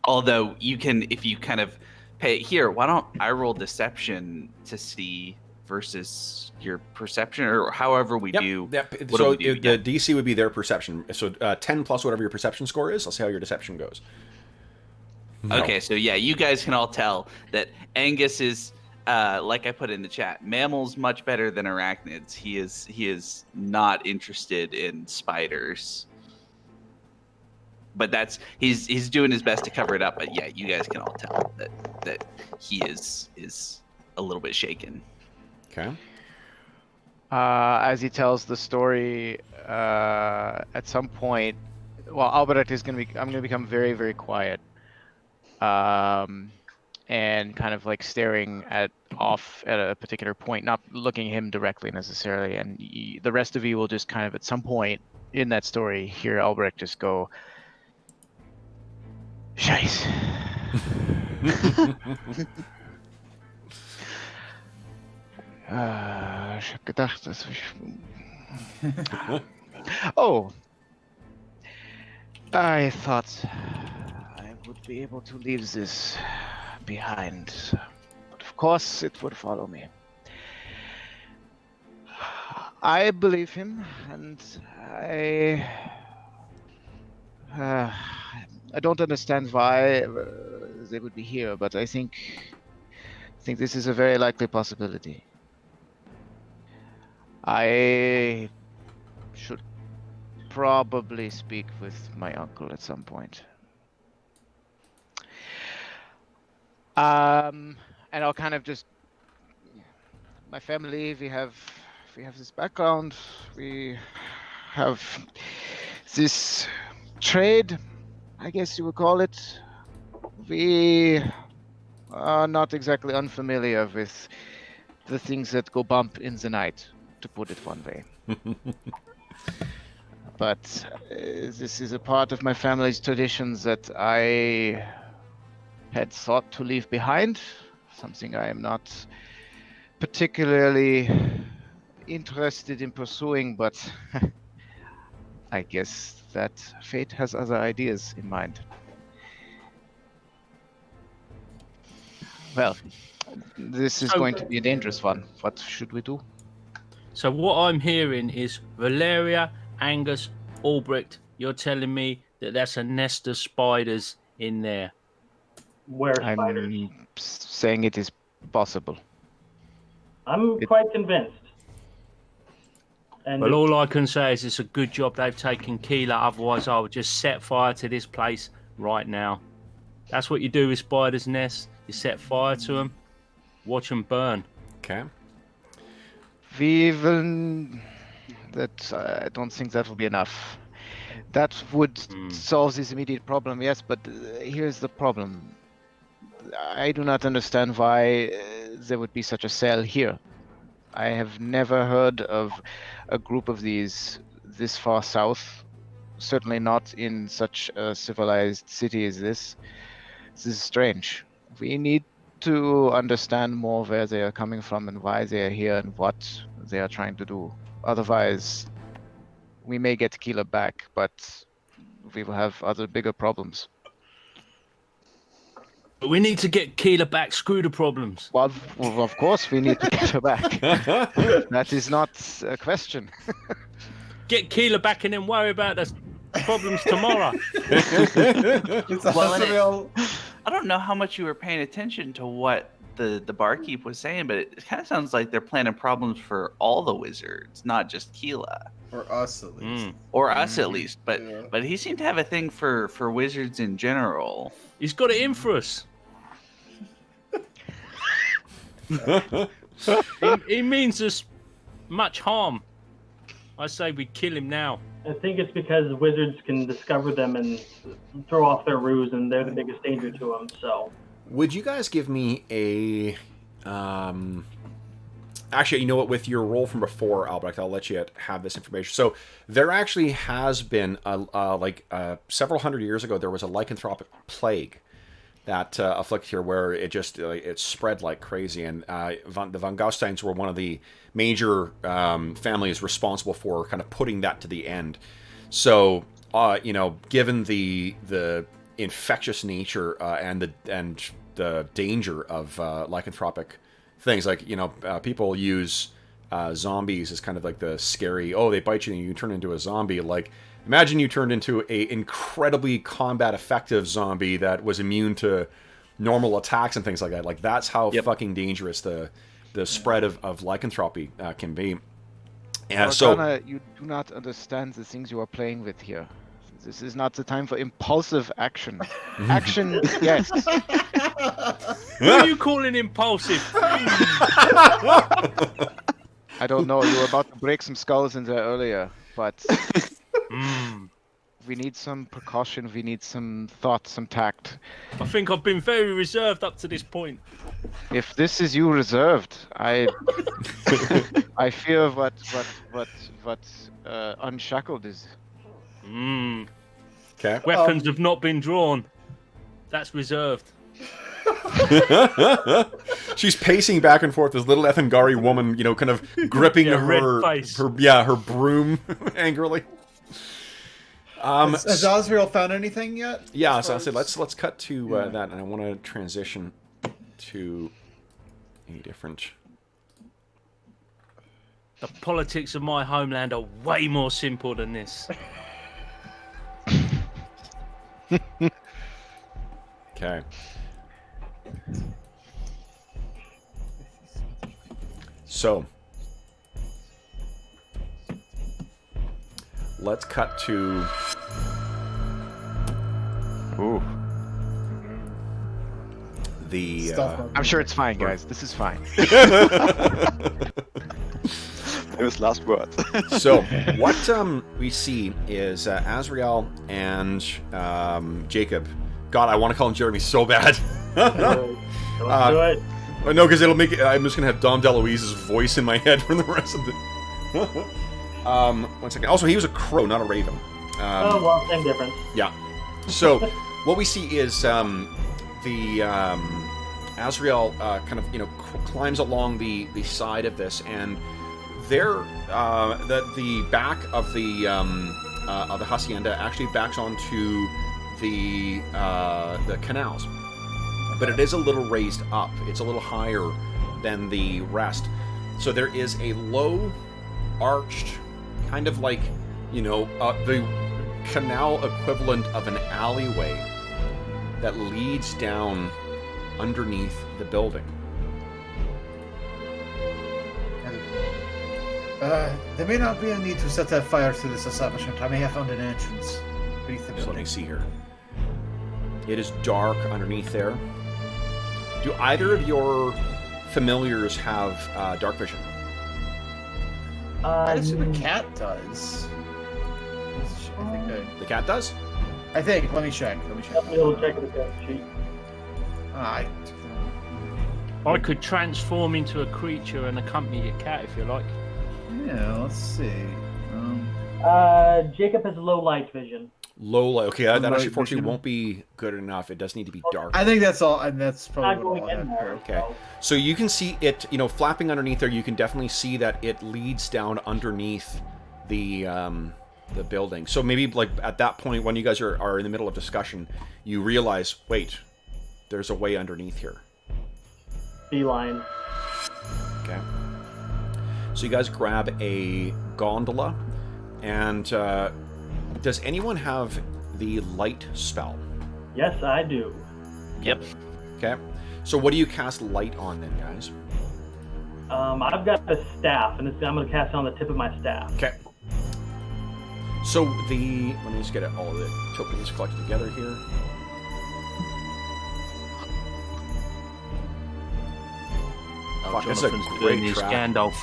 [SPEAKER 4] Although you can, if you kind of pay here, why don't I roll deception to see versus your perception, or however we do.
[SPEAKER 1] Yep. So the DC would be their perception. So 10 plus whatever your perception score is. I'll see how your deception goes. No.
[SPEAKER 4] Okay, so yeah, you guys can all tell that Angus is, like I put in the chat, mammals much better than arachnids. He is not interested in spiders. But he's doing his best to cover it up. But yeah, you guys can all tell that he is a little bit shaken.
[SPEAKER 1] Okay.
[SPEAKER 7] As he tells the story, at some point, well, Albrecht is I'm gonna become very, very quiet, and kind of like staring off at a particular point, not looking at him directly necessarily. And the rest of you will just kind of at some point in that story hear Albrecht just go, "Scheiße." Ich habe gedacht, dass ich... Oh, I thought I would be able to leave this behind, but of course it would follow me. I believe him, and I don't understand why they would be here, but I think this is a very likely possibility. I should probably speak with my uncle at some point. And I'll kind of just my family. We have this background. We have this trade, I guess you would call it. We are not exactly unfamiliar with the things that go bump in the night, to put it one way. But this is a part of my family's traditions that I had thought to leave behind, something I am not particularly interested in pursuing, but I guess that fate has other ideas in mind. Well, this is going to be a dangerous one. What should we do?
[SPEAKER 6] So what I'm hearing is Valeria, Angus, Albrecht, you're telling me that that's a nest of spiders in there.
[SPEAKER 5] Where spiders?
[SPEAKER 7] I'm saying it is possible.
[SPEAKER 5] I'm quite convinced. And
[SPEAKER 6] Well, all I can say is it's a good job they've taken Keela, otherwise I would just set fire to this place right now. That's what you do with spiders' nests. You set fire to them, watch them burn.
[SPEAKER 1] Okay.
[SPEAKER 7] We will... That I don't think that will be enough. That would solve this immediate problem, yes, but here's the problem. I do not understand why there would be such a cell here. I have never heard of a group of these this far south. Certainly not in such a civilized city as this. This is strange. We need to understand more where they are coming from and why they are here and what they are trying to do. Otherwise, we may get Keela back, but we will have other bigger problems.
[SPEAKER 6] But we need to get Keela back, screw the problems.
[SPEAKER 7] Well, of course we need to get her back. That is not a question.
[SPEAKER 6] Get Keela back and then worry about the problems tomorrow.
[SPEAKER 2] It's a
[SPEAKER 4] Well, and
[SPEAKER 2] real...
[SPEAKER 4] I don't know how much you were paying attention to what the barkeep was saying, but it kind of sounds like they're planning problems for all the wizards, not just Keela.
[SPEAKER 2] For us, at least.
[SPEAKER 4] Or us, at least. But
[SPEAKER 2] Yeah.
[SPEAKER 4] but he seemed to have a thing for wizards in general.
[SPEAKER 6] He's got it in for us. he means us much harm. I say we kill him now.
[SPEAKER 5] I think it's because wizards can discover them and throw off their ruse, and they're the biggest danger to them. So,
[SPEAKER 1] Would you guys give me a... Actually, you know what? With your roll from before, Albrecht, I'll let you have this information. So there actually has been, several hundred years ago, there was a lycanthropic plague that afflicted here, where it just it spread like crazy, and the Van Gausteins were one of the major families responsible for kind of putting that to the end. So, given the infectious nature and the danger of lycanthropic things, like people use zombies as kind of like the scary, they bite you and you turn into a zombie. Like, imagine you turned into a incredibly combat effective zombie that was immune to normal attacks and things like that. Like, that's how fucking dangerous the spread of lycanthropy can be. Yeah,
[SPEAKER 7] Morgana, you do not understand the things you are playing with here. This is not the time for impulsive action. Action, yes.
[SPEAKER 6] What are you calling impulsive?
[SPEAKER 7] I don't know. You were about to break some skulls in there earlier, but we need some precaution. We need some thought, some tact.
[SPEAKER 6] I think I've been very reserved up to this point.
[SPEAKER 7] If this is you reserved, I fear what unshackled is.
[SPEAKER 1] Okay.
[SPEAKER 6] Weapons have not been drawn. That's reserved.
[SPEAKER 1] She's pacing back and forth. This little Ethangari woman, you know, kind of gripping
[SPEAKER 6] red
[SPEAKER 1] her,
[SPEAKER 6] face.
[SPEAKER 1] her broom angrily.
[SPEAKER 2] Has Osriel found anything yet?
[SPEAKER 1] Yeah, so I said let's cut to that, and I want to transition to a different.
[SPEAKER 6] The politics of my homeland are way more simple than this.
[SPEAKER 1] Okay. So, let's cut to.
[SPEAKER 7] Ooh.
[SPEAKER 1] The.
[SPEAKER 7] I'm sure it's fine, guys. This is fine.
[SPEAKER 3] Famous last words.
[SPEAKER 1] So, what we see is Azrael and Jacob. God, I want to call him Jeremy so bad.
[SPEAKER 5] Don't do it.
[SPEAKER 1] No, because it'll make it. I'm just gonna have Dom DeLuise's voice in my head for the rest of the. 1 second. Also, he was a crow, not a raven.
[SPEAKER 5] Oh, well, same difference.
[SPEAKER 1] Yeah. So, what we see is Azrael kind of climbs along the side of this, and there the back of the hacienda actually backs onto the canals, but it is a little raised up. It's a little higher than the rest, so there is a low, arched, kind of like the canal equivalent of an alleyway that leads down underneath the building.
[SPEAKER 2] There may not be a need to set that fire to this establishment. I may have found an entrance beneath the
[SPEAKER 1] So let
[SPEAKER 2] building.
[SPEAKER 1] me see here. It is dark underneath there. Do either of your familiars have dark vision?
[SPEAKER 2] I assume a cat does.
[SPEAKER 1] The cat does?
[SPEAKER 2] I think. Let me check.
[SPEAKER 5] We'll check the cat sheet.
[SPEAKER 2] I
[SPEAKER 6] I could transform into a creature and accompany a cat if you like.
[SPEAKER 2] Yeah, let's see.
[SPEAKER 5] Jacob has low light vision.
[SPEAKER 1] Low light. Okay, that
[SPEAKER 2] Low
[SPEAKER 1] actually
[SPEAKER 2] light
[SPEAKER 1] fortunately
[SPEAKER 2] vision.
[SPEAKER 1] won't be good enough. It does need to be dark.
[SPEAKER 2] I think that's all, and that's
[SPEAKER 5] Not
[SPEAKER 2] probably
[SPEAKER 5] going
[SPEAKER 2] what
[SPEAKER 5] in
[SPEAKER 2] I'll
[SPEAKER 5] there.
[SPEAKER 2] have.
[SPEAKER 1] Okay. So you can see it, flapping underneath there. You can definitely see that it leads down underneath the building. So maybe like at that point when you guys are in the middle of discussion, you realize, wait, there's a way underneath here.
[SPEAKER 5] Beeline.
[SPEAKER 1] Okay. So you guys grab a gondola, and does anyone have the light spell?
[SPEAKER 5] Yes, I do.
[SPEAKER 4] Yep.
[SPEAKER 1] Okay. So what do you cast light on then, guys?
[SPEAKER 5] I've got a staff, and I'm going to cast it on the tip of my staff.
[SPEAKER 1] Okay. So let me just get all of the tokens collected together here. Fuck, this is a
[SPEAKER 6] Jonathan's
[SPEAKER 1] great
[SPEAKER 6] doing his
[SPEAKER 1] track.
[SPEAKER 6] Gandalf.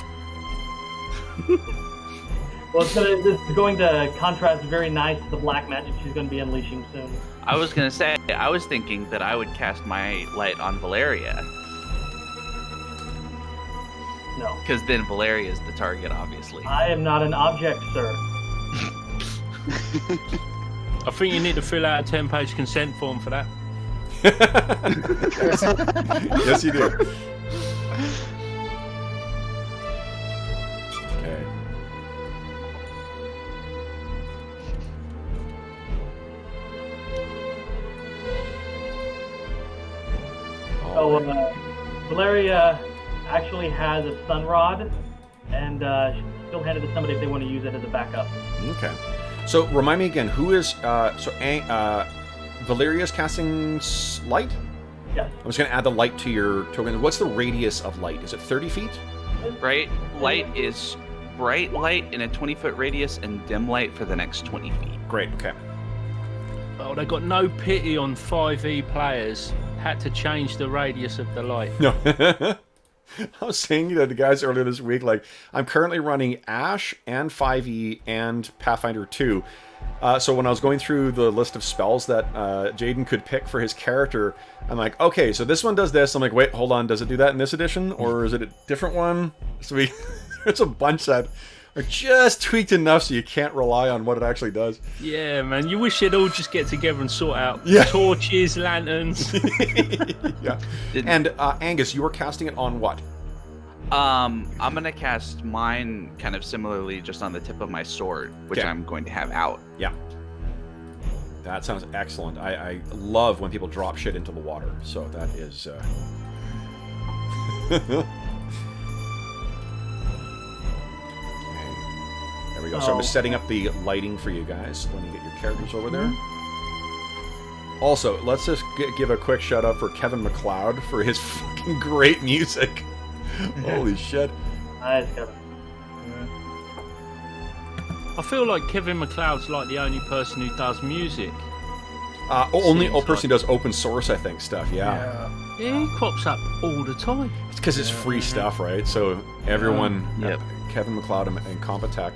[SPEAKER 5] Well, this is going to contrast very nice to the black magic she's going to be unleashing soon.
[SPEAKER 4] I was gonna say, I was thinking that I would cast my light on Valeria,
[SPEAKER 5] No.
[SPEAKER 4] because then Valeria is the target, obviously.
[SPEAKER 5] I am not an object, sir.
[SPEAKER 6] I think you need to fill out a 10-page consent form for that.
[SPEAKER 1] Yes, you do. Okay.
[SPEAKER 5] So, Valeria actually has a sun rod, and she'll hand it to somebody if they want to use it as a backup.
[SPEAKER 1] Okay. So remind me again, who is Valeria's casting light?
[SPEAKER 5] Yes.
[SPEAKER 1] I'm just going to add the light to your token. What's the radius of light? Is it 30 feet?
[SPEAKER 4] Right? Light is bright light in a 20-foot radius and dim light for the next 20 feet.
[SPEAKER 1] Great, okay.
[SPEAKER 6] Oh, they got no pity on 5e players. Had to change the radius of the light.
[SPEAKER 1] No. I was saying to the guys earlier this week, like, I'm currently running Ash and 5e and Pathfinder 2. So when I was going through the list of spells that Jaden could pick for his character, I'm like, okay, so this one does this. I'm like, wait, hold on, does it do that in this edition? Or is it a different one? So there's a bunch that are just tweaked enough so you can't rely on what it actually does.
[SPEAKER 6] Yeah, man. You wish they'd all just get together and sort out
[SPEAKER 1] Yeah.
[SPEAKER 6] torches, lanterns.
[SPEAKER 1] Yeah. And Angus, you were casting it on what?
[SPEAKER 4] I'm gonna cast mine kind of similarly, just on the tip of my sword, which
[SPEAKER 1] Okay.
[SPEAKER 4] I'm going to have out.
[SPEAKER 1] Yeah. That sounds excellent. I love when people drop shit into the water. So that is... Okay. There we go. So I'm just setting up the lighting for you guys. Let me get your characters over there. Also, let's just give a quick shout out for Kevin MacLeod for his fucking great music. Holy shit.
[SPEAKER 5] Nice, Kevin.
[SPEAKER 6] I feel like Kevin MacLeod's like the only person who does music.
[SPEAKER 1] Only
[SPEAKER 6] Seems
[SPEAKER 1] person who does open source, I think, stuff. Yeah.
[SPEAKER 6] Yeah, he crops up all the time.
[SPEAKER 1] It's because it's free stuff, right? So everyone,
[SPEAKER 4] Yep.
[SPEAKER 1] Kevin MacLeod and Compotech.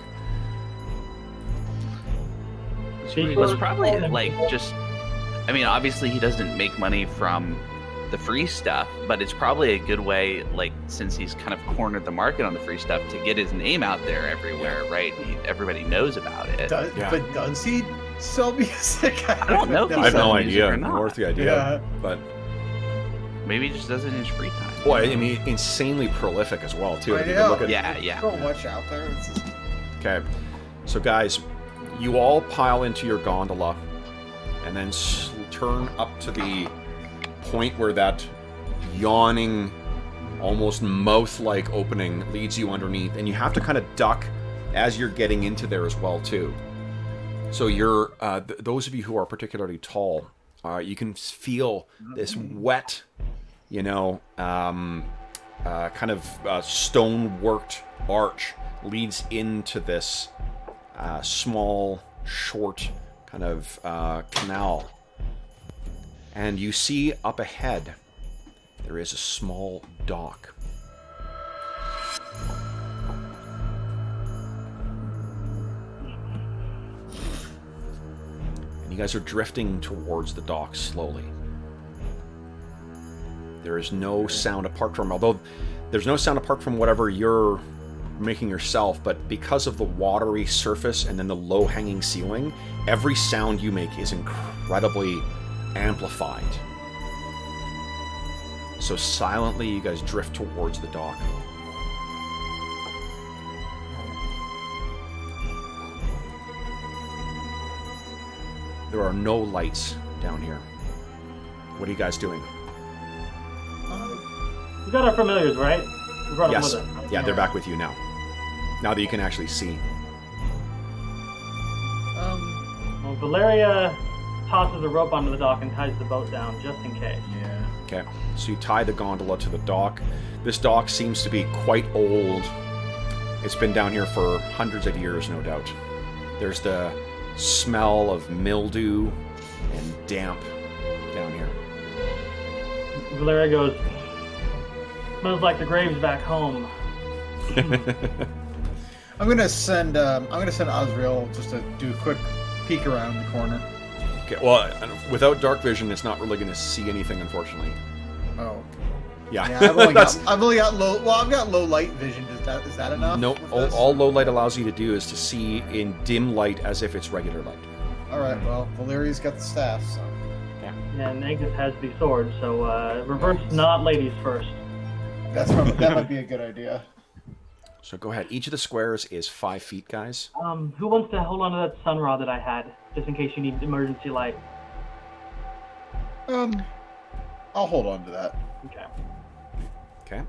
[SPEAKER 4] It was probably like just, I mean, obviously he doesn't make money from the free stuff, but it's probably a good way, like, since he's kind of cornered the market on the free stuff, to get his name out there everywhere, right? Everybody knows about it.
[SPEAKER 1] Yeah.
[SPEAKER 2] But does he sell music?
[SPEAKER 4] I don't know if
[SPEAKER 1] I
[SPEAKER 4] he
[SPEAKER 1] have no
[SPEAKER 4] sells music
[SPEAKER 1] idea.
[SPEAKER 4] or not.
[SPEAKER 1] Nor the idea.
[SPEAKER 2] Yeah.
[SPEAKER 1] But
[SPEAKER 4] Maybe he just does it in his free time.
[SPEAKER 1] boy, I mean, insanely prolific as well too.
[SPEAKER 2] I
[SPEAKER 1] If you
[SPEAKER 2] know.
[SPEAKER 1] could look at
[SPEAKER 4] Yeah.
[SPEAKER 2] So much out there. It's just...
[SPEAKER 1] Okay, so guys, you all pile into your gondola, and then turn up to the point where that yawning, almost mouth-like opening leads you underneath, and you have to kind of duck as you're getting into there as well too. So you're those of you who are particularly tall, you can feel this wet, you know, kind of stone-worked arch leads into this small, short kind of canal. And you see up ahead, there is a small dock. And you guys are drifting towards the dock slowly. There is no sound apart from, although there's no sound apart from whatever you're making yourself, but because of the watery surface and then the low-hanging ceiling, every sound you make is incredibly amplified. So silently, you guys drift towards the dock. There are no lights down here. What are you guys doing?
[SPEAKER 5] We got our familiars, right? We brought
[SPEAKER 1] Yes.
[SPEAKER 5] them with us.
[SPEAKER 1] Yeah, they're back with you now. Now that you can actually see.
[SPEAKER 5] Well, Valeria tosses a rope onto the dock and ties the boat down just in case.
[SPEAKER 2] Yeah.
[SPEAKER 1] Okay, so you tie the gondola to the dock. This dock seems to be quite old. It's been down here for hundreds of years, no doubt. There's the smell of mildew and damp down here.
[SPEAKER 5] Valeria goes, smells like the graves back home.
[SPEAKER 2] I'm gonna send Osriel just to do a quick peek around the corner.
[SPEAKER 1] Okay, well, without dark vision, it's not really going to see anything, unfortunately.
[SPEAKER 2] Oh.
[SPEAKER 1] Yeah.
[SPEAKER 2] Yeah, I've only got low. Well, I've got low light vision. Is that enough?
[SPEAKER 1] Nope.
[SPEAKER 2] with this?
[SPEAKER 1] All low light allows you to do is to see in dim light as if it's regular light.
[SPEAKER 2] All right. Well, Valeria's got the staff, so.
[SPEAKER 5] And Angus has the sword, so reverse not ladies first.
[SPEAKER 2] That might be a good idea.
[SPEAKER 1] So go ahead. Each of the squares is 5 feet, guys.
[SPEAKER 5] Who wants to hold on to that sun rod that I had, just in case you need emergency light?
[SPEAKER 2] I'll hold on to that.
[SPEAKER 5] Okay.
[SPEAKER 1] Okay.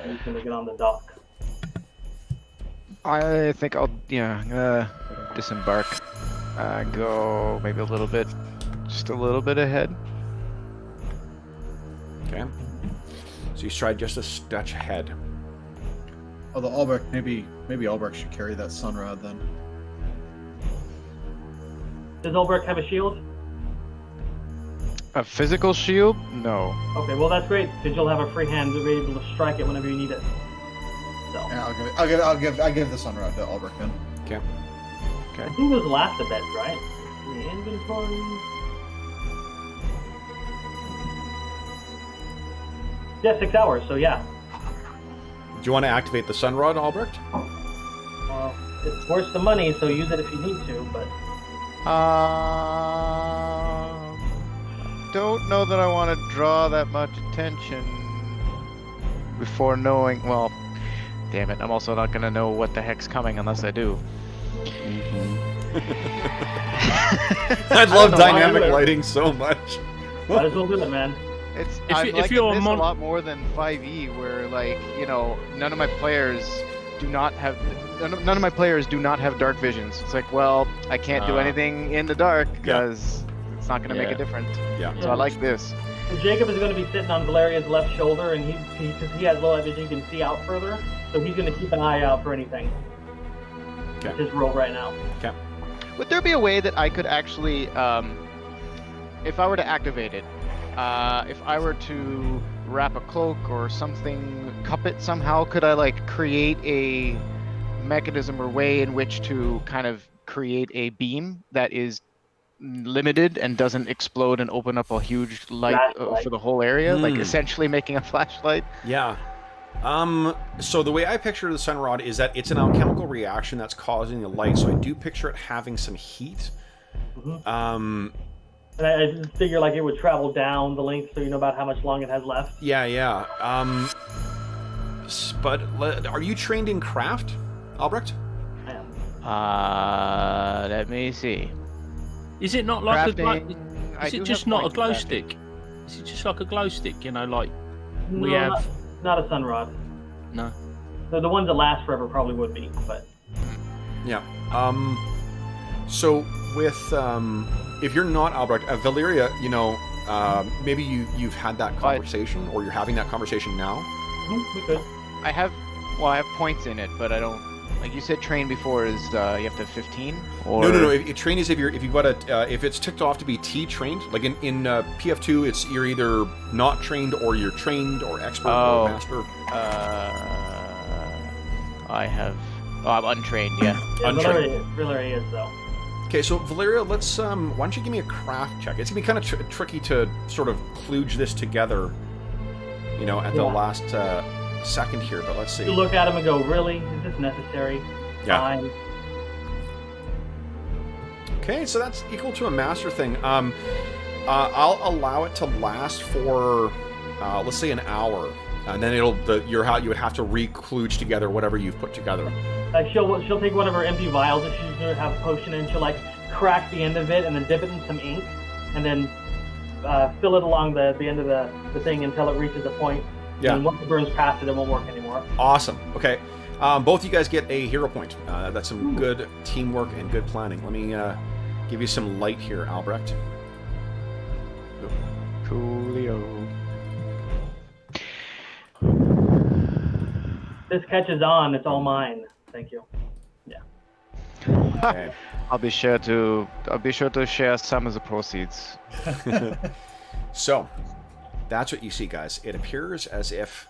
[SPEAKER 5] He's gonna get on the dock.
[SPEAKER 7] I think I'm gonna disembark. Go maybe a little bit, just a little bit ahead.
[SPEAKER 1] Okay. So you stride just a touch ahead.
[SPEAKER 2] Although Albrecht, maybe Albrecht should carry that sun rod then.
[SPEAKER 5] Does Ulbrich have a shield?
[SPEAKER 7] A physical shield? No.
[SPEAKER 5] Okay, well that's great, because you'll have a free hand to be able to strike it whenever you need it. So,
[SPEAKER 2] Yeah, I'll give the sun rod to Albrecht then.
[SPEAKER 1] Okay.
[SPEAKER 5] I think those last a bit, right? The inventory. Yeah, 6 hours. So yeah.
[SPEAKER 1] you want to activate the sun rod, Albrecht?
[SPEAKER 5] Well, it's worth the money, so use it if you need to. But
[SPEAKER 7] Don't know that I want to draw that much attention before knowing. Well, damn it! I'm also not gonna know what the heck's coming unless I do.
[SPEAKER 1] I love
[SPEAKER 5] know why
[SPEAKER 1] dynamic
[SPEAKER 5] either.
[SPEAKER 1] lighting so much.
[SPEAKER 5] might as well do it, man.
[SPEAKER 7] I'm
[SPEAKER 6] if
[SPEAKER 7] liking
[SPEAKER 6] you're a
[SPEAKER 7] this a
[SPEAKER 6] mon-
[SPEAKER 7] lot more than 5e, where like none of my players do not have dark visions. It's like, well, I can't do anything in the dark because it's not going to make a difference.
[SPEAKER 1] Yeah.
[SPEAKER 7] So I like this.
[SPEAKER 5] So Jacob is going to be sitting on Valeria's left shoulder, and because he has low light vision, he can see out further. So he's going to keep an eye out for anything.
[SPEAKER 1] Okay.
[SPEAKER 5] It's his role right now.
[SPEAKER 1] Okay.
[SPEAKER 7] Would there be a way that I could actually, if I were to activate it, if I were to wrap a cloak or something, cup it somehow, could I like create a mechanism or way in which to kind of create a beam that is limited and doesn't explode and open up a huge light for the whole area, like essentially making a flashlight?
[SPEAKER 1] Yeah. So the way I picture the sun rod is that it's an alchemical reaction that's causing the light. So I do picture it having some heat.
[SPEAKER 5] And I just figure like it would travel down the length, so you know about how much long it has left.
[SPEAKER 1] Yeah. But are you trained in craft, Albrecht?
[SPEAKER 5] I am.
[SPEAKER 7] Let me see.
[SPEAKER 6] Is it not like
[SPEAKER 7] Crafting, I
[SPEAKER 6] is
[SPEAKER 7] do
[SPEAKER 6] it just
[SPEAKER 7] have
[SPEAKER 6] not a
[SPEAKER 7] points in
[SPEAKER 6] glow
[SPEAKER 7] crafting.
[SPEAKER 6] stick? Is it just like a glow stick? Like we
[SPEAKER 5] No,
[SPEAKER 6] have.
[SPEAKER 5] not a sun rod.
[SPEAKER 6] No.
[SPEAKER 5] The ones that last forever probably would be, but
[SPEAKER 1] Yeah. So with if you're not Albrecht, Valeria, maybe you've had that conversation, or you're having that conversation now.
[SPEAKER 5] we could.
[SPEAKER 7] I have points in it, but I don't. Like you said, train before is you have to have 15. Or...
[SPEAKER 1] No. Train is if you've got if it's ticked off to be T trained. Like in PF2, it's you're either not trained or you're trained or expert or master.
[SPEAKER 7] I have. Oh, I'm untrained. Yeah.
[SPEAKER 5] Yeah,
[SPEAKER 1] Untrained.
[SPEAKER 5] Valeria is though.
[SPEAKER 1] Okay, so Valeria, let's why don't you give me a craft check? It's gonna be kind of tricky to sort of kludge this together, at the last second here. But let's see.
[SPEAKER 5] You look at him and go, "Really? Is this necessary?"
[SPEAKER 1] Yeah.
[SPEAKER 5] Fine.
[SPEAKER 1] Okay, so that's equal to a master thing. I'll allow it to last for let's say an hour, and then you would have to re-kludge together whatever you've put together.
[SPEAKER 5] Like she'll take one of her empty vials that she's gonna have a potion in. She'll like crack the end of it and then dip it in some ink, and then fill it along the end of the thing until it reaches a point.
[SPEAKER 1] Yeah.
[SPEAKER 5] And once it burns past it, it won't work anymore.
[SPEAKER 1] Awesome. Okay. Both you guys get a hero point. That's some good teamwork and good planning. Let me give you some light here, Albrecht.
[SPEAKER 7] Coolio.
[SPEAKER 5] This catches on. It's all mine. Thank you.
[SPEAKER 1] Okay.
[SPEAKER 7] I'll be sure to share some of the proceeds.
[SPEAKER 1] So, that's what you see, guys. It appears as if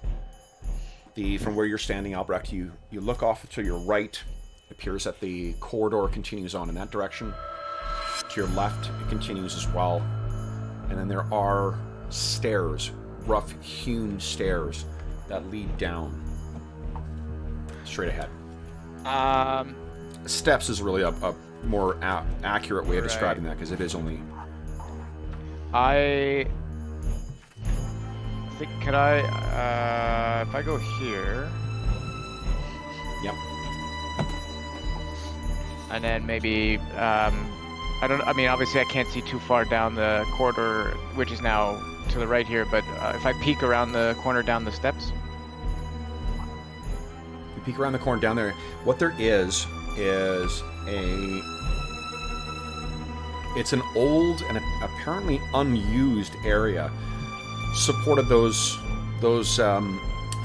[SPEAKER 1] from where you're standing, Albrecht, you look off to your right. It appears that the corridor continues on in that direction. To your left, it continues as well. And then there are stairs, rough-hewn stairs, that lead down. Straight ahead. Steps is really a more accurate way of describing that, because it is only...
[SPEAKER 7] I think, if I go here...
[SPEAKER 1] Yep.
[SPEAKER 7] And then maybe, obviously I can't see too far down the corridor, which is now to the right here, but if I peek around the corner down the steps...
[SPEAKER 1] You peek around the corner down there. What there is it's an old and apparently unused area. Supported those so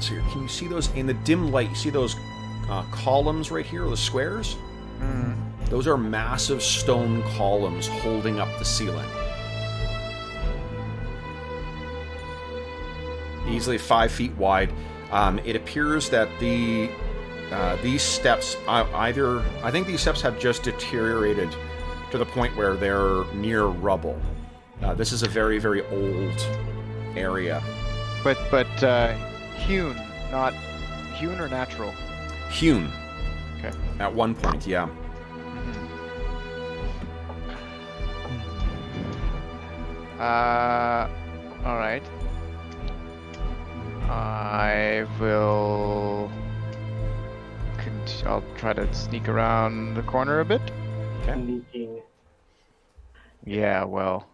[SPEAKER 1] here, can you see those in the dim light? You see those columns right here, the squares? Those are massive stone columns holding up the ceiling. Easily 5 feet wide. It appears that these steps I think these steps have just deteriorated to the point where they're near rubble. This is a very, very old area.
[SPEAKER 7] But hewn, not hewn or natural?
[SPEAKER 1] Hewn.
[SPEAKER 7] Okay.
[SPEAKER 1] At one point, yeah.
[SPEAKER 7] All right. I will. I'll try to sneak around the corner a bit.
[SPEAKER 5] Sneaking.
[SPEAKER 7] Yeah, well.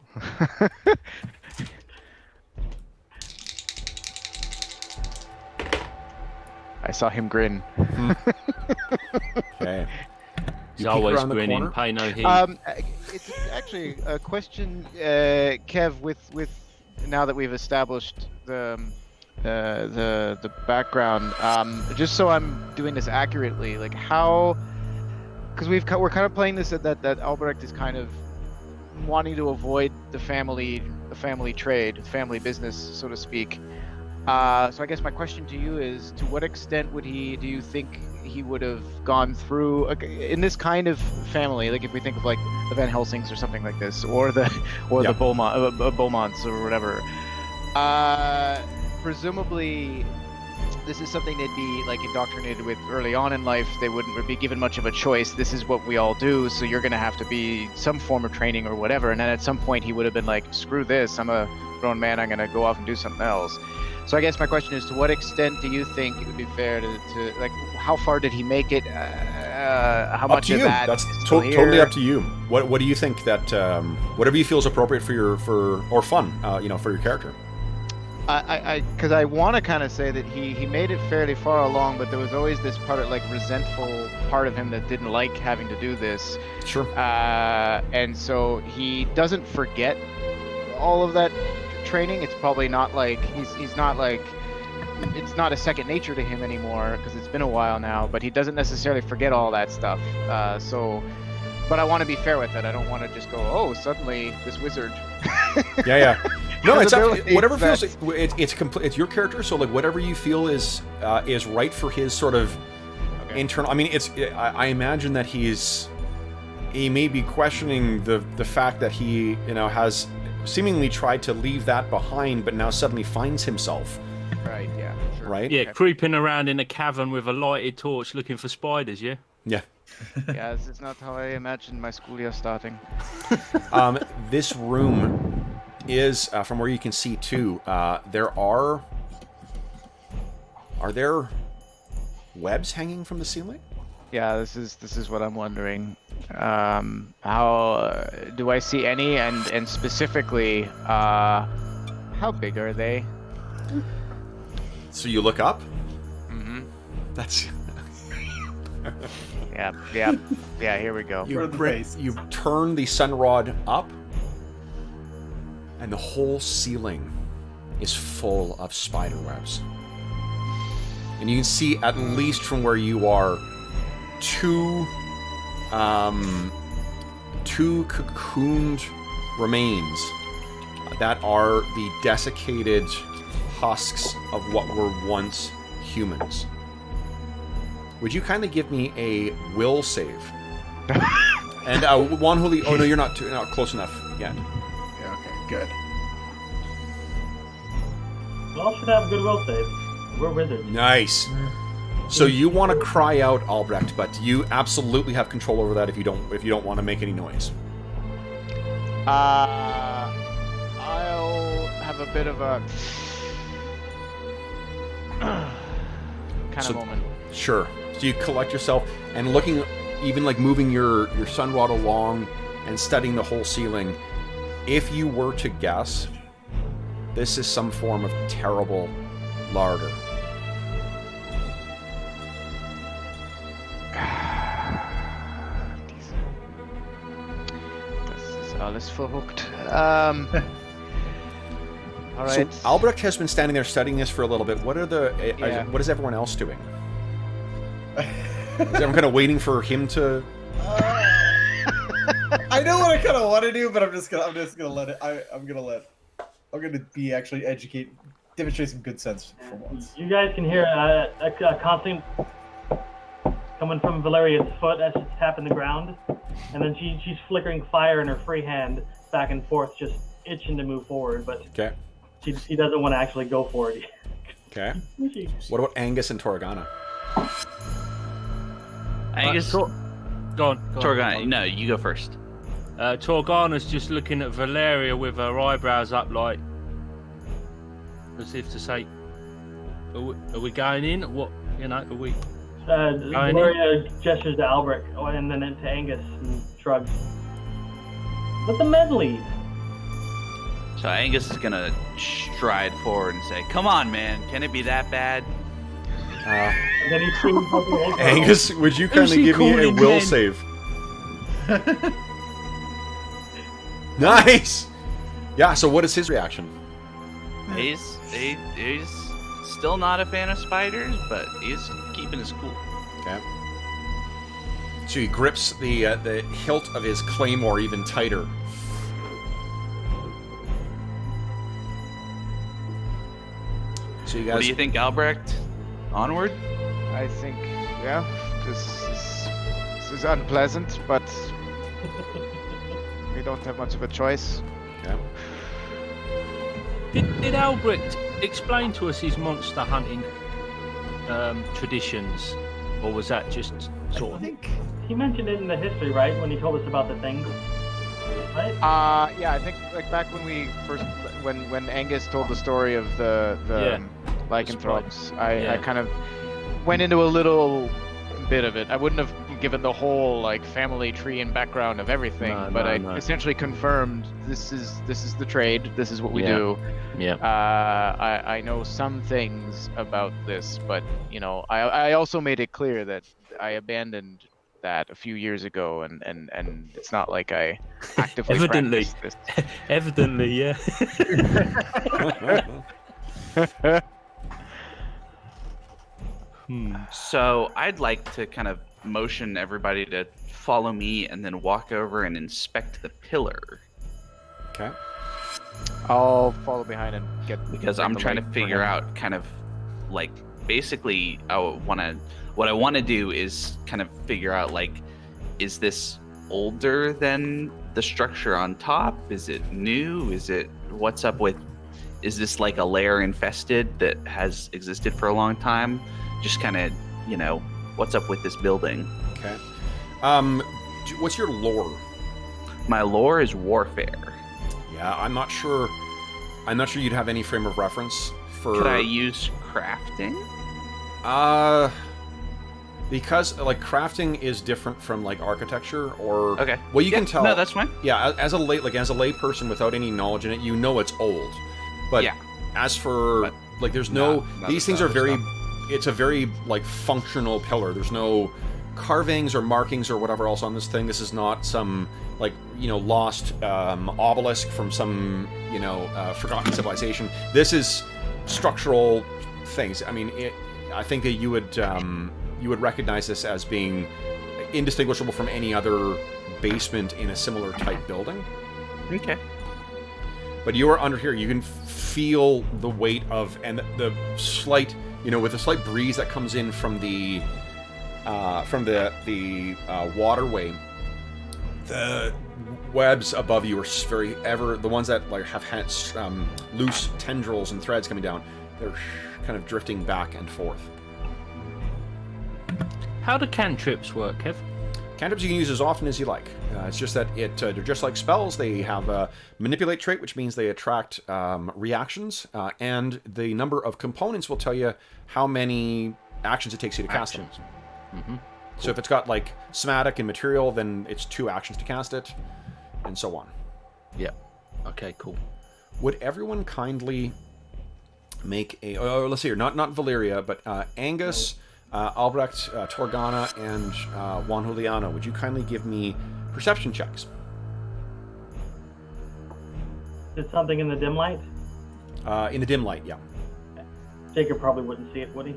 [SPEAKER 7] I saw him grin.
[SPEAKER 1] Okay.
[SPEAKER 6] He's
[SPEAKER 1] You peek
[SPEAKER 6] always
[SPEAKER 1] around the
[SPEAKER 6] grinning.
[SPEAKER 1] corner?
[SPEAKER 6] Pay no heed.
[SPEAKER 7] It's actually a question, Kev. With now that we've established the background, just so I'm doing this accurately, like how, because we're kind of playing this that Albrecht is kind of wanting to avoid the family trade, family business, so to speak. So I guess my question to you is, to what extent do you think he would have gone through in this kind of family, like if we think of like the Van Helsings or something like this, or the Beaumonts or whatever. Presumably, this is something they'd be like indoctrinated with early on in life. They wouldn't be given much of a choice. This is what we all do, so you're going to have to be some form of training or whatever. And then at some point, he would have been like, "Screw this! I'm a grown man. I'm going to go off and do something else." So I guess my question is, to what extent do you think it would be fair to like, how far did he make it? How
[SPEAKER 1] Up
[SPEAKER 7] much
[SPEAKER 1] to
[SPEAKER 7] of
[SPEAKER 1] you.
[SPEAKER 7] that
[SPEAKER 1] That's
[SPEAKER 7] is still
[SPEAKER 1] totally
[SPEAKER 7] here?
[SPEAKER 1] up to you. What do you think that whatever you feel is appropriate or fun, for your character?
[SPEAKER 7] Because I want to kind of say that he made it fairly far along, but there was always this part of like resentful part of him that didn't like having to do this.
[SPEAKER 1] Sure.
[SPEAKER 7] And so he doesn't forget all of that training. It's probably not like he's not like, it's not a second nature to him anymore because it's been a while now, but he doesn't necessarily forget all that stuff. But I want to be fair with it. I don't want to just go, oh, suddenly this wizard.
[SPEAKER 1] Yeah. No, it's whatever
[SPEAKER 7] that-
[SPEAKER 1] feels. It's complete. It's your character, so like whatever you feel is right for his sort of internal. I mean, I imagine that he may be questioning the fact that he has seemingly tried to leave that behind, but now suddenly finds himself.
[SPEAKER 7] Right. Yeah. Sure.
[SPEAKER 1] Right.
[SPEAKER 6] Yeah, creeping around in a cavern with a lighted torch looking for spiders, yeah?
[SPEAKER 1] Yeah.
[SPEAKER 7] Yeah, this is not how I imagined my school year starting.
[SPEAKER 1] This room is, from where you can see too, there are there webs hanging from the ceiling?
[SPEAKER 7] Yeah, this is what I'm wondering. How do I see any, and specifically, how big are they?
[SPEAKER 1] So you look up?
[SPEAKER 7] Mm-hmm.
[SPEAKER 1] That's...
[SPEAKER 7] Yeah, here we go.
[SPEAKER 1] You turn the sun rod up, and the whole ceiling is full of spider webs. And you can see, at least from where you are, two cocooned remains that are the desiccated husks of what were once humans. Would you kindly give me a will save? And one holy... Oh, no, you're not close enough yet.
[SPEAKER 2] Yeah, okay, good.
[SPEAKER 5] We all should have goodwill save. We're wizards.
[SPEAKER 1] Nice. So you want to cry out, Albrecht, but you absolutely have control over that if you don't want to make any noise.
[SPEAKER 7] I'll have a bit of a kind of moment.
[SPEAKER 1] Sure. So you collect yourself and looking, even like moving your sun rod along and studying the whole ceiling. If you were to guess, this is some form of terrible larder.
[SPEAKER 7] Das ist alles verrückt. All right.
[SPEAKER 1] So Albrecht has been standing there studying this for a little bit. What is everyone else doing? Is everyone kind of waiting for him to?
[SPEAKER 2] I know what I kind of want to do, but I'm just gonna let it. I'm gonna be actually demonstrate some good sense for once.
[SPEAKER 5] You guys can hear a constant coming from Valeria's foot as she's tapping the ground, and then she's flickering fire in her free hand back and forth, just itching to move forward, but
[SPEAKER 1] Okay.
[SPEAKER 5] she doesn't want to actually go for it.
[SPEAKER 1] Okay. What about Angus and Torgana?
[SPEAKER 4] Angus,
[SPEAKER 6] Go on.
[SPEAKER 4] Torgon, no, you go first.
[SPEAKER 6] Torgana's just looking at Valeria with her eyebrows up, like as if to say, "Are we going in? What are we?"
[SPEAKER 5] Gloria gestures to Albrecht and then to Angus and shrugs. Let the men lead.
[SPEAKER 4] So Angus is gonna stride forward and say, "Come on, man, can it be that bad?"
[SPEAKER 5] And then he screams
[SPEAKER 1] Angus, would you kindly
[SPEAKER 6] he
[SPEAKER 1] give me a
[SPEAKER 6] calling
[SPEAKER 1] will
[SPEAKER 6] men?
[SPEAKER 1] save? Nice! Yeah, so what is his reaction?
[SPEAKER 4] He's still not a fan of spiders, but he's keeping his cool.
[SPEAKER 1] Okay. So he grips the hilt of his claymore even tighter. So you guys...
[SPEAKER 4] What do you think, Albrecht? Onward?
[SPEAKER 7] I think, yeah, this is unpleasant, but we don't have much of a choice.
[SPEAKER 1] Okay.
[SPEAKER 6] Did Albrecht explain to us his monster hunting traditions, or was that just sort
[SPEAKER 2] I
[SPEAKER 6] of?
[SPEAKER 2] think
[SPEAKER 5] he mentioned it in the history, right? When he told us about the thing. Right?
[SPEAKER 7] Yeah, I think like back when we first, when Angus told the story of the lycanthropes, I kind of went into a little bit of it. I wouldn't have given the whole like family tree and background of everything, but I essentially confirmed this is the trade. This is what we do.
[SPEAKER 6] Yeah.
[SPEAKER 7] I know some things about this, but I also made it clear that I abandoned that a few years ago, and it's not like I actively
[SPEAKER 6] Evidently.
[SPEAKER 7] practice
[SPEAKER 6] Evidently, yeah.
[SPEAKER 7] this.
[SPEAKER 4] So I'd like to kind of motion everybody to follow me and then walk over and inspect the pillar.
[SPEAKER 1] Okay.
[SPEAKER 7] I'll follow behind and get
[SPEAKER 4] Because I'm
[SPEAKER 7] the
[SPEAKER 4] trying to
[SPEAKER 7] light for
[SPEAKER 4] figure
[SPEAKER 7] him.
[SPEAKER 4] out kind of like basically what I want to do is kind of figure out like, is this older than the structure on top? Is it new? What's up with, is this like a lair infested that has existed for a long time? Just kind of, what's up with this building?
[SPEAKER 1] Okay. What's your lore?
[SPEAKER 4] My lore is warfare.
[SPEAKER 1] Yeah, I'm not sure you'd have any frame of reference for...
[SPEAKER 4] Could I use crafting?
[SPEAKER 1] Because like crafting is different from like architecture or...
[SPEAKER 4] Okay.
[SPEAKER 1] Well, you can tell...
[SPEAKER 4] No, that's fine.
[SPEAKER 1] Yeah, as a lay person without any knowledge in it, you know it's old. But
[SPEAKER 4] Yeah.
[SPEAKER 1] as for...
[SPEAKER 4] But
[SPEAKER 1] like, there's no...
[SPEAKER 7] not
[SPEAKER 1] these things are very...
[SPEAKER 7] established
[SPEAKER 1] It's a very, like, functional pillar. There's no carvings or markings or whatever else on this thing. This is not some, like, lost obelisk from some, forgotten civilization. This is structural things. I mean, I think that you would recognize this as being indistinguishable from any other basement in a similar type building.
[SPEAKER 4] Okay.
[SPEAKER 1] But you are under here. You can feel the weight of, and the slight... with a slight breeze that comes in from the waterway, the webs above you are the ones that like have had loose tendrils and threads coming down. They're kind of drifting back and forth.
[SPEAKER 6] How do cantrips work, Kev?
[SPEAKER 1] Cantrips you can use as often as you like. It's just that they're just like spells. They have a manipulate trait, which means they attract reactions, and the number of components will tell you how many actions it takes you to cast them.
[SPEAKER 6] Mm-hmm.
[SPEAKER 1] So if it's got like somatic and material, then it's 2 actions to cast it, and so on.
[SPEAKER 6] Yeah. Okay, cool.
[SPEAKER 1] Would everyone kindly make a... let's see here. Not Valeria, but Angus... Albrecht, Torgana, and Juan Juliano, would you kindly give me perception checks?
[SPEAKER 5] Is something in the dim light?
[SPEAKER 1] In the dim light, yeah.
[SPEAKER 5] Jacob probably wouldn't see it, would he?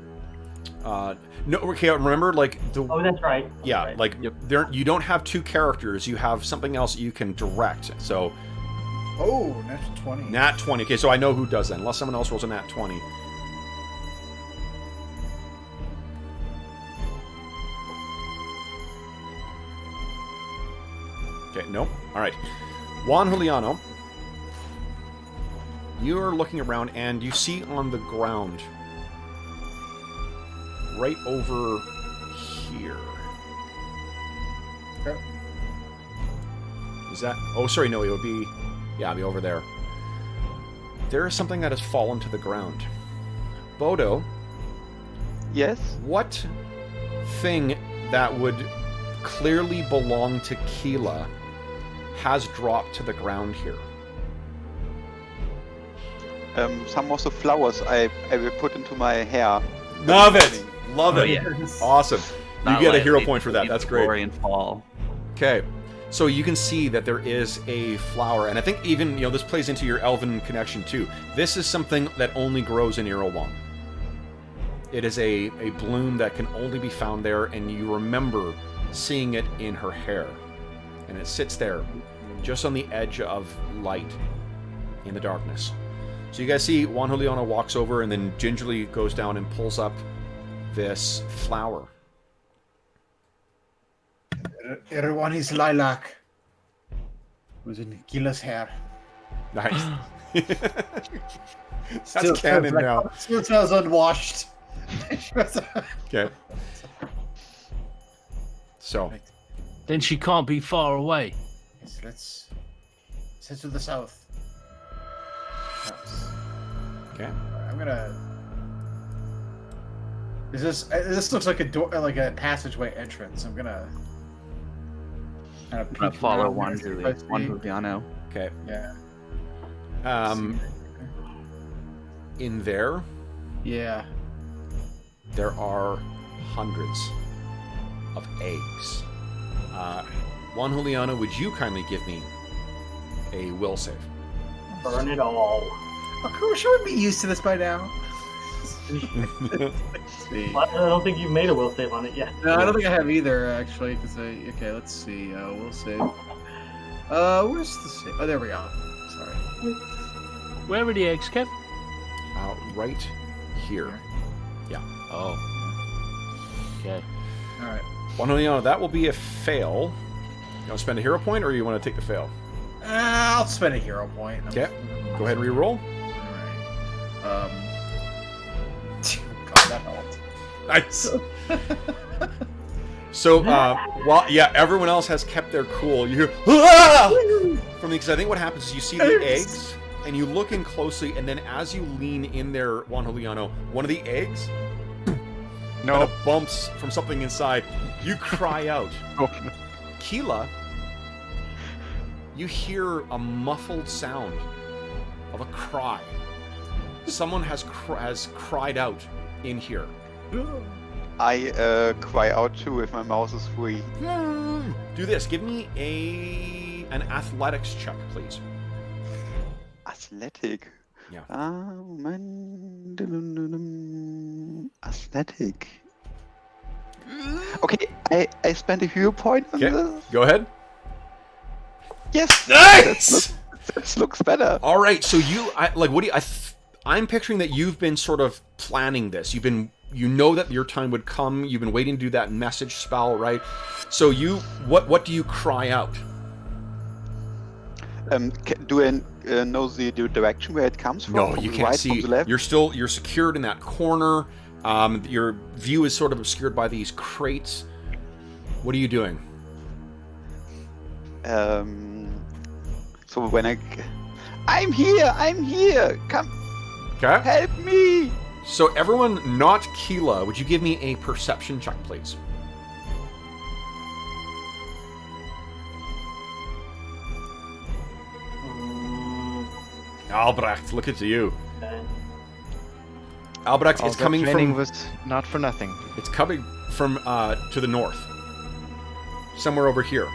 [SPEAKER 1] No, okay, remember, like,
[SPEAKER 5] Oh, that's right. That's
[SPEAKER 1] yeah,
[SPEAKER 5] right.
[SPEAKER 1] like, you don't have 2 characters, you have something else you can direct, so...
[SPEAKER 2] Oh, natural 20.
[SPEAKER 1] Nat 20, okay, so I know who does that, unless someone else rolls a nat 20. Okay, nope. Alright. Juan Juliano, you're looking around and you see on the ground right over here.
[SPEAKER 2] Okay.
[SPEAKER 1] Is that? Oh, sorry. No, it would be. Yeah, it'd be over there. There is something that has fallen to the ground. Bodo,
[SPEAKER 3] Yes.
[SPEAKER 1] what thing that would clearly belong to Keela has dropped to the ground here?
[SPEAKER 3] Some of the flowers I will put into my hair.
[SPEAKER 1] Love it! Love it!
[SPEAKER 4] yeah.
[SPEAKER 1] Awesome. You
[SPEAKER 4] Not
[SPEAKER 1] get a
[SPEAKER 4] like
[SPEAKER 1] hero
[SPEAKER 4] they
[SPEAKER 1] point for that.
[SPEAKER 4] leave
[SPEAKER 1] That's
[SPEAKER 4] the
[SPEAKER 1] great.
[SPEAKER 4] glory and fall.
[SPEAKER 1] Okay. So you can see that there is a flower, and I think even, this plays into your elven connection too. This is something that only grows in Erewhon. It is a bloom that can only be found there, and you remember seeing it in her hair. And it sits there, just on the edge of light, in the darkness. So you guys see Juan Juliano walks over and then gingerly goes down and pulls up this flower.
[SPEAKER 2] Everyone is lilac. Was in Keela's hair.
[SPEAKER 1] Nice.
[SPEAKER 2] Still
[SPEAKER 1] That's canon
[SPEAKER 2] smells
[SPEAKER 1] now.
[SPEAKER 2] Still smells unwashed.
[SPEAKER 1] Okay. So,
[SPEAKER 6] Then she can't be far away.
[SPEAKER 2] Yes, let's head to the south.
[SPEAKER 1] okay.
[SPEAKER 2] I'm gonna. This looks like a door, like a passageway entrance. I'm gonna. Kind of
[SPEAKER 4] I'm gonna
[SPEAKER 2] peek
[SPEAKER 4] follow
[SPEAKER 2] around
[SPEAKER 4] Juan
[SPEAKER 2] here, see if I see-
[SPEAKER 4] Juliano.
[SPEAKER 1] Okay.
[SPEAKER 2] Yeah.
[SPEAKER 1] In there,
[SPEAKER 2] Yeah.
[SPEAKER 1] there are hundreds of eggs. Juan Juliano, would you kindly give me a will save?
[SPEAKER 5] Burn it all.
[SPEAKER 2] Oh, should we be used to this by now?
[SPEAKER 5] I don't think you've made a will save on it yet.
[SPEAKER 2] No, I don't think I have either, actually. Okay, let's see. We'll save. Where's the save? Oh, there we go. Sorry.
[SPEAKER 6] Where are the eggs, Kev?
[SPEAKER 1] Right here.
[SPEAKER 6] Oh. Okay.
[SPEAKER 2] All right.
[SPEAKER 1] Juan Juliano, that will be a fail. You want to spend a hero point, or you want to take the fail?
[SPEAKER 2] I'll spend a hero point.
[SPEAKER 1] Okay. Go ahead and re-roll.
[SPEAKER 2] All right. God, that helped.
[SPEAKER 1] Nice. So, everyone else has kept their cool. You hear, "Ah!" from the, because I think what happens is you see the eggs, and you look in closely, and then as you lean in there, Juan Juliano, one of the eggs kind of bumps from something inside. You cry out. Keela, you hear a muffled sound of a cry. Someone has cried out in here.
[SPEAKER 3] I cry out too if my mouse is free.
[SPEAKER 1] Do this. Give me an athletics check, please.
[SPEAKER 3] Athletic.
[SPEAKER 1] Yeah.
[SPEAKER 3] Athletic. Okay, I spent a hero point on
[SPEAKER 1] Okay.
[SPEAKER 3] this.
[SPEAKER 1] Go ahead.
[SPEAKER 3] Yes.
[SPEAKER 1] Nice.
[SPEAKER 3] That looks better.
[SPEAKER 1] All right. So I'm picturing that you've been sort of planning this. You know that your time would come. You've been waiting to do that message spell, right? So what do you cry out?
[SPEAKER 3] Do I know the direction where it comes from?
[SPEAKER 1] No,
[SPEAKER 3] From
[SPEAKER 1] you
[SPEAKER 3] the
[SPEAKER 1] can't
[SPEAKER 3] right,
[SPEAKER 1] see.
[SPEAKER 3] From the left?
[SPEAKER 1] You're secured in that corner. Your view is sort of obscured by these crates. What are you doing?
[SPEAKER 3] So when I'm here. Come,
[SPEAKER 1] Okay.
[SPEAKER 3] help me.
[SPEAKER 1] So everyone not Keela, would you give me a perception check, please? Albrecht, look at you.
[SPEAKER 5] Okay.
[SPEAKER 1] Albrecht,
[SPEAKER 7] All
[SPEAKER 1] it's
[SPEAKER 7] that
[SPEAKER 1] coming
[SPEAKER 7] training
[SPEAKER 1] from.
[SPEAKER 7] was not for nothing.
[SPEAKER 1] It's coming from to the north, somewhere over here.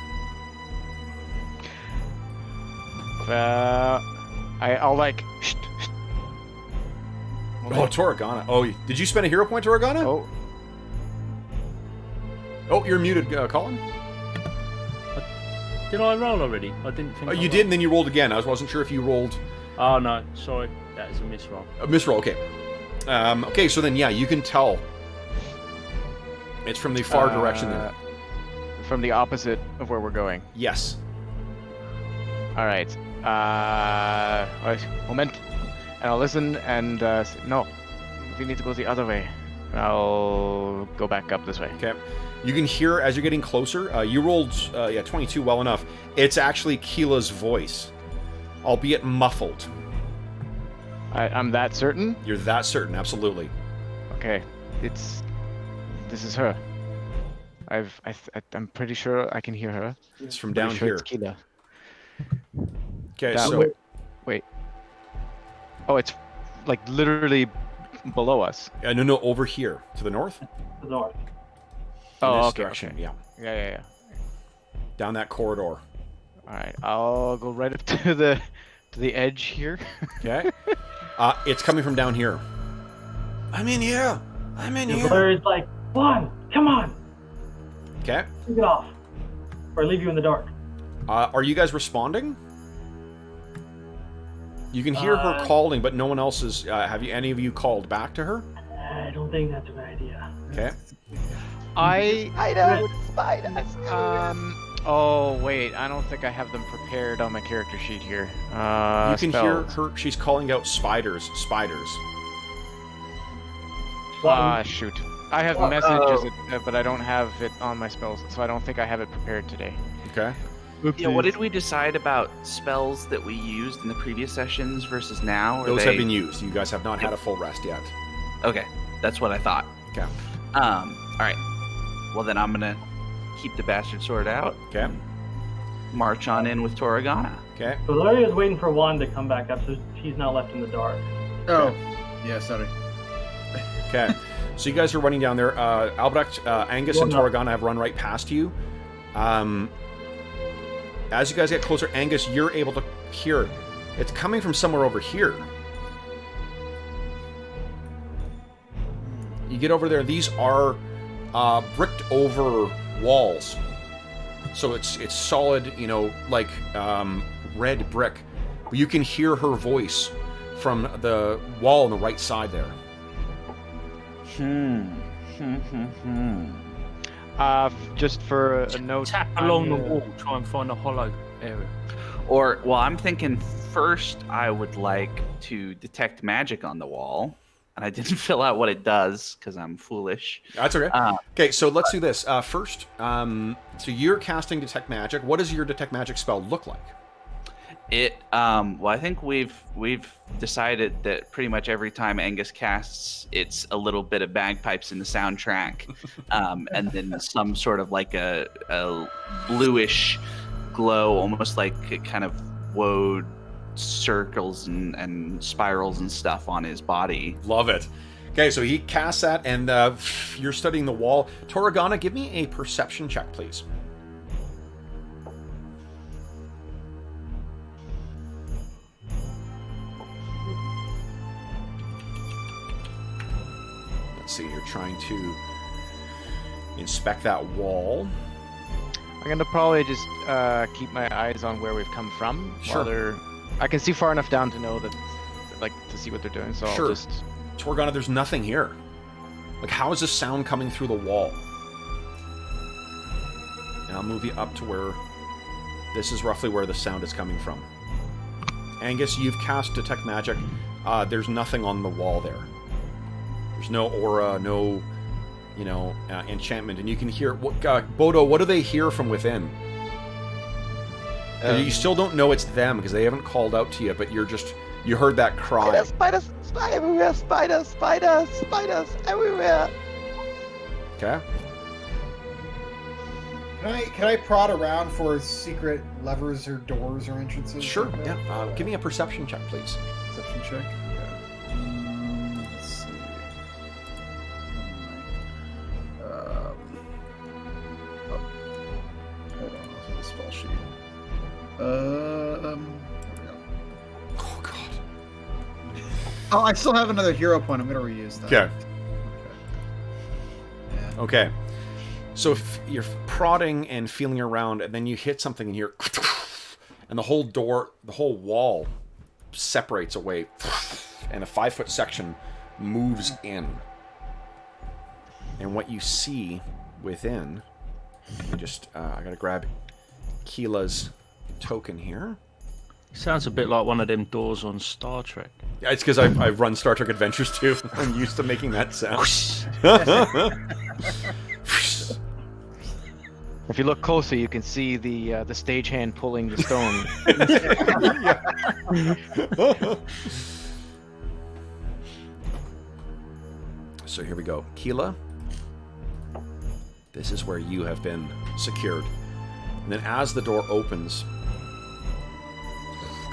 [SPEAKER 7] I'll like.
[SPEAKER 1] Oh, Toragana. Oh, did you spend a hero point, Toragana?
[SPEAKER 7] Oh,
[SPEAKER 1] Oh, you're muted, Colin.
[SPEAKER 6] Did I roll already? I didn't think.
[SPEAKER 1] Oh,
[SPEAKER 6] I
[SPEAKER 1] you
[SPEAKER 6] rolled.
[SPEAKER 1] did, and then you rolled again. I wasn't sure if you rolled
[SPEAKER 6] Oh no, sorry, that is a misroll.
[SPEAKER 1] a misroll. Okay. Okay, so then you can tell. It's from the far direction there.
[SPEAKER 7] From the opposite of where we're going.
[SPEAKER 1] Yes.
[SPEAKER 7] All right. Moment. And I'll listen and say, no, we need to go the other way. I'll go back up this way.
[SPEAKER 1] Okay. You can hear as you're getting closer. You rolled 22 well enough. It's actually Keela's voice, albeit muffled.
[SPEAKER 7] I'm that certain?
[SPEAKER 1] You're that certain, absolutely.
[SPEAKER 7] Okay. This is her. I'm pretty sure I can hear her.
[SPEAKER 1] It's from
[SPEAKER 7] Pretty
[SPEAKER 1] down
[SPEAKER 7] sure
[SPEAKER 1] here.
[SPEAKER 7] it's Keela.
[SPEAKER 1] Okay,
[SPEAKER 7] That
[SPEAKER 1] so
[SPEAKER 7] way. Wait. Oh, it's like literally below us.
[SPEAKER 1] no, over here to the north.
[SPEAKER 5] The north.
[SPEAKER 1] In
[SPEAKER 7] Oh,
[SPEAKER 1] this
[SPEAKER 7] okay.
[SPEAKER 1] direction,
[SPEAKER 7] Okay.
[SPEAKER 1] yeah,
[SPEAKER 7] Yeah.
[SPEAKER 1] down that corridor.
[SPEAKER 7] All right. I'll go right up to the edge here.
[SPEAKER 1] Okay. It's coming from down here. I'm in here.
[SPEAKER 5] Valeria's like, Juan, come on,
[SPEAKER 1] Okay.
[SPEAKER 5] take it off, or I leave you in the dark.
[SPEAKER 1] Are you guys responding? You can hear her calling, but no one else is. Have any of you called back to her?
[SPEAKER 5] I don't think that's a good idea.
[SPEAKER 1] Okay.
[SPEAKER 7] Oh wait, I don't think I have them prepared on my character sheet here.
[SPEAKER 1] You can hear
[SPEAKER 7] spells.
[SPEAKER 1] her. She's calling out spiders.
[SPEAKER 7] Shoot. I have messages, but I don't have it on my spells, so I don't think I have it prepared today.
[SPEAKER 1] Okay.
[SPEAKER 4] Yeah, what did we decide about spells that we used in the previous sessions versus now?
[SPEAKER 1] Those have been used. You guys have not had a full rest yet.
[SPEAKER 4] Okay, that's what I thought.
[SPEAKER 1] Okay.
[SPEAKER 4] All right. Well, then I'm gonna keep the bastard sword out.
[SPEAKER 1] Okay.
[SPEAKER 4] March on in with Toragana.
[SPEAKER 1] Okay.
[SPEAKER 5] Valeria's waiting for Juan to come back up, so she's not left in the dark.
[SPEAKER 2] Oh, yeah, sorry.
[SPEAKER 1] Okay. So you guys are running down there. Albrecht, Angus, and Toragana have run right past you. As you guys get closer, Angus, you're able to hear it. It's coming from somewhere over here. You get over there. These are bricked over walls. So it's solid, like red brick. But you can hear her voice from the wall on the right side there.
[SPEAKER 7] Just for a note.
[SPEAKER 6] Tap along the wall, try and find a hollow area.
[SPEAKER 4] Or, well, I'm thinking first I would like to detect magic on the wall. And I didn't fill out what it does because I'm foolish.
[SPEAKER 1] That's okay. Okay, so let's do this. First, so you're casting Detect Magic. What does your Detect Magic spell look like?
[SPEAKER 4] Well, I think we've decided that pretty much every time Angus casts, it's a little bit of bagpipes in the soundtrack, and then some sort of like a bluish glow, almost like a kind of woad circles and spirals and stuff on his body.
[SPEAKER 1] Love it. Okay, so he casts that, and you're studying the wall. Toragana, give me a perception check, please. Let's see, you're trying to inspect that wall.
[SPEAKER 7] I'm gonna probably just keep my eyes on where we've come from.
[SPEAKER 1] Sure.
[SPEAKER 7] I can see far enough down to know that, like, to see what they're doing. So
[SPEAKER 1] Sure.
[SPEAKER 7] I'll just.
[SPEAKER 1] Toragana, there's nothing here. Like, how is this sound coming through the wall? And I'll move you up to where... This is roughly where the sound is coming from. Angus, you've cast Detect Magic. There's nothing on the wall there. There's no aura, no, enchantment. And you can hear... Bodo, what do they hear from within? You still don't know it's them, because they haven't called out to you, but you heard that cry.
[SPEAKER 3] Spiders everywhere, spiders everywhere.
[SPEAKER 1] Okay?
[SPEAKER 2] Can I prod around for secret levers or doors or entrances?
[SPEAKER 1] Sure,
[SPEAKER 2] like that?
[SPEAKER 1] yeah. Give me a perception check, please.
[SPEAKER 2] Perception check. Okay. Let's see. Hold on, I'll the spell sheet. There we go.
[SPEAKER 1] Oh, God.
[SPEAKER 2] Oh, I still have another hero point. I'm gonna reuse that.
[SPEAKER 1] Okay.
[SPEAKER 2] Yeah.
[SPEAKER 1] Okay. So if you're prodding and feeling around, and then you hit something and you're... And the whole wall separates away, and a 5-foot section moves in. And what you see within... I gotta grab Keela's token here.
[SPEAKER 6] Sounds a bit like one of them doors on Star Trek.
[SPEAKER 1] Yeah, it's because I've run Star Trek Adventures too. I'm used to making that sound.
[SPEAKER 7] If you look closer, you can see the stagehand pulling the stone.
[SPEAKER 1] So here we go. Keela, this is where you have been secured. And then as the door opens,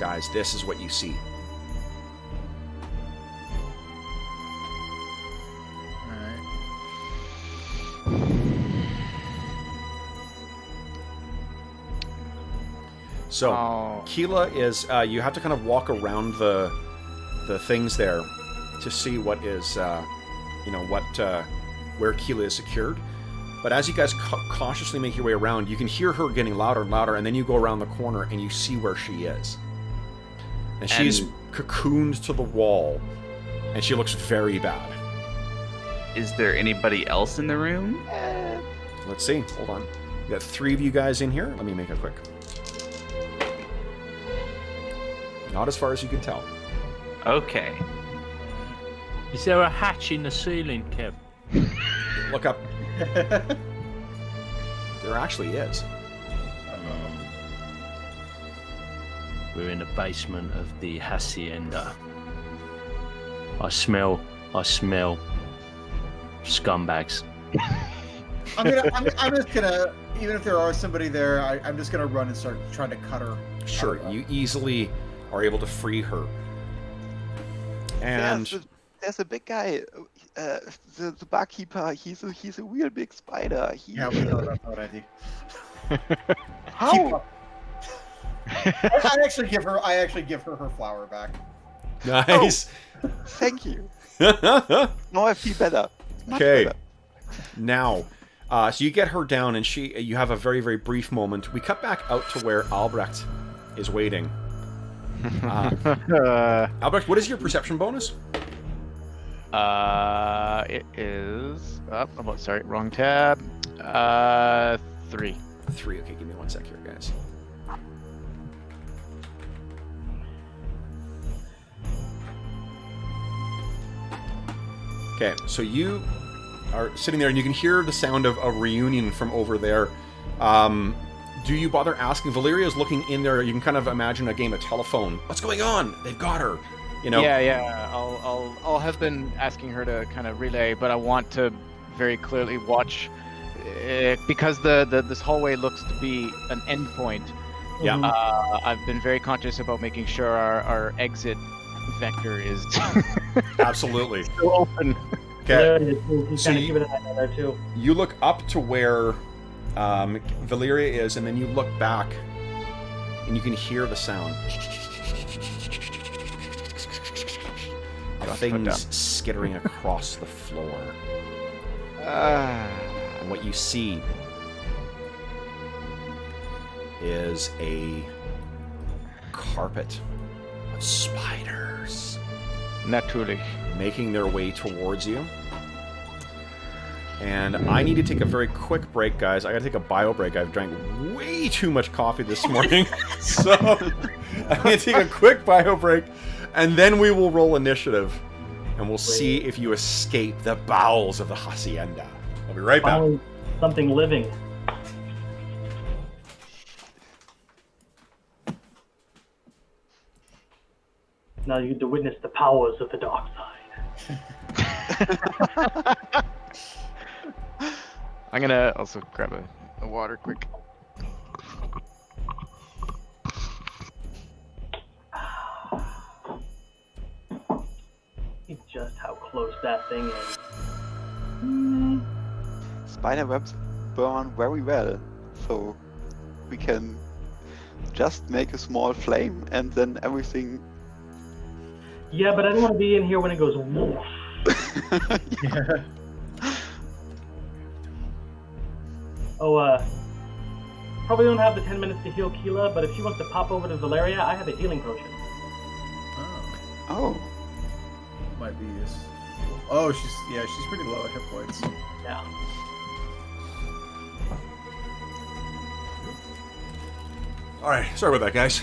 [SPEAKER 1] guys, this is what you see. So, Keela is, you have to kind of walk around the things there to see what is, where Keela is secured. But as you guys cautiously make your way around, you can hear her getting louder and louder, and then you go around the corner and you see where she is. And she's cocooned to the wall, and she looks very bad.
[SPEAKER 4] Is there anybody else in the room?
[SPEAKER 1] Let's see. Hold on. We got 3 of you guys in here. Let me make it quick. Not as far as you can tell.
[SPEAKER 4] Okay.
[SPEAKER 6] Is there a hatch in the ceiling, Kev?
[SPEAKER 1] Look up. There actually is.
[SPEAKER 6] We're in the basement of the hacienda. I smell scumbags.
[SPEAKER 2] I'm just gonna, even if there are somebody there, I'm just gonna run and start trying to cut her.
[SPEAKER 1] Sure, you easily are able to free her. And
[SPEAKER 3] there's a big guy, the barkeeper. He's a real big spider.
[SPEAKER 2] Yeah, we know that already.
[SPEAKER 3] How?
[SPEAKER 2] I actually give her her flower back.
[SPEAKER 1] nice.
[SPEAKER 3] Oh, thank you. Now I feel better. Much
[SPEAKER 1] Okay.
[SPEAKER 3] better.
[SPEAKER 1] Now, so you get her down, and you have a very, very brief moment. We cut back out to where Albrecht is waiting. Albrecht, what is your perception bonus?
[SPEAKER 7] It is. Sorry, wrong tab. 3.
[SPEAKER 1] 3. Okay, give me 1 sec here, guys. Okay, so you are sitting there, and you can hear the sound of a reunion from over there. Do you bother asking? Valeria's looking in there. You can kind of imagine a game of telephone. What's going on? They've got her. You know.
[SPEAKER 7] Yeah. I'll have been asking her to kind of relay, but I want to very clearly watch because this hallway looks to be an endpoint.
[SPEAKER 1] Yeah.
[SPEAKER 7] I've been very conscious about making sure our exit vector is
[SPEAKER 1] Absolutely.
[SPEAKER 7] still open.
[SPEAKER 1] Okay.
[SPEAKER 5] You
[SPEAKER 1] So
[SPEAKER 5] kind of
[SPEAKER 1] you-
[SPEAKER 5] keep an eye on there too.
[SPEAKER 1] You look up to where Valeria is, and then you look back, and you can hear the sound of things skittering across the floor. And what you see is a carpet of spiders
[SPEAKER 7] Natürlich.
[SPEAKER 1] making their way towards you. And I need to take a very quick break, guys. I gotta take a bio break. I've drank way too much coffee this morning. So I'm gonna take a quick bio break, and then we will roll initiative, and we'll see if you escape the bowels of the hacienda. I'll be right back.
[SPEAKER 5] Found something living. Now you get to witness the powers of the dark side.
[SPEAKER 7] I'm gonna also grab a water quick.
[SPEAKER 5] See just how close that thing is.
[SPEAKER 3] Spider webs burn very well, so we can just make a small flame and then everything.
[SPEAKER 5] Yeah, but I don't want to be in here when it goes woof. Oh, probably don't have the 10 minutes to heal Keela, but if she wants to pop over to Valeria, I have a healing potion.
[SPEAKER 2] Oh,
[SPEAKER 3] Oh,
[SPEAKER 2] might be this. Oh, she's pretty low at hit points.
[SPEAKER 5] Yeah.
[SPEAKER 1] All right, sorry about that, guys.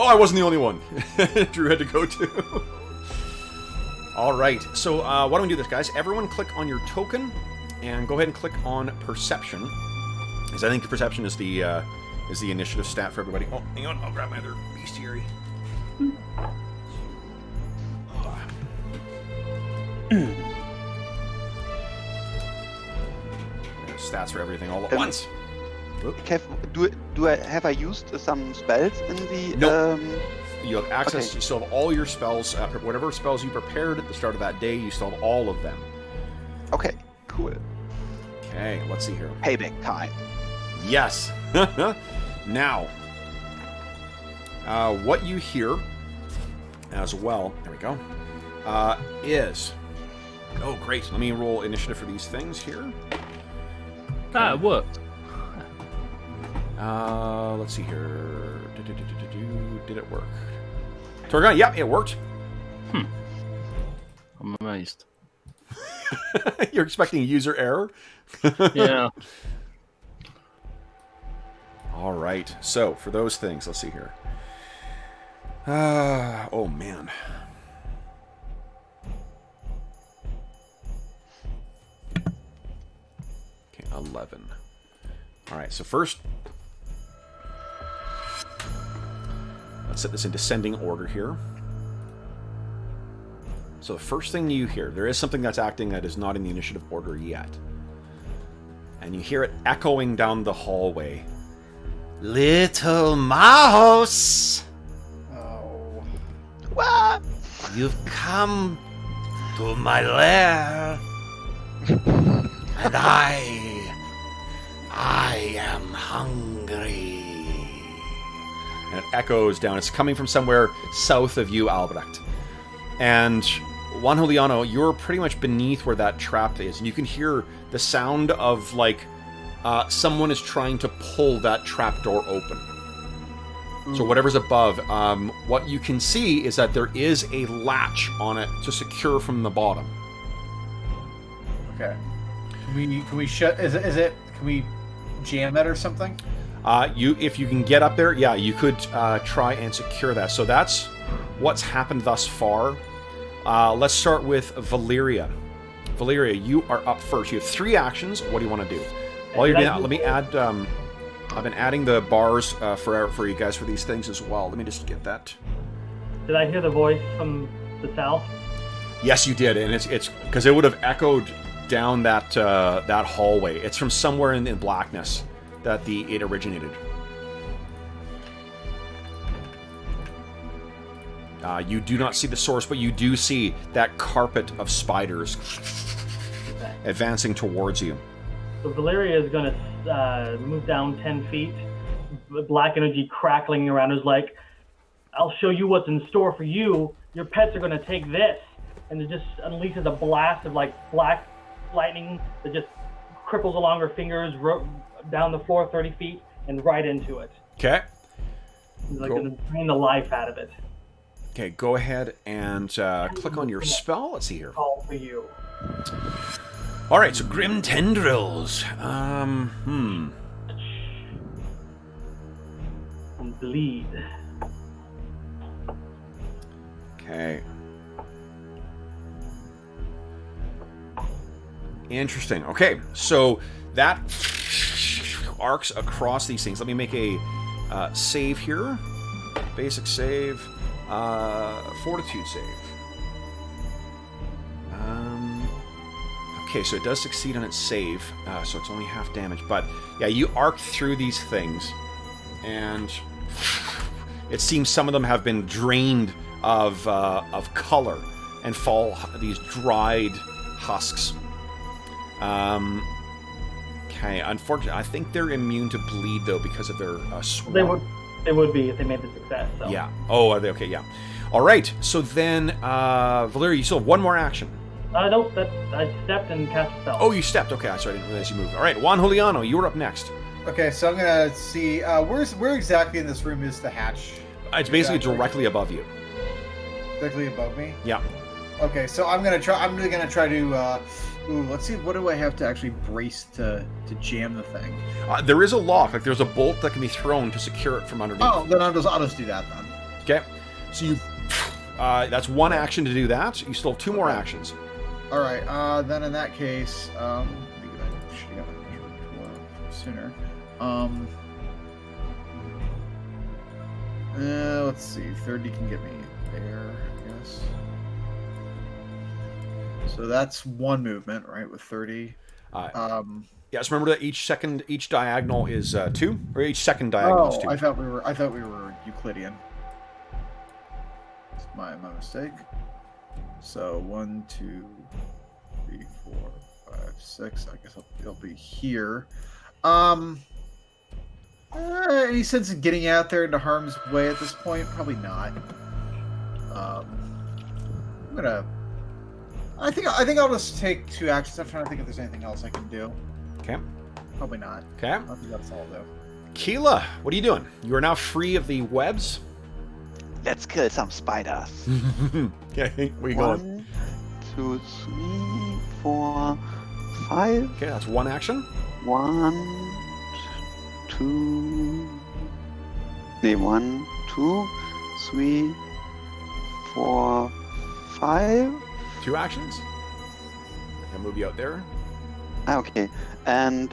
[SPEAKER 1] Oh, I wasn't the only one. Drew had to go too. All right. So why don't we do this, guys? Everyone click on your token and go ahead and click on perception. Because I think perception is the initiative stat for everybody. Oh, hang on. I'll grab my other bestiary. Stats for everything all at once.
[SPEAKER 3] Kev, have I used some spells in the?
[SPEAKER 1] Nope. You have access.
[SPEAKER 3] Okay.
[SPEAKER 1] You still have all your spells. Whatever spells you prepared at the start of that day, you still have all of them.
[SPEAKER 3] Okay, cool.
[SPEAKER 1] Okay, let's see here.
[SPEAKER 3] Payback time.
[SPEAKER 1] Yes. Now, what you hear as well. There we go. Is. Oh, great. Let me roll initiative for these things here.
[SPEAKER 6] Ah, it worked.
[SPEAKER 1] Let's see here. Did it work? Torgon, yeah, it worked.
[SPEAKER 6] I'm amazed.
[SPEAKER 1] You're expecting user error?
[SPEAKER 6] Yeah.
[SPEAKER 1] All right. So, for those things, let's see here. Oh, man. Okay, 11. All right, so first, let's set this in descending order here. So the first thing you hear, there is something that's acting that is not in the initiative order yet. And you hear it echoing down the hallway. Little mouse!
[SPEAKER 2] Oh.
[SPEAKER 3] What?
[SPEAKER 1] You've come to my lair. And I am hungry. And it echoes down. It's coming from somewhere south of you, Albrecht. And Juan Juliano, you're pretty much beneath where that trap is. And you can hear the sound of, like, someone is trying to pull that trap door open. So whatever's above, what you can see is that there is a latch on it to secure from the bottom.
[SPEAKER 2] Okay. Can we shut? Is it? Can we jam it or something?
[SPEAKER 1] If you can get up there, yeah, you could try and secure that. So that's what's happened thus far. Let's start with Valeria. Valeria, you are up first. You have 3 actions. What do you want to do? While you're doing that, let me add. I've been adding the bars for you guys for these things as well. Let me just get that.
[SPEAKER 5] Did I hear the voice from the south?
[SPEAKER 1] Yes, you did, and it's because it would have echoed down that that hallway. It's from somewhere in blackness that it originated. You do not see the source, but you do see that carpet of spiders advancing towards you.
[SPEAKER 5] So Valeria is going to move down 10 feet. Black energy crackling around is like, I'll show you what's in store for you. Your pets are going to take this. And it just unleashes a blast of like black lightning that just cripples along her fingers, down the floor 30 feet, and right into it.
[SPEAKER 1] Okay.
[SPEAKER 5] It's like going to drain the life out of it.
[SPEAKER 1] Okay, go ahead and click on your spell. Let's see here.
[SPEAKER 5] Call for you.
[SPEAKER 1] All right, so Grim Tendrils. And
[SPEAKER 5] bleed.
[SPEAKER 1] Okay. Interesting. Okay, so that arcs across these things. Let me make a save here. Basic save. Fortitude save. Okay, so it does succeed on its save, so it's only half damage. But yeah, you arc through these things, and it seems some of them have been drained of color and fall these dried husks. Okay, unfortunately, I think they're immune to bleed though because of their swarm.
[SPEAKER 5] They would be if they made the success. So.
[SPEAKER 1] Yeah. Oh, are they okay? Yeah. All right. So then, Valeria, you still have 1 more action.
[SPEAKER 5] Nope. I stepped and cast a spell.
[SPEAKER 1] Oh, you stepped. Okay, sorry, I didn't realize you moved. All right, Juan Juliano, you were up next.
[SPEAKER 2] Okay, so I'm gonna see where exactly in this room is the hatch?
[SPEAKER 1] It's basically directly above you.
[SPEAKER 2] Directly above me.
[SPEAKER 1] Yeah.
[SPEAKER 2] Okay, so I'm gonna try. I'm really gonna try to. Let's see. What do I have to actually brace to jam the thing?
[SPEAKER 1] There is a lock. Like there's a bolt that can be thrown to secure it from underneath.
[SPEAKER 2] Oh, then I'll just do that then.
[SPEAKER 1] Okay. So you... that's one action to do that. You still have 2 more actions.
[SPEAKER 2] All right. Then in that case, I should have got it sooner. Let's see. 30 can get me there, I guess. So that's 1 movement, right? With 30.
[SPEAKER 1] Yeah, so remember that each diagonal is 2, or each second diagonal is 2.
[SPEAKER 2] I thought we were Euclidean. It's my mistake. So 1, 2, 3, 4, 5, 6. I guess it'll be here. Any sense in getting out there into harm's way at this point? Probably not. I think I'll just take 2 actions. I'm trying to think if there's anything else I can do.
[SPEAKER 1] Okay.
[SPEAKER 2] Probably not.
[SPEAKER 1] Okay.
[SPEAKER 2] I think that's all though.
[SPEAKER 1] Keela, what are you doing? You are now free of the webs.
[SPEAKER 3] Let's kill some spiders.
[SPEAKER 1] Okay, where you going?
[SPEAKER 3] 1, 2, 3, 4, 5.
[SPEAKER 1] Okay, that's 1 action.
[SPEAKER 3] 1, 2. 1, 2, 3, 4, 5.
[SPEAKER 1] 2 actions. I'll move you out there.
[SPEAKER 3] Okay, and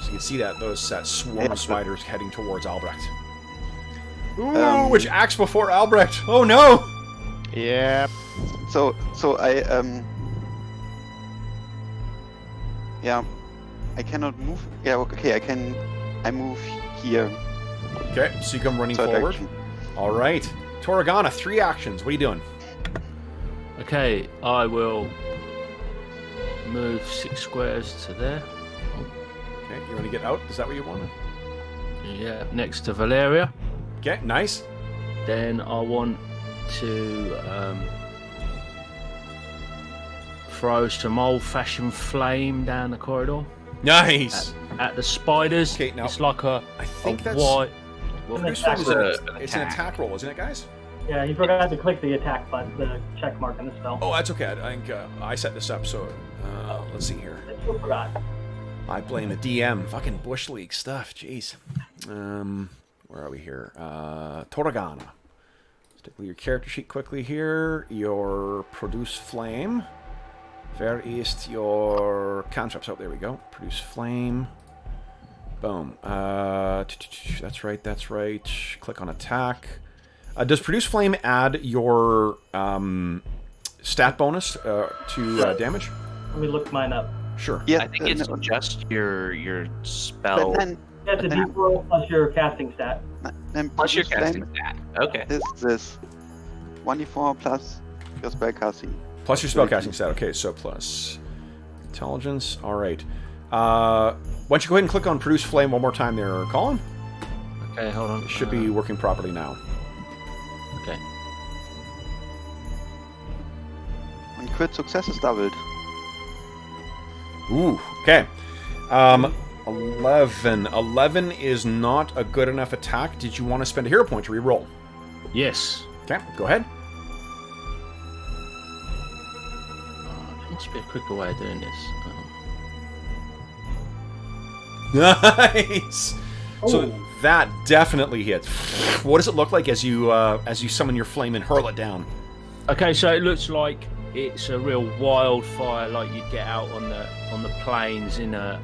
[SPEAKER 1] So you can see that that swarm of spiders heading towards Albrecht. Ooh, which acts before Albrecht? Oh no!
[SPEAKER 7] Yep.
[SPEAKER 3] so I yeah, I cannot move. Yeah, okay, I move here.
[SPEAKER 1] Okay, so you come running
[SPEAKER 3] Third
[SPEAKER 1] forward.
[SPEAKER 3] action.
[SPEAKER 1] All right, Toragana, 3 actions. What are you doing?
[SPEAKER 6] Okay, I will move 6 squares to there.
[SPEAKER 1] Okay, you want to get out? Is that what you want?
[SPEAKER 6] Yeah, next to Valeria.
[SPEAKER 1] Okay, nice.
[SPEAKER 6] Then I want to throw some old-fashioned flame down the corridor
[SPEAKER 1] Nice.
[SPEAKER 6] at the spiders.
[SPEAKER 1] Okay, now
[SPEAKER 6] it's like a
[SPEAKER 1] I think that's.
[SPEAKER 6] white.
[SPEAKER 1] Well,
[SPEAKER 5] An
[SPEAKER 1] this one is
[SPEAKER 5] attack
[SPEAKER 1] it's an attack roll, isn't it, guys?
[SPEAKER 5] Yeah, you forgot to click the attack button, the check mark on the spell.
[SPEAKER 1] Oh, that's okay. I think I set this up, so let's see here.
[SPEAKER 5] I still forgot.
[SPEAKER 1] I blame the DM. Fucking Bush League stuff. Jeez. Where are we here? Toragana. Stick with your character sheet quickly here. Your produce flame. Where is your cantrips? Oh, there we go. Produce flame. Boom. That's right. That's right. Click on attack. Does produce flame add your stat bonus to damage?
[SPEAKER 5] Let me look mine up.
[SPEAKER 1] Sure.
[SPEAKER 3] Yeah,
[SPEAKER 4] I think it's
[SPEAKER 3] no,
[SPEAKER 4] just your spell
[SPEAKER 3] but then
[SPEAKER 5] That's a D4 plus your casting stat.
[SPEAKER 4] plus your
[SPEAKER 3] produce
[SPEAKER 4] casting
[SPEAKER 3] flame
[SPEAKER 4] stat. Okay.
[SPEAKER 3] is this 1d4 plus your spellcasting.
[SPEAKER 1] Plus your spellcasting stat. Okay, so plus intelligence. All right. Why don't you go ahead and click on produce flame one more time there, Colin?
[SPEAKER 6] Okay, hold on.
[SPEAKER 1] It should be working properly now.
[SPEAKER 6] Okay.
[SPEAKER 3] And crit success is doubled.
[SPEAKER 1] Ooh, okay. 11. 11 is not a good enough attack. Did you want to spend a hero point to reroll?
[SPEAKER 6] Yes.
[SPEAKER 1] Okay, go ahead.
[SPEAKER 6] There must be a quicker way of doing this.
[SPEAKER 1] Nice. So
[SPEAKER 5] Oh.
[SPEAKER 1] that definitely hits. What does it look like as you summon your flame and hurl it down?
[SPEAKER 6] Okay, so it looks like it's a real wildfire, like you'd get out on the plains in a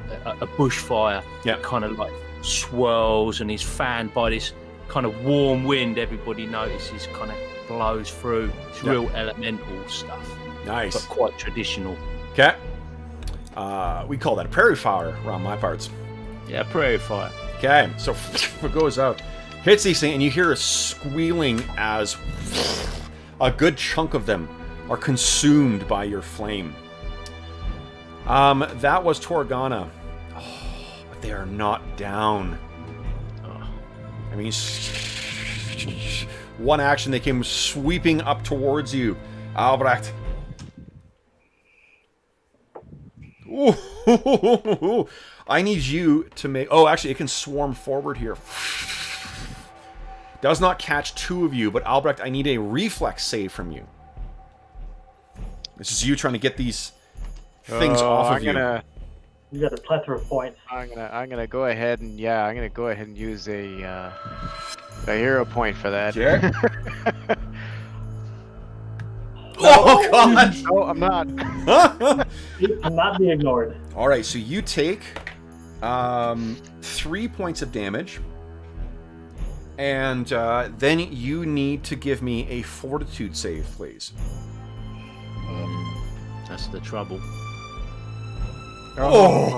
[SPEAKER 6] bushfire.
[SPEAKER 1] Yeah.
[SPEAKER 6] Kind of like swirls and is fanned by this kind of warm wind. Everybody notices kind of blows through. It's
[SPEAKER 1] Yeah.
[SPEAKER 6] real elemental stuff,
[SPEAKER 1] Nice.
[SPEAKER 6] but quite traditional.
[SPEAKER 1] Okay. We call that a prairie fire around my parts.
[SPEAKER 6] Yeah, prairie fire.
[SPEAKER 1] Okay, so it goes out, hits these things, and you hear a squealing as a good chunk of them are consumed by your flame. That was Toragana. Oh, but they are not down.
[SPEAKER 6] Oh.
[SPEAKER 1] I mean, one action, they came sweeping up towards you. Albrecht. Ooh. I need you to make... Oh, actually, it can swarm forward here. Does not catch 2 of you, but Albrecht, I need a reflex save from you. This is you trying to get these things off of you.
[SPEAKER 5] You got a plethora of points.
[SPEAKER 7] I'm gonna go ahead and use a hero point for that.
[SPEAKER 1] Okay. Oh God!
[SPEAKER 7] No, I'm not.
[SPEAKER 5] It cannot be ignored.
[SPEAKER 1] All right, so you take 3 points of damage, and then you need to give me a fortitude save, please.
[SPEAKER 6] That's the trouble.
[SPEAKER 1] Oh!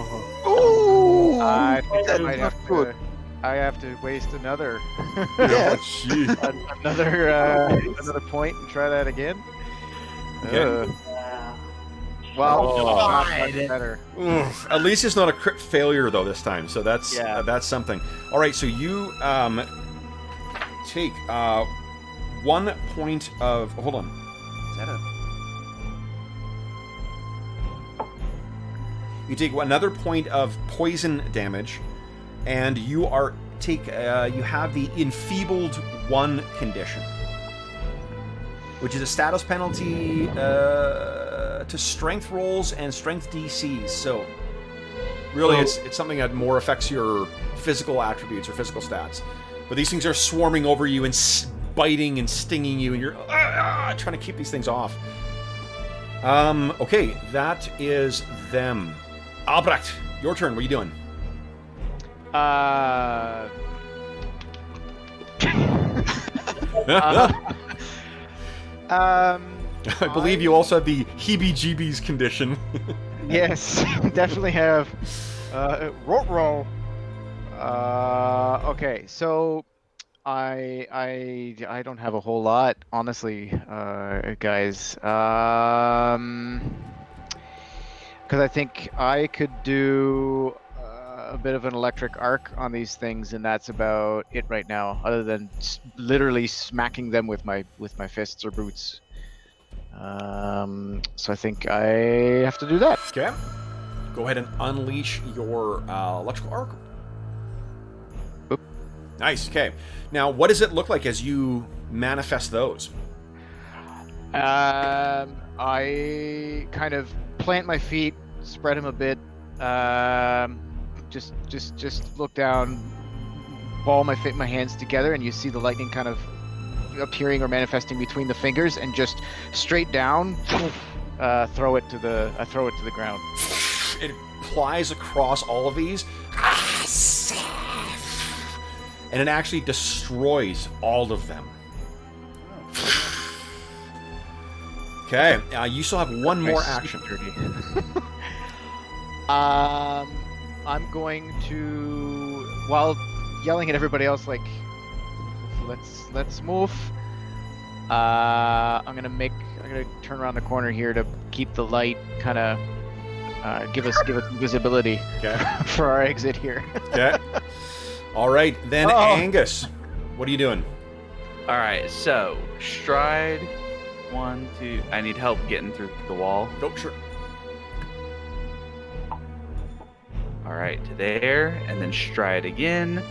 [SPEAKER 7] I think I
[SPEAKER 3] That's
[SPEAKER 7] might
[SPEAKER 3] not
[SPEAKER 7] have
[SPEAKER 3] good.
[SPEAKER 7] to. I have to waste another
[SPEAKER 1] Yeah, gee.
[SPEAKER 7] another point and try that again.
[SPEAKER 1] Okay.
[SPEAKER 7] Well, not
[SPEAKER 2] God.
[SPEAKER 7] much better.
[SPEAKER 1] Oof. At least it's not a crit failure though this time, so that's something. All right, so you take 1 point of. Hold on. Is that a? You take another point of poison damage, and you are you have the enfeebled 1 condition, which is a status penalty to strength rolls and strength DCs. So really, it's something that more affects your physical attributes or physical stats. But these things are swarming over you and biting and stinging you, and you're trying to keep these things off. Okay, that is them. Albrecht, your turn. What are you doing?
[SPEAKER 7] I
[SPEAKER 1] believe you also have the heebie-jeebies condition.
[SPEAKER 7] Yes, definitely have. Roll. Okay, so I don't have a whole lot, honestly, guys. Because I think I could do a bit of an electric arc on these things, and that's about it right now. Other than literally smacking them with my fists or boots. So I think I have to do that.
[SPEAKER 1] Okay. Go ahead and unleash your electrical arc.
[SPEAKER 7] Oop.
[SPEAKER 1] Nice. Okay. Now, what does it look like as you manifest those?
[SPEAKER 7] I kind of plant my feet, spread them a bit, just look down, ball my hands together, and you see the lightning kind of appearing or manifesting between the fingers, and just straight down, throw it to the ground.
[SPEAKER 1] It plies across all of these, and it actually destroys all of them. Okay, you still have one more action.
[SPEAKER 7] I'm going to, while yelling at everybody else, like, let's move. I'm gonna turn around the corner here to keep the light, kind of give us visibility.
[SPEAKER 1] Okay.
[SPEAKER 7] For our exit here.
[SPEAKER 1] Okay. All right, then Angus, what are you doing?
[SPEAKER 4] All right, so stride. 1, 2. I need help getting through the wall.
[SPEAKER 1] Oh, sure.
[SPEAKER 4] All right, to there, and then stride again.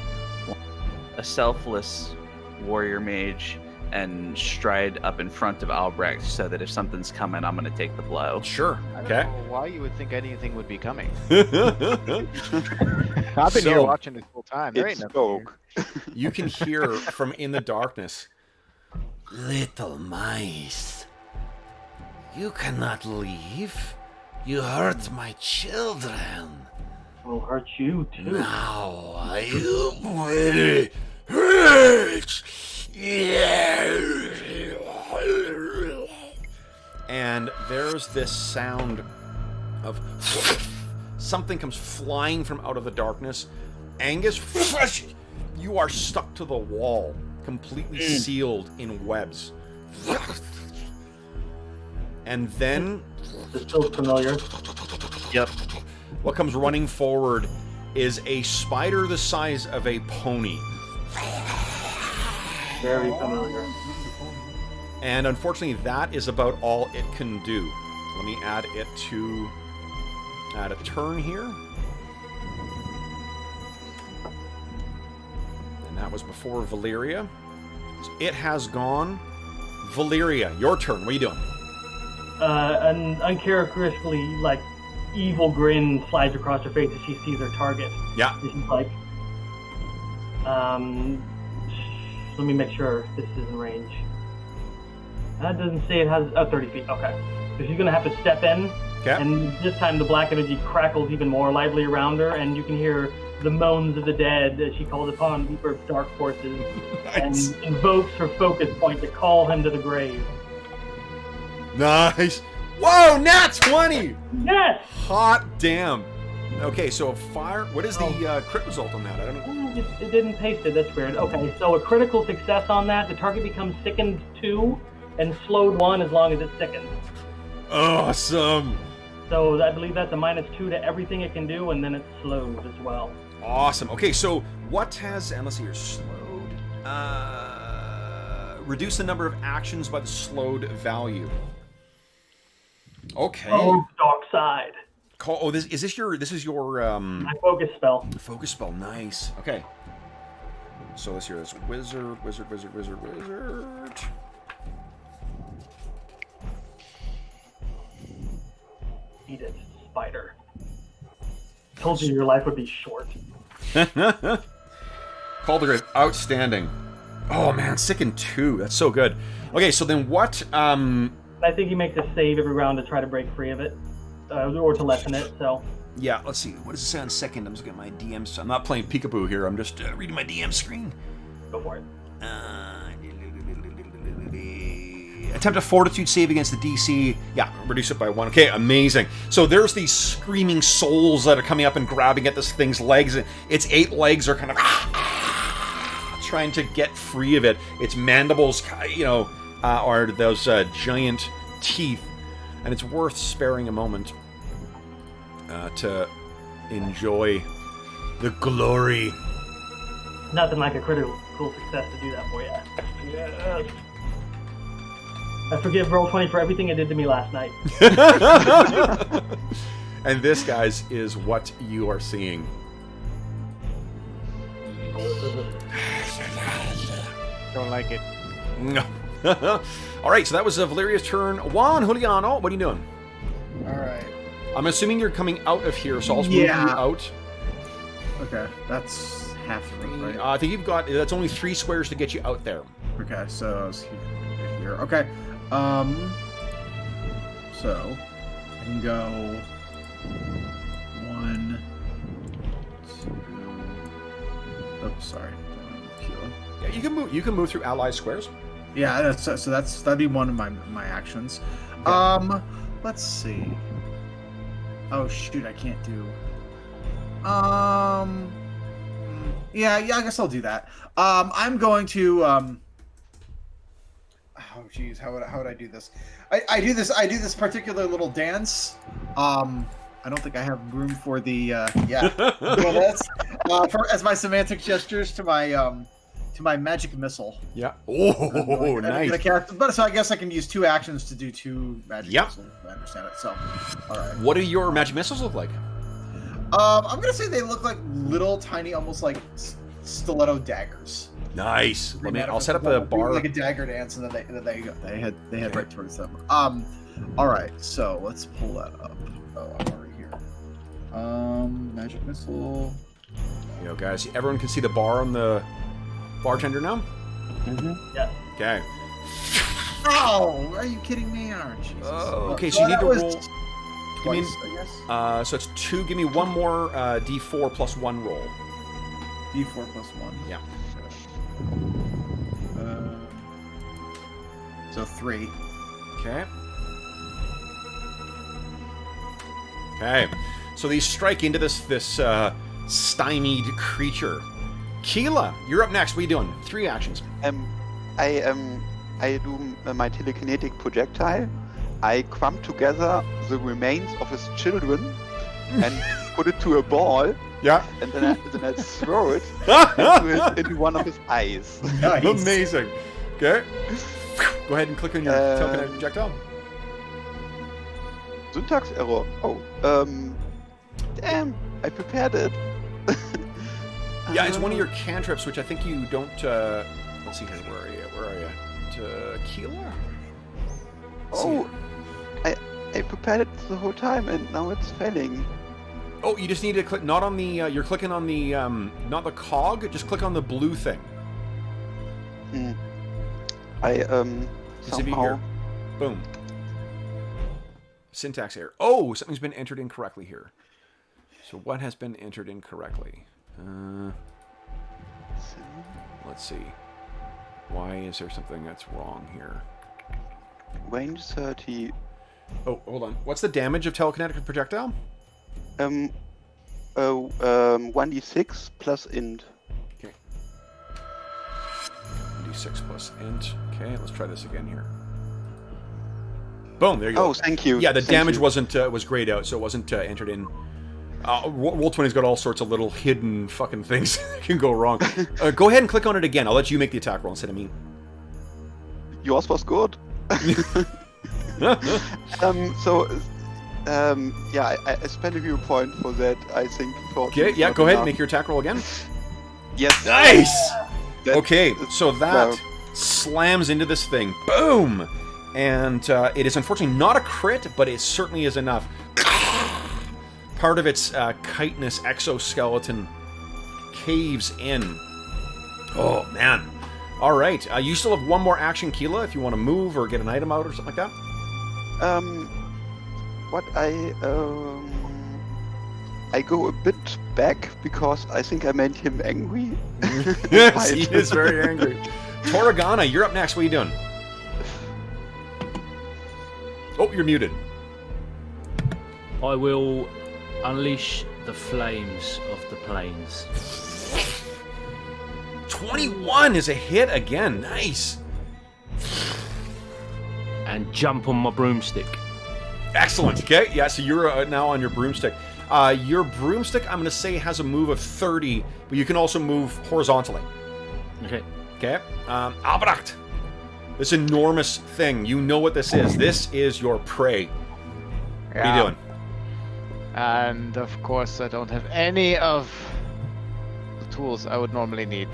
[SPEAKER 4] A selfless warrior mage, and stride up in front of Albrecht, so that if something's coming, I'm gonna take the blow.
[SPEAKER 1] Sure.
[SPEAKER 7] I don't
[SPEAKER 1] Okay.
[SPEAKER 7] know why you would think anything would be coming.
[SPEAKER 1] You
[SPEAKER 7] I've been here
[SPEAKER 1] So-
[SPEAKER 7] watching this whole time. There ain't
[SPEAKER 3] It's
[SPEAKER 7] nothing here.
[SPEAKER 3] Coke.
[SPEAKER 1] can hear from in the darkness.
[SPEAKER 8] Little mice, you cannot leave. You hurt my children.
[SPEAKER 5] Will hurt you too.
[SPEAKER 8] Now you will hurt.
[SPEAKER 1] And there's this sound of something comes flying from out of the darkness. Angus, you are stuck to the wall, completely sealed in webs. And then
[SPEAKER 5] This feels familiar.
[SPEAKER 4] Yep.
[SPEAKER 1] what comes running forward is a spider the size of a pony.
[SPEAKER 5] Very familiar.
[SPEAKER 1] And unfortunately, that is about all it can do. Let me add it to add a turn here. And that was before Valeria. So it has gone. Valeria, your turn. What are you doing?
[SPEAKER 5] And uncharacteristically, like, evil grin slides across her face as she sees her target.
[SPEAKER 1] Yeah.
[SPEAKER 5] And she's like, let me make sure this is in range. That doesn't say it has 30 feet. Okay. So she's gonna have to step in.
[SPEAKER 1] Okay.
[SPEAKER 5] And this time the black energy crackles even more lively around her, and you can hear the moans of the dead as she calls upon deeper dark forces
[SPEAKER 1] Nice.
[SPEAKER 5] and invokes her focus point to call him to the grave.
[SPEAKER 1] Nice. Whoa, nat 20!
[SPEAKER 5] Yes!
[SPEAKER 1] Hot damn. Okay, so fire. What is the crit result on that? I don't know.
[SPEAKER 5] It didn't paste it. That's weird. Okay, so a critical success on that, the target becomes sickened 2 and slowed 1 as long as it's sickened.
[SPEAKER 1] Awesome.
[SPEAKER 5] So I believe that's a -2 to everything it can do, and then it's slowed as well.
[SPEAKER 1] Awesome. Okay, so what has, and let's see here, slowed? Reduce the number of actions by the slowed value. Okay.
[SPEAKER 5] Oh, dark side.
[SPEAKER 1] This is your
[SPEAKER 5] My focus spell.
[SPEAKER 1] focus spell. Nice. Okay. So let's hear this. Wizard.
[SPEAKER 5] Eat it, spider. Told you your life would be short.
[SPEAKER 1] Calder, outstanding. Oh man, sicken 2. That's so good. Okay, so then what?
[SPEAKER 5] I think he makes a save every round to try to break free of it, or to lessen it. So.
[SPEAKER 1] Yeah, let's see. What does it say on second? I'm just looking at my DM. I'm not playing peekaboo here. I'm just reading my DM screen.
[SPEAKER 5] Go for it.
[SPEAKER 1] Attempt a fortitude save against the DC. Yeah, reduce it by 1. Okay, amazing. So there's these screaming souls that are coming up and grabbing at this thing's legs. Its 8 legs are kind of trying to get free of it. Its mandibles, are those giant teeth. And it's worth sparing a moment to enjoy the glory.
[SPEAKER 5] Nothing like a critical success to do that for you. Yes. I forgive Roll20 for everything it did to me last night.
[SPEAKER 1] And this, guys, is what you are seeing.
[SPEAKER 7] Don't like it.
[SPEAKER 1] All right, so that was Valeria's turn. Juan Juliano, what are you doing?
[SPEAKER 2] All right.
[SPEAKER 1] I'm assuming you're coming out of here, so I'll move you out.
[SPEAKER 2] Okay, that's half of it, right?
[SPEAKER 1] I think you've got, that's only 3 squares to get you out there.
[SPEAKER 2] Okay, so I was here. Okay. So I can go 1, 2. Oh, sorry.
[SPEAKER 1] Yeah, you can move through allied squares.
[SPEAKER 2] Yeah, that'd be one of my actions.
[SPEAKER 1] Okay.
[SPEAKER 2] Let's see. Oh shoot, I can't do. Yeah, I guess I'll do that. I'm going to Oh geez, how would I do this? I do this particular little dance. I don't think I have room for the as my semantic gestures to my magic missile.
[SPEAKER 1] Yeah. Oh, nice.
[SPEAKER 2] So I guess I can use 2 actions to do 2 magic missiles. If I understand it. So, all right.
[SPEAKER 1] What do your magic missiles look like?
[SPEAKER 2] I'm gonna say they look like little, tiny, almost like stiletto daggers.
[SPEAKER 1] Nice. I'll set up a bar.
[SPEAKER 2] Like a dagger dance, and then they head right towards them. All right. So let's pull that up. Oh, I'm already here. Magic missile.
[SPEAKER 1] Guys, everyone can see the bar on the bartender now?
[SPEAKER 2] Mm-hmm.
[SPEAKER 5] Yeah.
[SPEAKER 1] Okay.
[SPEAKER 2] Oh, are you kidding me? Oh, Jesus.
[SPEAKER 1] Oh, okay, so you need to roll
[SPEAKER 2] twice, I guess.
[SPEAKER 1] So it's 2. Give me one more D4 plus 1 roll.
[SPEAKER 2] D4 plus 1.
[SPEAKER 1] Yeah.
[SPEAKER 2] So 3.
[SPEAKER 1] Okay. Okay. So these strike into this stymied creature. Keela, you're up next. What are you doing? 3 actions.
[SPEAKER 3] I do my telekinetic projectile. I clump together the remains of his children and put it to a ball.
[SPEAKER 1] Yeah.
[SPEAKER 3] And then I throw it into one of his eyes.
[SPEAKER 2] Nice.
[SPEAKER 1] Amazing. Okay. Go ahead and click on your telekinetic projectile.
[SPEAKER 3] Syntax error. Oh, damn! I prepared it.
[SPEAKER 1] Yeah, it's one of your cantrips, which I think you don't. Let's see here. Where are you? To Keela?
[SPEAKER 3] Oh, I prepared it the whole time, and now it's failing.
[SPEAKER 1] Oh, you just need to click, not on the, you're clicking on the, not the cog, just click on the blue thing.
[SPEAKER 3] Somehow...
[SPEAKER 1] Here. Boom. Syntax error. Oh, something's been entered incorrectly here. So what has been entered incorrectly? Let's see. Why is there something that's wrong here?
[SPEAKER 3] Range 30.
[SPEAKER 1] Oh, hold on. What's the damage of telekinetic projectile?
[SPEAKER 3] 1d6 plus int.
[SPEAKER 1] Okay. 1d6 plus int. Okay, let's try this again here. Boom, there you go.
[SPEAKER 3] Oh, thank you.
[SPEAKER 1] Yeah, the
[SPEAKER 3] Thank
[SPEAKER 1] damage
[SPEAKER 3] you.
[SPEAKER 1] wasn't was grayed out, so it wasn't entered in. Roll20's got all sorts of little hidden fucking things that can go wrong. Go ahead and click on it again. I'll let you make the attack roll instead of me.
[SPEAKER 3] Yours was good. Yeah, I spent a few point for that, I think.
[SPEAKER 1] Okay, yeah, go ahead and make your attack roll again.
[SPEAKER 3] Yes.
[SPEAKER 1] Nice!
[SPEAKER 3] That-
[SPEAKER 1] Okay, so that
[SPEAKER 3] wow.
[SPEAKER 1] slams into this thing. Boom! And it is unfortunately not a crit, but it certainly is enough. Part of its chitinous exoskeleton caves in. Oh, man. All right. You still have one more action, Keela, if you want to move or get an item out or something like that.
[SPEAKER 3] I go a bit back because I think I made him angry.
[SPEAKER 1] Yes, he is very angry. Toragana, you're up next. What are you doing? Oh, you're muted.
[SPEAKER 6] I will unleash the flames of the plains.
[SPEAKER 1] 21 is a hit again. Nice.
[SPEAKER 6] And jump on my broomstick.
[SPEAKER 1] Excellent. Okay, yeah, so you're now on your broomstick. Your broomstick, I'm going to say, has a move of 30, but you can also move horizontally.
[SPEAKER 6] Okay.
[SPEAKER 1] Okay. Albrecht. This enormous thing. You know what this is. This is your prey. What are you doing?
[SPEAKER 7] And of course, I don't have any of the tools I would normally need.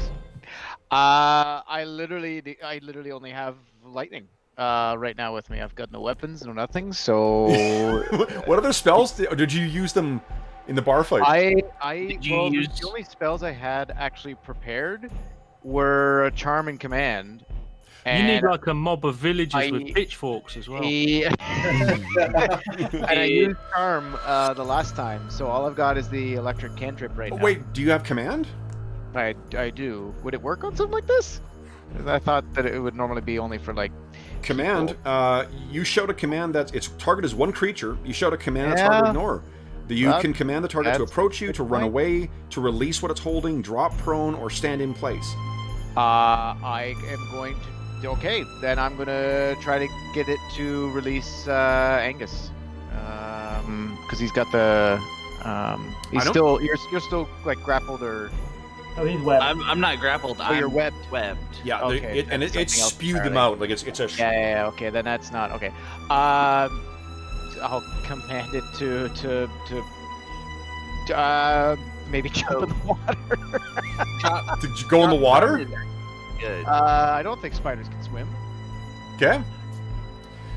[SPEAKER 7] I literally only have lightning right now with me. I've got no weapons, no nothing. So,
[SPEAKER 1] what other spells did you use them in the bar fight?
[SPEAKER 7] The only spells I had actually prepared were a charm and command.
[SPEAKER 6] You need like a mob of villagers with pitchforks as well.
[SPEAKER 7] And I used charm the last time, so all I've got is the electric cantrip right now.
[SPEAKER 1] Wait, do you have command?
[SPEAKER 7] I do. Would it work on something like this? 'Cause I thought that it would normally be only for like
[SPEAKER 1] command. You shout a command that's its target is one creature. You shout a command that's hard to ignore. You can command the target to approach you, to run away, to release what it's holding, drop prone, or stand in place.
[SPEAKER 7] I am going to. Okay, then I'm gonna try to get it to release Angus, because he's got the. You're still like grappled or.
[SPEAKER 5] Oh, he's webbed.
[SPEAKER 4] I'm not grappled.
[SPEAKER 7] Oh, you're webbed.
[SPEAKER 4] Webbed.
[SPEAKER 1] Yeah,
[SPEAKER 7] Okay,
[SPEAKER 1] it spewed them out like it's a.
[SPEAKER 7] Yeah. Okay, then that's not okay. I'll command it to maybe jump in the water.
[SPEAKER 1] Did you go in the water?
[SPEAKER 4] Good.
[SPEAKER 7] I don't think spiders can swim.
[SPEAKER 1] Okay.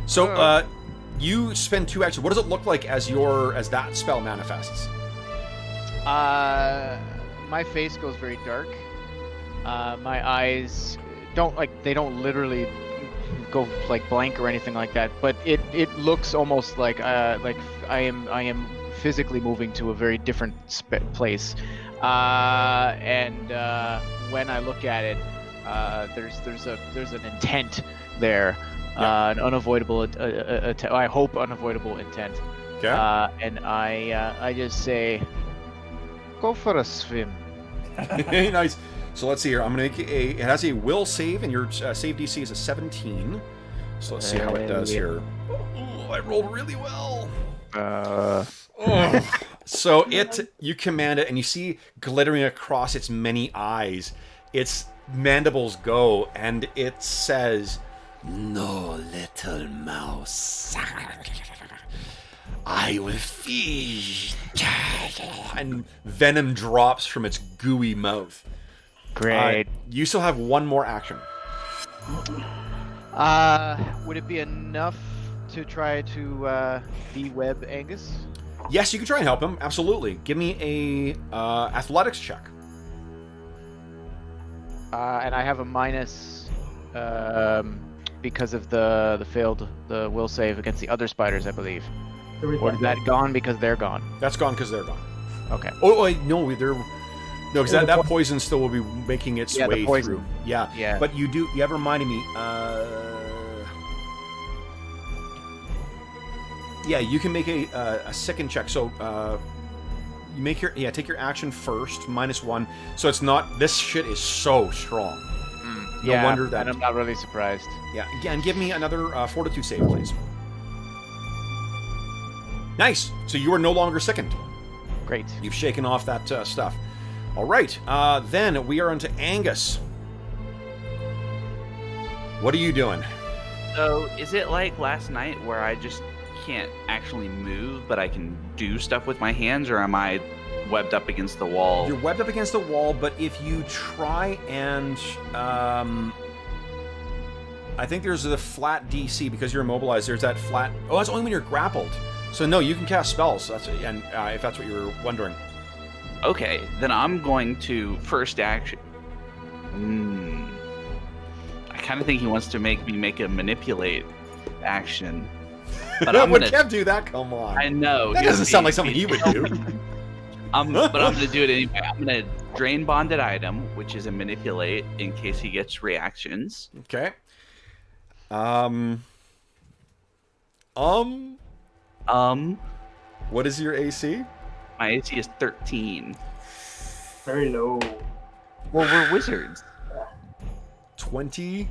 [SPEAKER 1] So you spend 2 actions. What does it look like as that spell manifests?
[SPEAKER 7] My face goes very dark. My eyes don't literally go like blank or anything like that, but it looks almost like I am physically moving to a very different place. And when I look at it, there's an intent there, an unavoidable. I hope unavoidable intent.
[SPEAKER 1] Okay.
[SPEAKER 7] And I just say, go for a swim.
[SPEAKER 1] Nice. So let's see here. I'm gonna make it has a will save, and your save DC is a 17. So let's see how it does here. Oh, I rolled really well. So you command it, and you see glittering across its many eyes, its mandibles go, and it says,
[SPEAKER 8] No, little mouse. I will feed.
[SPEAKER 1] and venom drops from its gooey mouth.
[SPEAKER 7] Great.
[SPEAKER 1] You still have one more action.
[SPEAKER 7] Would it be enough to try to de-web Angus?
[SPEAKER 1] Yes, you can try and help him. Absolutely. Give me a athletics check.
[SPEAKER 7] And I have a minus because of the failed will save against the other spiders, I believe. Or is that gone because they're gone?
[SPEAKER 1] That's gone because they're gone.
[SPEAKER 7] Okay.
[SPEAKER 1] Oh, wait, no, they're... No, because that poison still will be making its way
[SPEAKER 7] the poison.
[SPEAKER 1] through. Yeah.
[SPEAKER 7] Yeah.
[SPEAKER 1] But you have reminded me, yeah, you can make a second check. So, you make take your action first, -1. So it's not, this shit is so strong. No wonder that.
[SPEAKER 7] And I'm not really surprised.
[SPEAKER 1] Yeah, again, give me another fortitude save, please. Nice. So you are no longer sickened.
[SPEAKER 7] Great.
[SPEAKER 1] You've shaken off that stuff. All right. Then we are onto Angus. What are you doing?
[SPEAKER 4] So, is it like last night where I just can't actually move, but I can do stuff with my hands, or am I webbed up against the wall?
[SPEAKER 1] You're webbed up against the wall, but if you try and... I think there's a flat DC because you're immobilized. There's that flat... Oh, that's only when you're grappled. So no, you can cast spells. That's and if that's what you were wondering.
[SPEAKER 4] Okay, then I'm going to first action. I kind of think he wants to make me make a manipulate action. But I'm
[SPEAKER 1] Would
[SPEAKER 4] gonna...
[SPEAKER 1] Kev do that? Come on.
[SPEAKER 4] I know.
[SPEAKER 1] That doesn't sound like something he would do.
[SPEAKER 4] But I'm going to do it anyway. I'm going to drain bonded item, which is a manipulate, in case he gets reactions.
[SPEAKER 1] Okay. What is your AC?
[SPEAKER 4] My AC is 13.
[SPEAKER 5] Very low.
[SPEAKER 4] Well, we're wizards.
[SPEAKER 1] 22.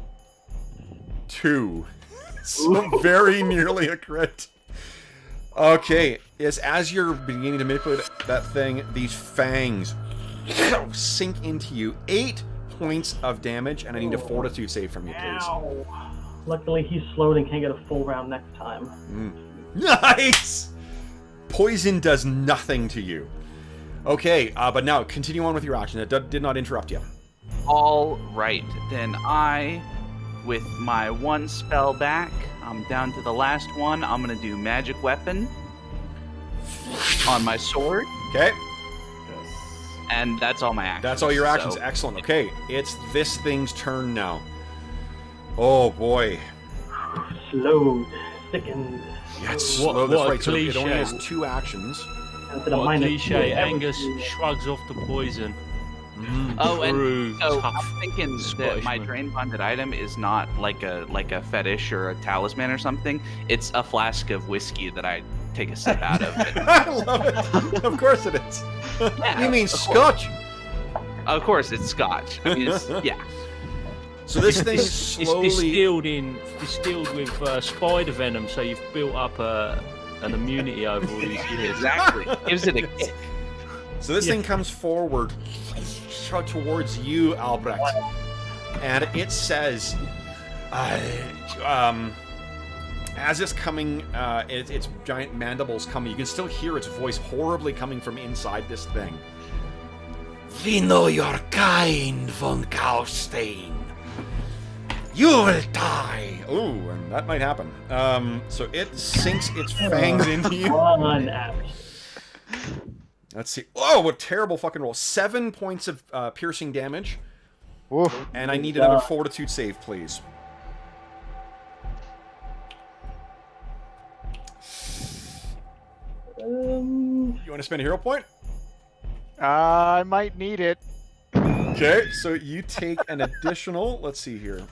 [SPEAKER 1] So very nearly a crit. Okay, as you're beginning to manipulate that thing, these fangs sink into you. 8 points of damage, and I need a fortitude save from you, please.
[SPEAKER 5] Ow. Luckily, he's slowed and can't get a full round next time.
[SPEAKER 1] Nice! Poison does nothing to you. Okay, but now continue on with your action. It did not interrupt you.
[SPEAKER 4] All right, then I, with my 1 spell back, I'm down to the last one. I'm going to do magic weapon on my sword.
[SPEAKER 1] Okay.
[SPEAKER 4] And that's all my actions.
[SPEAKER 1] That's all your actions.
[SPEAKER 4] So,
[SPEAKER 1] Excellent. Okay, it's this thing's turn now. Oh boy.
[SPEAKER 5] Slowed, sickened.
[SPEAKER 1] Yeah, it's slow. That's
[SPEAKER 6] what a
[SPEAKER 1] right. So it only
[SPEAKER 6] cliche.
[SPEAKER 1] has 2 actions.
[SPEAKER 5] Instead of
[SPEAKER 6] What a
[SPEAKER 5] minus
[SPEAKER 6] cliche.
[SPEAKER 5] 2,
[SPEAKER 6] Angus
[SPEAKER 5] everything.
[SPEAKER 6] shrugs off the poison.
[SPEAKER 4] Oh,
[SPEAKER 6] True,
[SPEAKER 4] and so
[SPEAKER 6] tough
[SPEAKER 4] I'm thinking that
[SPEAKER 6] Scottish
[SPEAKER 4] my
[SPEAKER 6] man.
[SPEAKER 4] drain bonded item is not like a fetish or a talisman or something. It's a flask of whiskey that I take a sip out of.
[SPEAKER 1] I love it. Of course it is.
[SPEAKER 4] Yeah,
[SPEAKER 1] You mean
[SPEAKER 4] of course.
[SPEAKER 1] Scotch?
[SPEAKER 4] Of course, it's scotch. I mean, yeah.
[SPEAKER 1] So this thing
[SPEAKER 6] It's
[SPEAKER 1] slowly.
[SPEAKER 6] distilled with spider venom, so you've built up an immunity over all these years.
[SPEAKER 4] Exactly. Gives it a kick.
[SPEAKER 1] So this thing comes forward towards you, Albrecht, and it says, as it's coming, its giant mandibles coming, you can still hear its voice horribly coming from inside this thing.
[SPEAKER 8] We know your kind, von Kaustein. You will die.
[SPEAKER 1] Ooh, and that might happen. So it sinks its fangs into you.
[SPEAKER 5] One app.
[SPEAKER 1] Let's see. Oh, what terrible fucking roll. 7 points of piercing damage.
[SPEAKER 7] Oof.
[SPEAKER 1] And I need another fortitude save, please. You want to spend a hero point?
[SPEAKER 7] I might need it.
[SPEAKER 1] Okay, so you take an additional. Let's see here.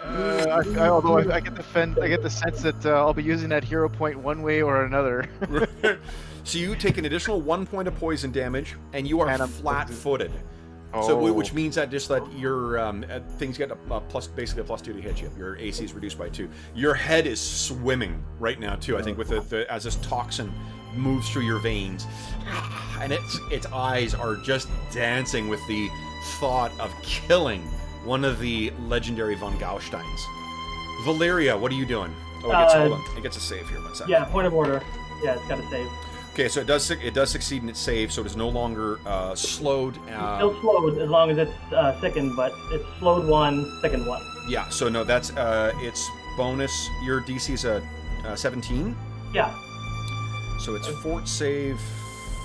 [SPEAKER 7] Although I get the sense that I'll be using that hero point one way or another.
[SPEAKER 1] So you take an additional 1 point of poison damage, and you are
[SPEAKER 7] And I'm
[SPEAKER 1] flat-footed.
[SPEAKER 7] Oh.
[SPEAKER 1] So, which means that just that your things get a basically a +2 to hit you. Your AC is reduced by 2. Your head is swimming right now too. I think with as this toxin moves through your veins, and its eyes are just dancing with the thought of killing one of the legendary von Gausteins. Valeria, what are you doing? Oh, hold on. It gets a save here. 1 second.
[SPEAKER 5] Yeah, point of order. Yeah, it's got to save.
[SPEAKER 1] Okay, so it does succeed in its save, so it is no longer slowed.
[SPEAKER 5] It's still slowed as long as it's sickened, but it's slowed 1, sickened 1.
[SPEAKER 1] Yeah, so no, that's its bonus. Your DC is a 17.
[SPEAKER 5] Yeah.
[SPEAKER 1] So it's fort save.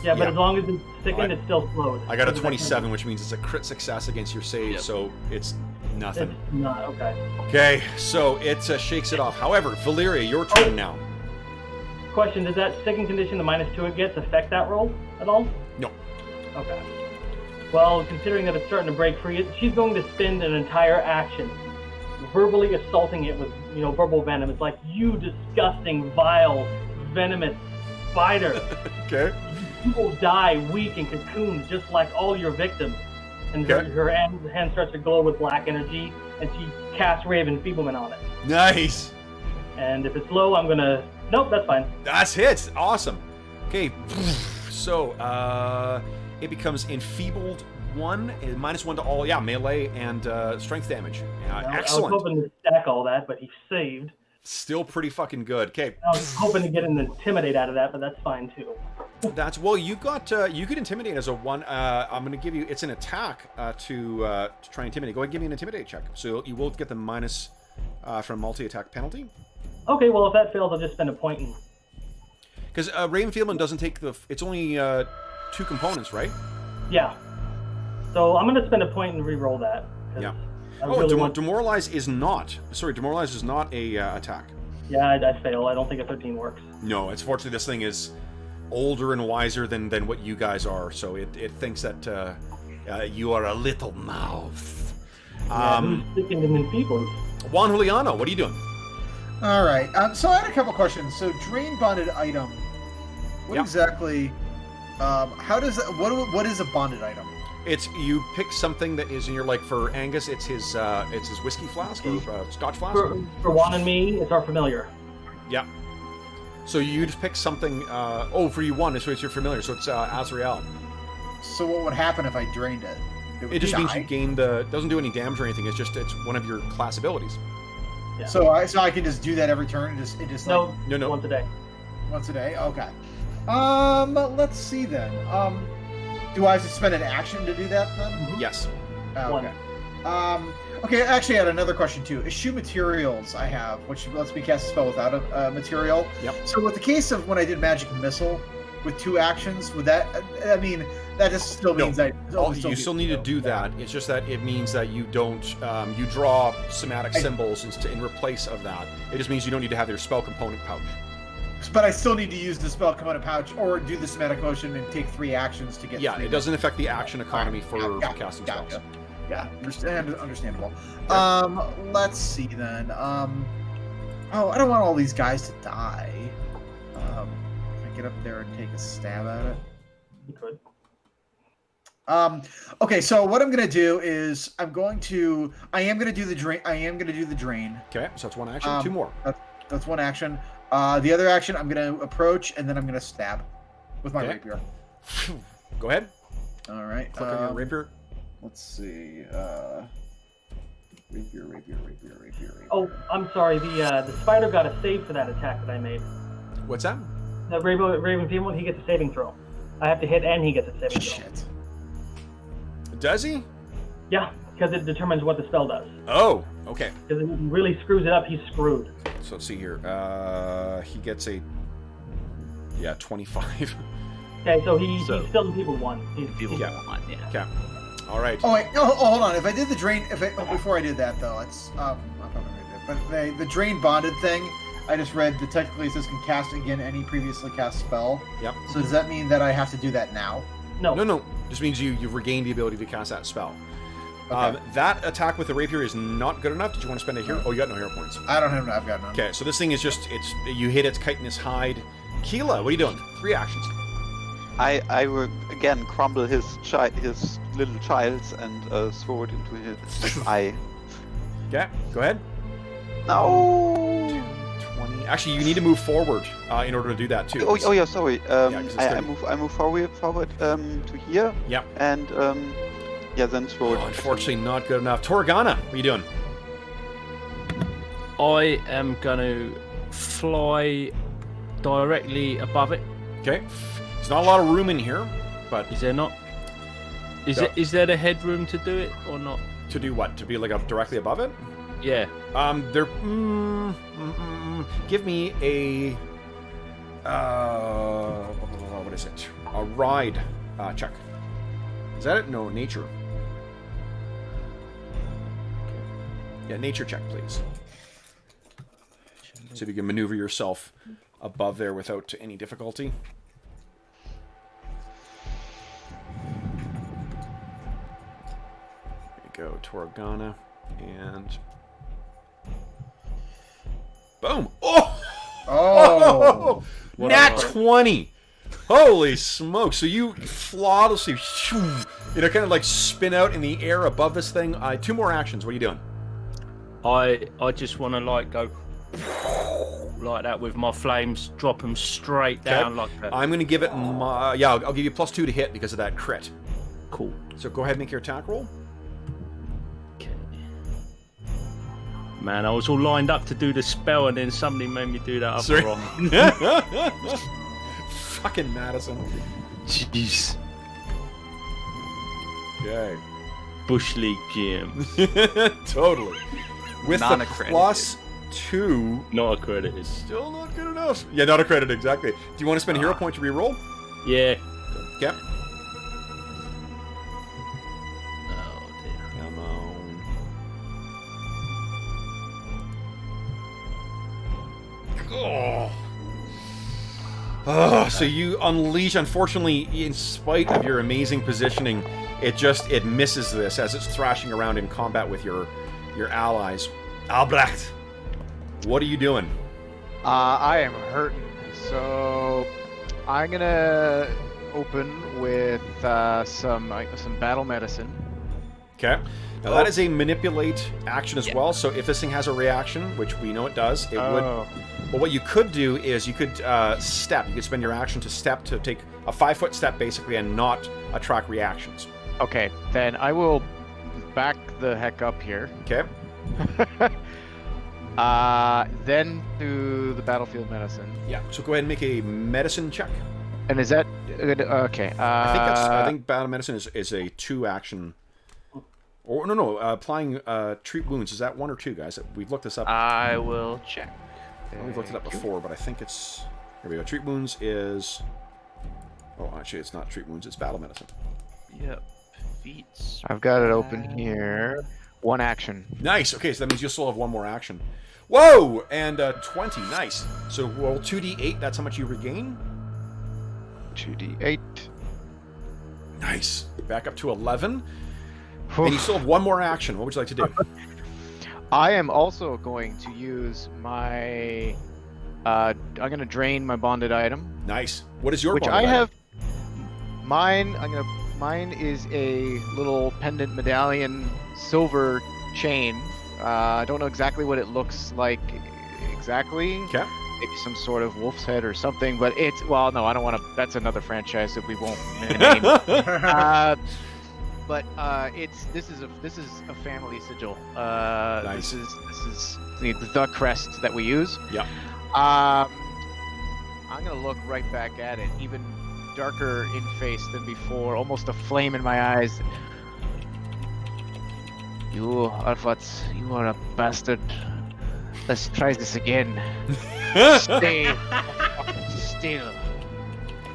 [SPEAKER 5] Yeah, but as long as it's sickened, it's still slowed.
[SPEAKER 1] I got a 27, which means it's a crit success against your save,
[SPEAKER 4] Yep.
[SPEAKER 1] so it's nothing.
[SPEAKER 5] It's not, okay.
[SPEAKER 1] Okay, so it shakes it off. However, Valeria, your turn now.
[SPEAKER 5] Question, does that sickened condition, the -2 it gets, affect that roll at all?
[SPEAKER 1] No.
[SPEAKER 5] Okay. Well, considering that it's starting to break free, she's going to spend an entire action verbally assaulting it with, verbal venom. It's like, you disgusting, vile, venomous spider.
[SPEAKER 1] Okay.
[SPEAKER 5] You will die weak and cocooned just like all your victims. And her hand starts to glow with black energy, and she casts Ray of Enfeeblement on it.
[SPEAKER 1] Nice.
[SPEAKER 5] And if it's low, I'm gonna... Nope, that's fine.
[SPEAKER 1] That's hits. Awesome. Okay, so it becomes enfeebled 1, and -1 to all, melee and strength damage. Excellent.
[SPEAKER 5] I was hoping to stack all that, but he saved.
[SPEAKER 1] Still pretty fucking good. Okay.
[SPEAKER 5] I was hoping to get an Intimidate out of that, but that's fine too.
[SPEAKER 1] You got you could Intimidate as a 1. I'm going to give you, it's an attack to try and Intimidate. Go ahead and give me an Intimidate check. So you will get the minus from multi-attack penalty.
[SPEAKER 5] Okay, well if that fails, I'll just spend a point and...
[SPEAKER 1] Because Ravenfieldman doesn't take the, it's only 2 components, right?
[SPEAKER 5] Yeah. So I'm going to spend a point and re-roll that.
[SPEAKER 1] Yeah.
[SPEAKER 5] Really
[SPEAKER 1] Demoralize is not. Sorry, Demoralize is not a attack.
[SPEAKER 5] Yeah, I fail. I don't think a 13 works.
[SPEAKER 1] No, it's fortunately this thing is older and wiser than what you guys are, so it thinks that you are a little mouth.
[SPEAKER 5] Who's sickened and enfeebled?
[SPEAKER 1] Juan Juliano, what are you doing?
[SPEAKER 2] All right. So I had a couple questions. So drain bonded item. What exactly? How does that? What is a bonded item?
[SPEAKER 1] It's you pick something that is in your, like for Angus, it's his whiskey flask or Scotch flask.
[SPEAKER 5] For Juan and me, it's our familiar.
[SPEAKER 1] Yeah. So you just pick something. For you one, so it's your familiar. So it's Azrael.
[SPEAKER 2] So what would happen if I drained it?
[SPEAKER 1] It just means you gain the. Doesn't do any damage or anything. It's one of your class abilities.
[SPEAKER 5] Yeah.
[SPEAKER 2] So I can just do that every turn.
[SPEAKER 5] No.
[SPEAKER 2] Once a day. Okay. Let's see then. Do I have to spend an action to do that then?
[SPEAKER 1] Yes.
[SPEAKER 2] Okay. Okay, actually, I had another question too. Eschew materials I have, which lets me cast a spell without a material.
[SPEAKER 1] Yep.
[SPEAKER 2] So with the case of when I did Magic Missile with 2 actions, would that? I mean, that just still means
[SPEAKER 1] you still need to do that. It's just that it means that you don't. You draw somatic symbols in replace of that. It just means you don't need to have your spell component pouch.
[SPEAKER 2] But I still need to use the spell component pouch or do the somatic motion and take 3 actions to get.
[SPEAKER 1] Yeah, it doesn't affect the action economy for casting spells.
[SPEAKER 2] Yeah, understandable. Let's see then. I don't want all these guys to die. Can I get up there and take a stab at it?
[SPEAKER 5] You could.
[SPEAKER 2] Okay, so what I'm gonna do is I am gonna do the drain.
[SPEAKER 1] Okay, so that's 1 action. 2 more.
[SPEAKER 2] That's 1 action. The other action, I'm gonna approach and then I'm gonna stab with my rapier.
[SPEAKER 1] Go ahead.
[SPEAKER 2] All right.
[SPEAKER 1] Click on your rapier.
[SPEAKER 2] Let's see. Rapier.
[SPEAKER 5] Oh, I'm sorry. The spider got a save for that attack that I made.
[SPEAKER 1] What's that?
[SPEAKER 5] The Raven Female, he gets a saving throw. I have to hit and he gets a saving throw.
[SPEAKER 2] Shit.
[SPEAKER 1] Does he?
[SPEAKER 5] Yeah, because it determines what the spell does.
[SPEAKER 1] Oh, okay.
[SPEAKER 5] Because it really screws it up, he's screwed.
[SPEAKER 1] So let's see here. He gets a 25.
[SPEAKER 5] Okay, so he's still enfeebled 1. He's
[SPEAKER 4] Enfeebled 1, yeah.
[SPEAKER 1] Okay. All right.
[SPEAKER 2] Oh wait, hold on. If I did the drain, before I did that though, it's I'm probably gonna do it. But the drain bonded thing, I just read that technically it says can cast again any previously cast spell.
[SPEAKER 1] Yep.
[SPEAKER 2] So does that mean that I have to do that now?
[SPEAKER 5] No.
[SPEAKER 1] Just means you've regained the ability to cast that spell.
[SPEAKER 2] Okay.
[SPEAKER 1] That attack with the rapier is not good enough. Did you want to spend a hero? Oh, you got no hero points.
[SPEAKER 2] I don't have. I've got none.
[SPEAKER 1] Okay, so this thing is just you hit its chitinous hide. Keela, what are you doing? 3 actions.
[SPEAKER 3] I will again crumble his little child's and throw it into his eye.
[SPEAKER 1] Yeah, go ahead.
[SPEAKER 3] No.
[SPEAKER 1] 20. Actually, you need to move forward in order to do that too.
[SPEAKER 3] Oh yeah, sorry.
[SPEAKER 1] 'cause
[SPEAKER 3] I move forward to here.
[SPEAKER 1] Yep.
[SPEAKER 3] And then throw it.
[SPEAKER 1] Unfortunately, not good enough. Torgana, what are you doing?
[SPEAKER 6] I am gonna fly directly above it.
[SPEAKER 1] Okay. There's not a lot of room in here, but
[SPEAKER 6] Is there not? Is there the headroom to do it or not?
[SPEAKER 1] to do what? To be like up directly above it?
[SPEAKER 6] Yeah.
[SPEAKER 1] They're. Give me a. What is it? A ride check. Is that it? No, nature. Yeah, nature check, please. See if you can maneuver yourself above there without any difficulty. There you go, Toragana, and boom! Oh!
[SPEAKER 2] Oh!
[SPEAKER 1] Nat 20! Holy smoke! So you flawlessly, kind of like spin out in the air above this thing. 2 more actions. What are you doing?
[SPEAKER 6] I just want to like go like that with my flames, drop them straight down like that.
[SPEAKER 1] I'm going to give it my... Yeah, I'll give you +2 to hit because of that crit.
[SPEAKER 6] Cool.
[SPEAKER 1] So go ahead and make your attack roll.
[SPEAKER 6] Okay. Man, I was all lined up to do the spell and then somebody made me do that other wrong.
[SPEAKER 1] Fucking Madison.
[SPEAKER 6] Jeez.
[SPEAKER 1] Okay.
[SPEAKER 6] Bush League GM.
[SPEAKER 1] Totally. With the
[SPEAKER 4] Non-accredited.
[SPEAKER 1] +2...
[SPEAKER 6] Not accredited.
[SPEAKER 1] Still not good enough. Yeah, not accredited, exactly. Do you want to spend a hero point to reroll?
[SPEAKER 6] Yeah.
[SPEAKER 1] Okay.
[SPEAKER 6] Oh dear.
[SPEAKER 1] Come on. Oh, so you unleash, unfortunately, in spite of your amazing positioning, it misses this as it's thrashing around in combat with your allies. Albrecht, what are you doing?
[SPEAKER 7] I am hurting, so I'm gonna open with some battle medicine.
[SPEAKER 1] Okay. Now that is a manipulate action as well, so if this thing has a reaction, which we know it does, it would... But what you could do is you could step. You could spend your action to step to take a 5-foot step, basically, and not attract reactions.
[SPEAKER 7] Okay, then I will back the heck up here.
[SPEAKER 1] Okay.
[SPEAKER 7] Then do the battlefield medicine.
[SPEAKER 1] Yeah. So go ahead and make a medicine check.
[SPEAKER 7] And is that okay?
[SPEAKER 1] I think battle medicine is a 2-action. Or no, applying treat wounds, is that 1 or 2, guys? We've looked this up.
[SPEAKER 4] I will check.
[SPEAKER 1] We've looked it up before, but I think it's... Here we go. Treat wounds is... Oh, actually, it's not treat wounds. It's battle medicine.
[SPEAKER 4] Yep. Feats.
[SPEAKER 7] I've got it open here. 1 action.
[SPEAKER 1] Nice. Okay, so that means you'll still have 1 more action. Whoa! And 20. Nice. So roll 2d8. That's how much you regain.
[SPEAKER 7] 2d8.
[SPEAKER 1] Nice. Back up to 11. And you still have 1 more action. What would you like to do?
[SPEAKER 7] I am also going to use my... I'm going to drain my bonded item.
[SPEAKER 1] Nice. What is your
[SPEAKER 7] which
[SPEAKER 1] bonded
[SPEAKER 7] I have...
[SPEAKER 1] item?
[SPEAKER 7] Mine is a little pendant medallion silver chain. I don't know exactly what it looks like exactly.
[SPEAKER 1] Okay.
[SPEAKER 7] Maybe some sort of wolf's head or something, but it's... Well, no, I don't want to... That's another franchise that we won't name. But this is a family sigil.
[SPEAKER 1] Nice.
[SPEAKER 7] This is the crest that we use.
[SPEAKER 1] Yeah.
[SPEAKER 7] I'm gonna look right back at it, even darker in face than before, almost a flame in my eyes. You are a bastard. Let's try this again. Stay still.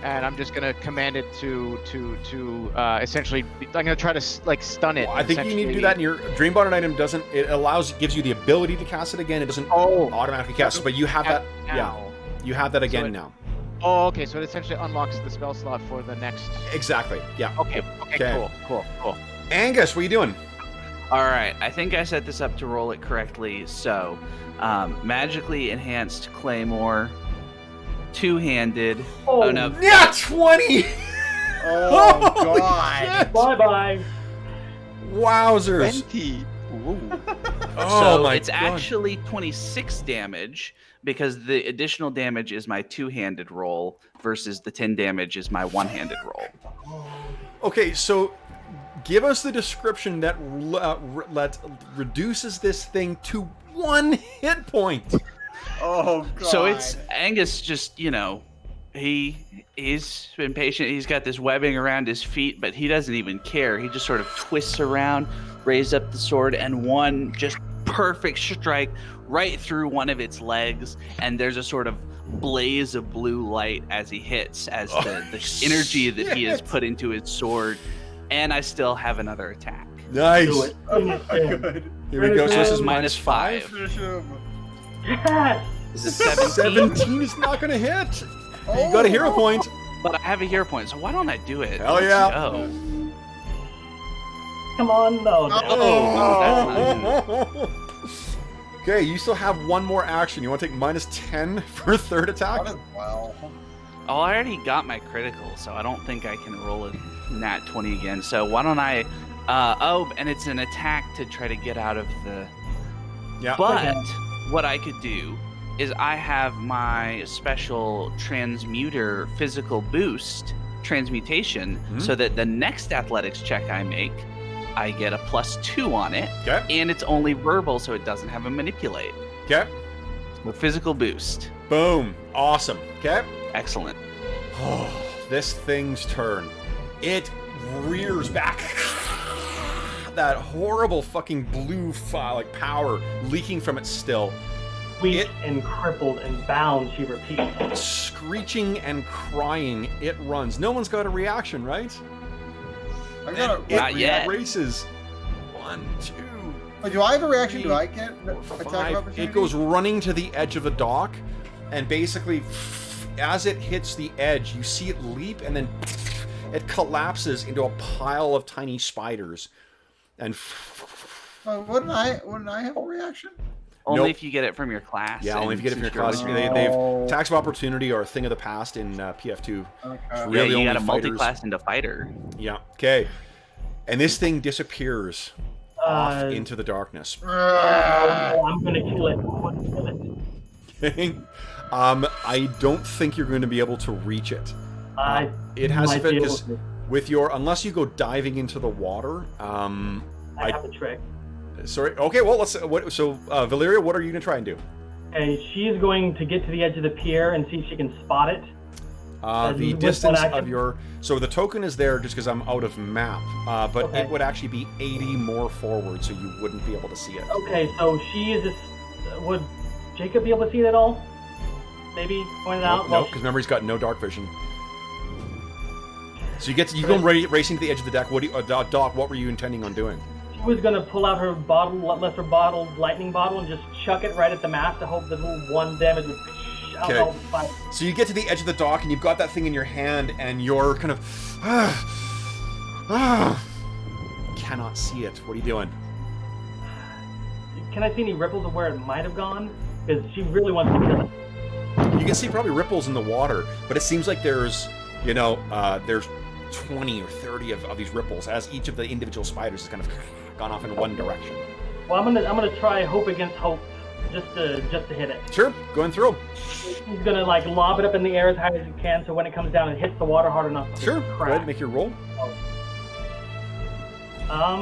[SPEAKER 7] And I'm just gonna command it to essentially. I'm gonna try to like stun it.
[SPEAKER 1] Well, I think you need to do that. And your dream bonded item doesn't. It gives you the ability to cast it again. It doesn't automatically cast it, but you have that.
[SPEAKER 7] Now.
[SPEAKER 1] Yeah, you have that again now.
[SPEAKER 7] Oh, okay. So it essentially unlocks the spell slot for the next.
[SPEAKER 1] Exactly. Yeah.
[SPEAKER 7] Okay. Cool.
[SPEAKER 1] Angus, what are you doing?
[SPEAKER 4] All right. I think I set this up to roll it correctly. So, magically enhanced claymore. 2-handed. Oh no!
[SPEAKER 1] Yeah, 20.
[SPEAKER 2] Oh God!
[SPEAKER 5] Bye bye.
[SPEAKER 1] Wowzers!
[SPEAKER 3] 20. Ooh.
[SPEAKER 1] Oh
[SPEAKER 4] So
[SPEAKER 1] my
[SPEAKER 4] it's
[SPEAKER 1] God.
[SPEAKER 4] actually 26 damage because the additional damage is my 2-handed roll versus the 10 damage is my 1-handed roll.
[SPEAKER 1] Okay, so give us the description that reduces this thing to 1 hit point.
[SPEAKER 2] Oh God!
[SPEAKER 4] So it's Angus. Just he's been patient. He's got this webbing around his feet, but he doesn't even care. He just sort of twists around, raises up the sword, and one just perfect strike right through one of its legs, and there's a sort of blaze of blue light as he hits, as the energy that he has put into his sword, and I still have another attack.
[SPEAKER 1] Nice.
[SPEAKER 5] Do it.
[SPEAKER 2] Good.
[SPEAKER 1] Here we go. So this is
[SPEAKER 4] Minus
[SPEAKER 1] -5.
[SPEAKER 2] Finish him.
[SPEAKER 5] Yes!
[SPEAKER 4] Is it 17?
[SPEAKER 1] 17 is not going to hit. You got a hero point.
[SPEAKER 4] But I have a hero point, so why don't I do it?
[SPEAKER 1] Hell
[SPEAKER 4] Let's
[SPEAKER 1] yeah.
[SPEAKER 4] go.
[SPEAKER 5] Come on, no.
[SPEAKER 4] Oh,
[SPEAKER 1] Okay, you still have one more action. You want to take -10 for a third attack?
[SPEAKER 2] Might as well.
[SPEAKER 4] Oh, I already got my critical, so I don't think I can roll a nat 20 again. So why don't I... and it's an attack to try to get out of the...
[SPEAKER 1] Yeah.
[SPEAKER 4] But what I could do is I have my special transmuter physical boost transmutation, so that the next athletics check I make, I get a +2 on it.
[SPEAKER 1] Okay.
[SPEAKER 4] And it's only verbal, so it doesn't have a manipulate.
[SPEAKER 1] Okay.
[SPEAKER 4] The physical boost.
[SPEAKER 1] Boom. Awesome. Okay.
[SPEAKER 4] Excellent.
[SPEAKER 1] Oh, this thing's turn. It rears back. That horrible fucking blue power leaking from it still.
[SPEAKER 5] Weak and crippled and bound, she repeats.
[SPEAKER 1] Screeching and crying, it runs. No one's got a reaction, right?
[SPEAKER 2] I got
[SPEAKER 1] It
[SPEAKER 4] Not yet.
[SPEAKER 1] races. 1, 2,
[SPEAKER 2] a. Do I have a reaction?
[SPEAKER 1] 3,
[SPEAKER 2] Do I get
[SPEAKER 1] 4,
[SPEAKER 2] attack of
[SPEAKER 1] 5.
[SPEAKER 2] opportunity?
[SPEAKER 1] It goes running to the edge of the dock, and basically, as it hits the edge, you see it leap, and then it collapses into a pile of tiny spiders. And
[SPEAKER 2] Wouldn't I have a reaction?
[SPEAKER 4] Only
[SPEAKER 1] Nope.
[SPEAKER 4] if you get it from your class.
[SPEAKER 1] yeah, only if you get it from your
[SPEAKER 4] since
[SPEAKER 1] class.
[SPEAKER 4] you're-
[SPEAKER 1] They've attacks of opportunity are a thing of the past in PF2.
[SPEAKER 2] Okay.
[SPEAKER 4] Yeah,
[SPEAKER 1] Really
[SPEAKER 4] you
[SPEAKER 1] only
[SPEAKER 4] got a
[SPEAKER 1] fighters.
[SPEAKER 4] multi-class into fighter.
[SPEAKER 1] Yeah. Okay. And this thing disappears off into the darkness.
[SPEAKER 5] I'm gonna kill it. I'm gonna kill it.
[SPEAKER 1] I don't think you're going to be able to reach it. It has
[SPEAKER 5] might be able
[SPEAKER 1] because
[SPEAKER 5] to.
[SPEAKER 1] with your unless you go diving into the water.
[SPEAKER 5] I have a trick.
[SPEAKER 1] Sorry. Okay. Well, let's. Valeria, what are you going to try and do?
[SPEAKER 5] And she's going to get to the edge of the pier and see if she can spot it.
[SPEAKER 1] The
[SPEAKER 5] with
[SPEAKER 1] distance
[SPEAKER 5] one action?
[SPEAKER 1] of your so the token is there just because I'm out of map, but
[SPEAKER 5] Okay.
[SPEAKER 1] it would actually be 80 more forward, so you wouldn't be able to see it.
[SPEAKER 5] Okay, so she is just. Would Jacob be able to see it at all? Maybe point it out.
[SPEAKER 1] No, because remember he's got no dark vision. So you go racing to the edge of the deck. What do you, Doc? What were you intending on doing?
[SPEAKER 5] She was gonna pull out her lesser bottle, lightning bottle, and just chuck it right at the mast to hope the little one damage would out
[SPEAKER 1] Okay.
[SPEAKER 5] all the fire.
[SPEAKER 1] So you get to the edge of the dock and you've got that thing in your hand and you're kind of cannot see it. What are you doing?
[SPEAKER 5] Can I see any ripples of where it might have gone? Because she really wants to kill it.
[SPEAKER 1] You can see probably ripples in the water, but it seems like there's 20 or 30 of these ripples as each of the individual spiders has kind of gone off in one direction.
[SPEAKER 5] Well, I'm gonna try hope against hope, just to hit it.
[SPEAKER 1] Sure, going through.
[SPEAKER 5] He's gonna like lob it up in the air as high as he can, so when it comes down, it hits the water hard enough. To
[SPEAKER 1] Sure, go
[SPEAKER 5] crack.
[SPEAKER 1] ahead, make your roll.
[SPEAKER 5] How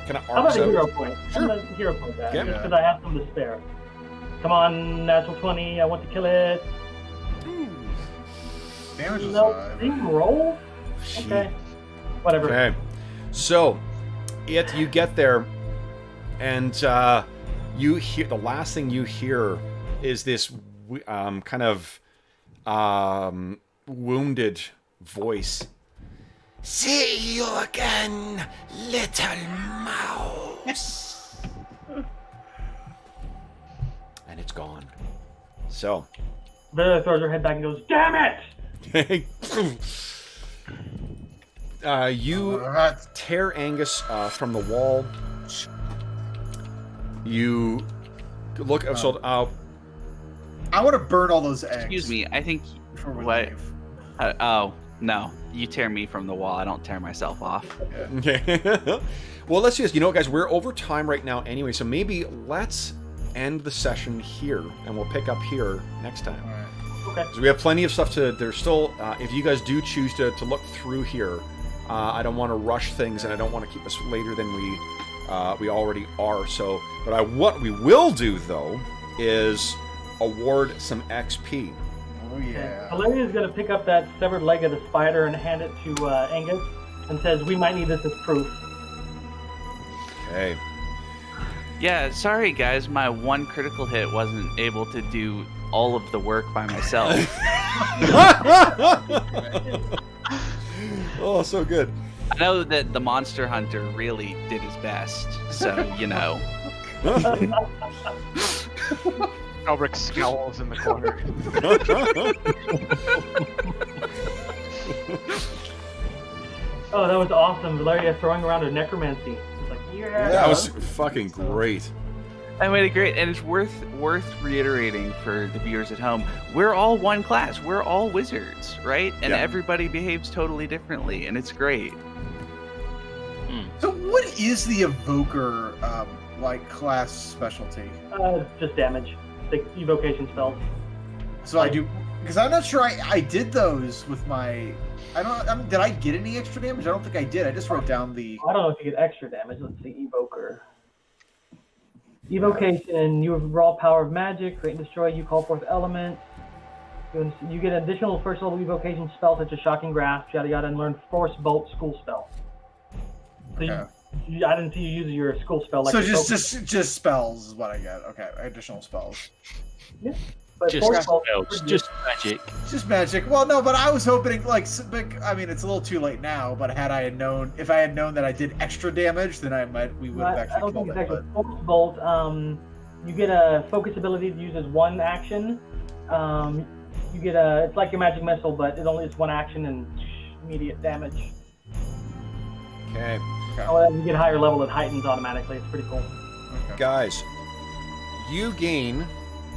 [SPEAKER 1] Kind of
[SPEAKER 5] about
[SPEAKER 1] arcs
[SPEAKER 5] a
[SPEAKER 1] out.
[SPEAKER 5] hero point?
[SPEAKER 1] Sure.
[SPEAKER 5] I'm gonna hero point that,
[SPEAKER 1] Yeah.
[SPEAKER 5] just because I have some to spare. Come on, natural 20. I want to kill it.
[SPEAKER 2] Damage
[SPEAKER 5] No,
[SPEAKER 2] aside.
[SPEAKER 5] didn't roll. Okay, whatever.
[SPEAKER 1] Okay, so you get there, and you hear the last thing you hear is this kind of wounded voice.
[SPEAKER 8] See you again, little mouse.
[SPEAKER 1] And it's gone. So,
[SPEAKER 5] Vera throws her head back and goes, "Damn it!"
[SPEAKER 1] you tear Angus from the wall. You look.
[SPEAKER 2] I want to burn all those eggs.
[SPEAKER 4] Excuse me, I think...
[SPEAKER 2] Before we
[SPEAKER 4] What?
[SPEAKER 2] leave.
[SPEAKER 4] No. You tear me from the wall. I don't tear myself off.
[SPEAKER 1] Okay. Well, let's do this. You know what, guys? We're over time right now anyway, so maybe let's end the session here, and we'll pick up here next time.
[SPEAKER 2] All right.
[SPEAKER 5] Okay.
[SPEAKER 1] So we have plenty of stuff to... There's still... if you guys do choose to look through here, I don't want to rush things, and I don't want to keep us later than we already are. So, but what we will do, though, is award some XP.
[SPEAKER 2] Oh yeah.
[SPEAKER 5] Valeria's gonna pick up that severed leg of the spider and hand it to Angus, and says, "We might need this as proof."
[SPEAKER 1] Okay.
[SPEAKER 4] Yeah, sorry guys, my one critical hit wasn't able to do all of the work by myself.
[SPEAKER 1] Oh, so good.
[SPEAKER 4] I know that the monster hunter really did his best, so you know.
[SPEAKER 7] Elric scowls in the corner.
[SPEAKER 5] Oh, that was awesome. Valeria throwing around her necromancy. It's like, yeah.
[SPEAKER 1] That was fucking great.
[SPEAKER 4] I made it great, and it's worth reiterating for the viewers at home. We're all one class. We're all wizards, right? And
[SPEAKER 1] Yeah.
[SPEAKER 4] everybody behaves totally differently, and it's great.
[SPEAKER 2] So what is the evoker like class specialty?
[SPEAKER 5] Just damage. The evocation spells.
[SPEAKER 2] So I do, because I'm not sure I did those with my. Did I get any extra damage? I don't think I did. I just wrote down the.
[SPEAKER 5] I don't know if you get extra damage. Let's see, evoker. Evocation, you have raw power of magic, create and destroy, you call forth elements. You get additional first level evocation spells such as Shocking Grasp, yada yada, and learn Force Bolt school spell. So
[SPEAKER 2] Okay.
[SPEAKER 5] I didn't see you use your school spell like
[SPEAKER 2] So
[SPEAKER 5] your
[SPEAKER 2] just spells is what I get. Okay, additional spells.
[SPEAKER 5] Yeah. But
[SPEAKER 6] Just
[SPEAKER 5] Force Bolt,
[SPEAKER 6] spells, just magic.
[SPEAKER 2] Just magic. Well, no, but I was hoping like, I mean, it's a little too late now. But if I had known that I did extra damage, then we would have
[SPEAKER 5] I
[SPEAKER 2] actually
[SPEAKER 5] don't
[SPEAKER 2] killed
[SPEAKER 5] think
[SPEAKER 2] it.
[SPEAKER 5] it's actually Force Bolt. You get a focus ability to use as one action. You get it's like your magic missile, but it only is one action and immediate damage.
[SPEAKER 1] Okay.
[SPEAKER 5] Oh, as you get higher level, it heightens automatically. It's pretty cool.
[SPEAKER 1] Guys, you gain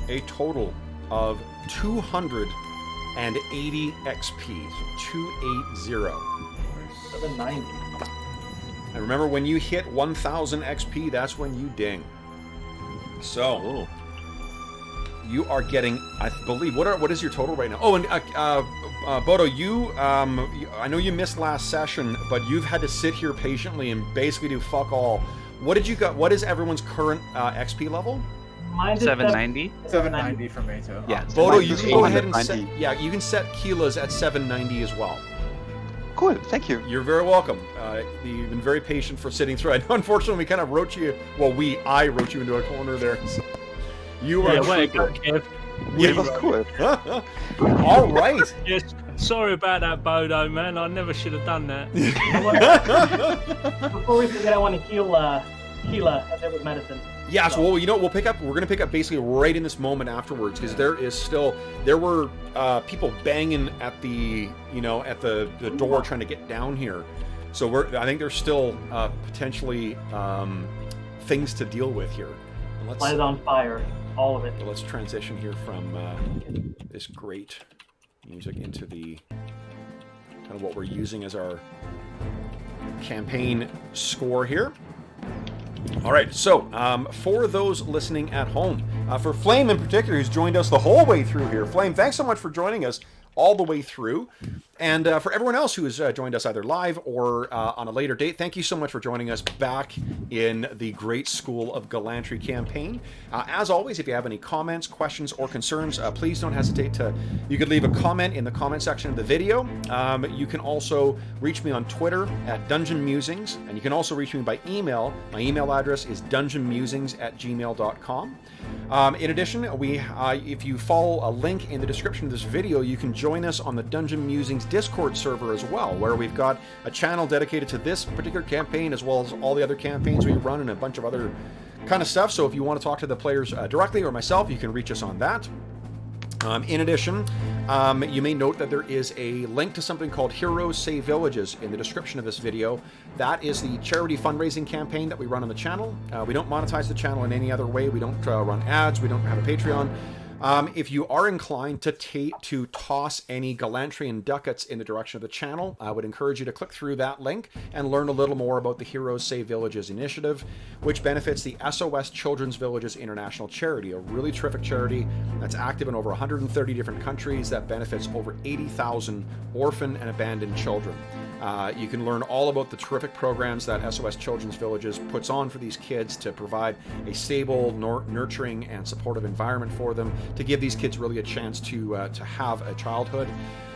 [SPEAKER 1] a total of 280 XP. So 280.
[SPEAKER 5] 790.
[SPEAKER 1] And remember, when you hit 1,000 XP, that's when you ding. So, you are getting, I believe, what is your total right now? Oh, and Bodo, I know you missed last session, but you've had to sit here patiently and basically do fuck all. What did you got? What is everyone's current XP level?
[SPEAKER 5] Mine is
[SPEAKER 4] 790?
[SPEAKER 2] 790 for me too.
[SPEAKER 4] Yeah.
[SPEAKER 1] Bodo,
[SPEAKER 3] Mine
[SPEAKER 1] you
[SPEAKER 3] is
[SPEAKER 1] can go ahead and
[SPEAKER 3] 890.
[SPEAKER 1] set. Yeah, you can set Keela's at 790 as well.
[SPEAKER 3] Cool, thank you.
[SPEAKER 1] You're very welcome. You've been very patient for sitting through. I know, unfortunately, we kind of wrote you. Well, I wrote you into a corner there. So you are.
[SPEAKER 6] Yeah, way to go, Kev.
[SPEAKER 3] It was cool.
[SPEAKER 1] All right.
[SPEAKER 6] Yes, sorry about that, Bodo, man. I never should have done that.
[SPEAKER 5] Before we forget, I want to heal Keela as it was medicine.
[SPEAKER 1] Yeah, so well, we're gonna pick up basically right in this moment afterwards, because there were people banging at the door trying to get down here. So I think there's still potentially things to deal with here. And
[SPEAKER 5] Light is on fire, all of it.
[SPEAKER 1] let's transition here from this great music into the kind of what we're using as our campaign score here. All right, so for those listening at home, for Flame in particular, who's joined us the whole way through here. Flame, thanks so much for joining us all the way through. And for everyone else who has joined us either live or on a later date, thank you so much for joining us back in the Great School of Glantri campaign. As always, if you have any comments, questions, or concerns, please don't hesitate you could leave a comment in the comment section of the video. You can also reach me on Twitter at Dungeon Musings, and you can also reach me by email. My email address is dungeonmusings@gmail.com. In addition, if you follow a link in the description of this video, you can join us on the Dungeon Musings Discord server as well, where we've got a channel dedicated to this particular campaign, as well as all the other campaigns we run and a bunch of other kind of stuff. So if you want to talk to the players directly or myself, you can reach us on that. In addition, you may note that there is a link to something called Heroes Save Villages in the description of this video. That is the charity fundraising campaign that we run on the channel. We don't monetize the channel in any other way. We don't run ads. We don't have a Patreon. If you are inclined to toss any Galantrian ducats in the direction of the channel, I would encourage you to click through that link and learn a little more about the Heroes Save Villages initiative, which benefits the SOS Children's Villages International Charity, a really terrific charity that's active in over 130 different countries that benefits over 80,000 orphan and abandoned children. You can learn all about the terrific programs that SOS Children's Villages puts on for these kids to provide a stable, nurturing, and supportive environment for them, to give these kids really a chance to have a childhood.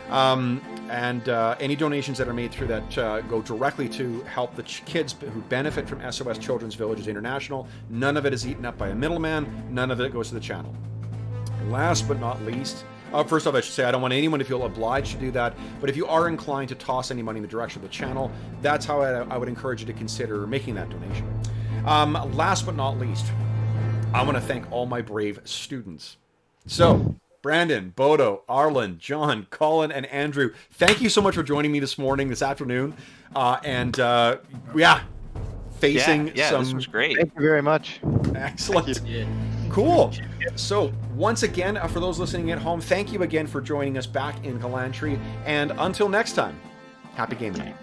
[SPEAKER 1] And any donations that are made through that go directly to help the kids who benefit from SOS Children's Villages International. None of it is eaten up by a middleman. None of it goes to the channel. Last but not least, first off, I should say I don't want anyone to feel obliged to do that, but if you are inclined to toss any money in the direction of the channel, that's how I would encourage you to consider making that donation. Last but not least, I want to thank all my brave students. So, Brandon, Bodo, Arlen, John, Colin, and Andrew, thank you so much for joining me this afternoon. Facing some...
[SPEAKER 4] this was great.
[SPEAKER 3] Thank you very much.
[SPEAKER 1] Excellent. Cool. So, once again, for those listening at home, thank you again for joining us back in Glantri. And until next time, happy gaming.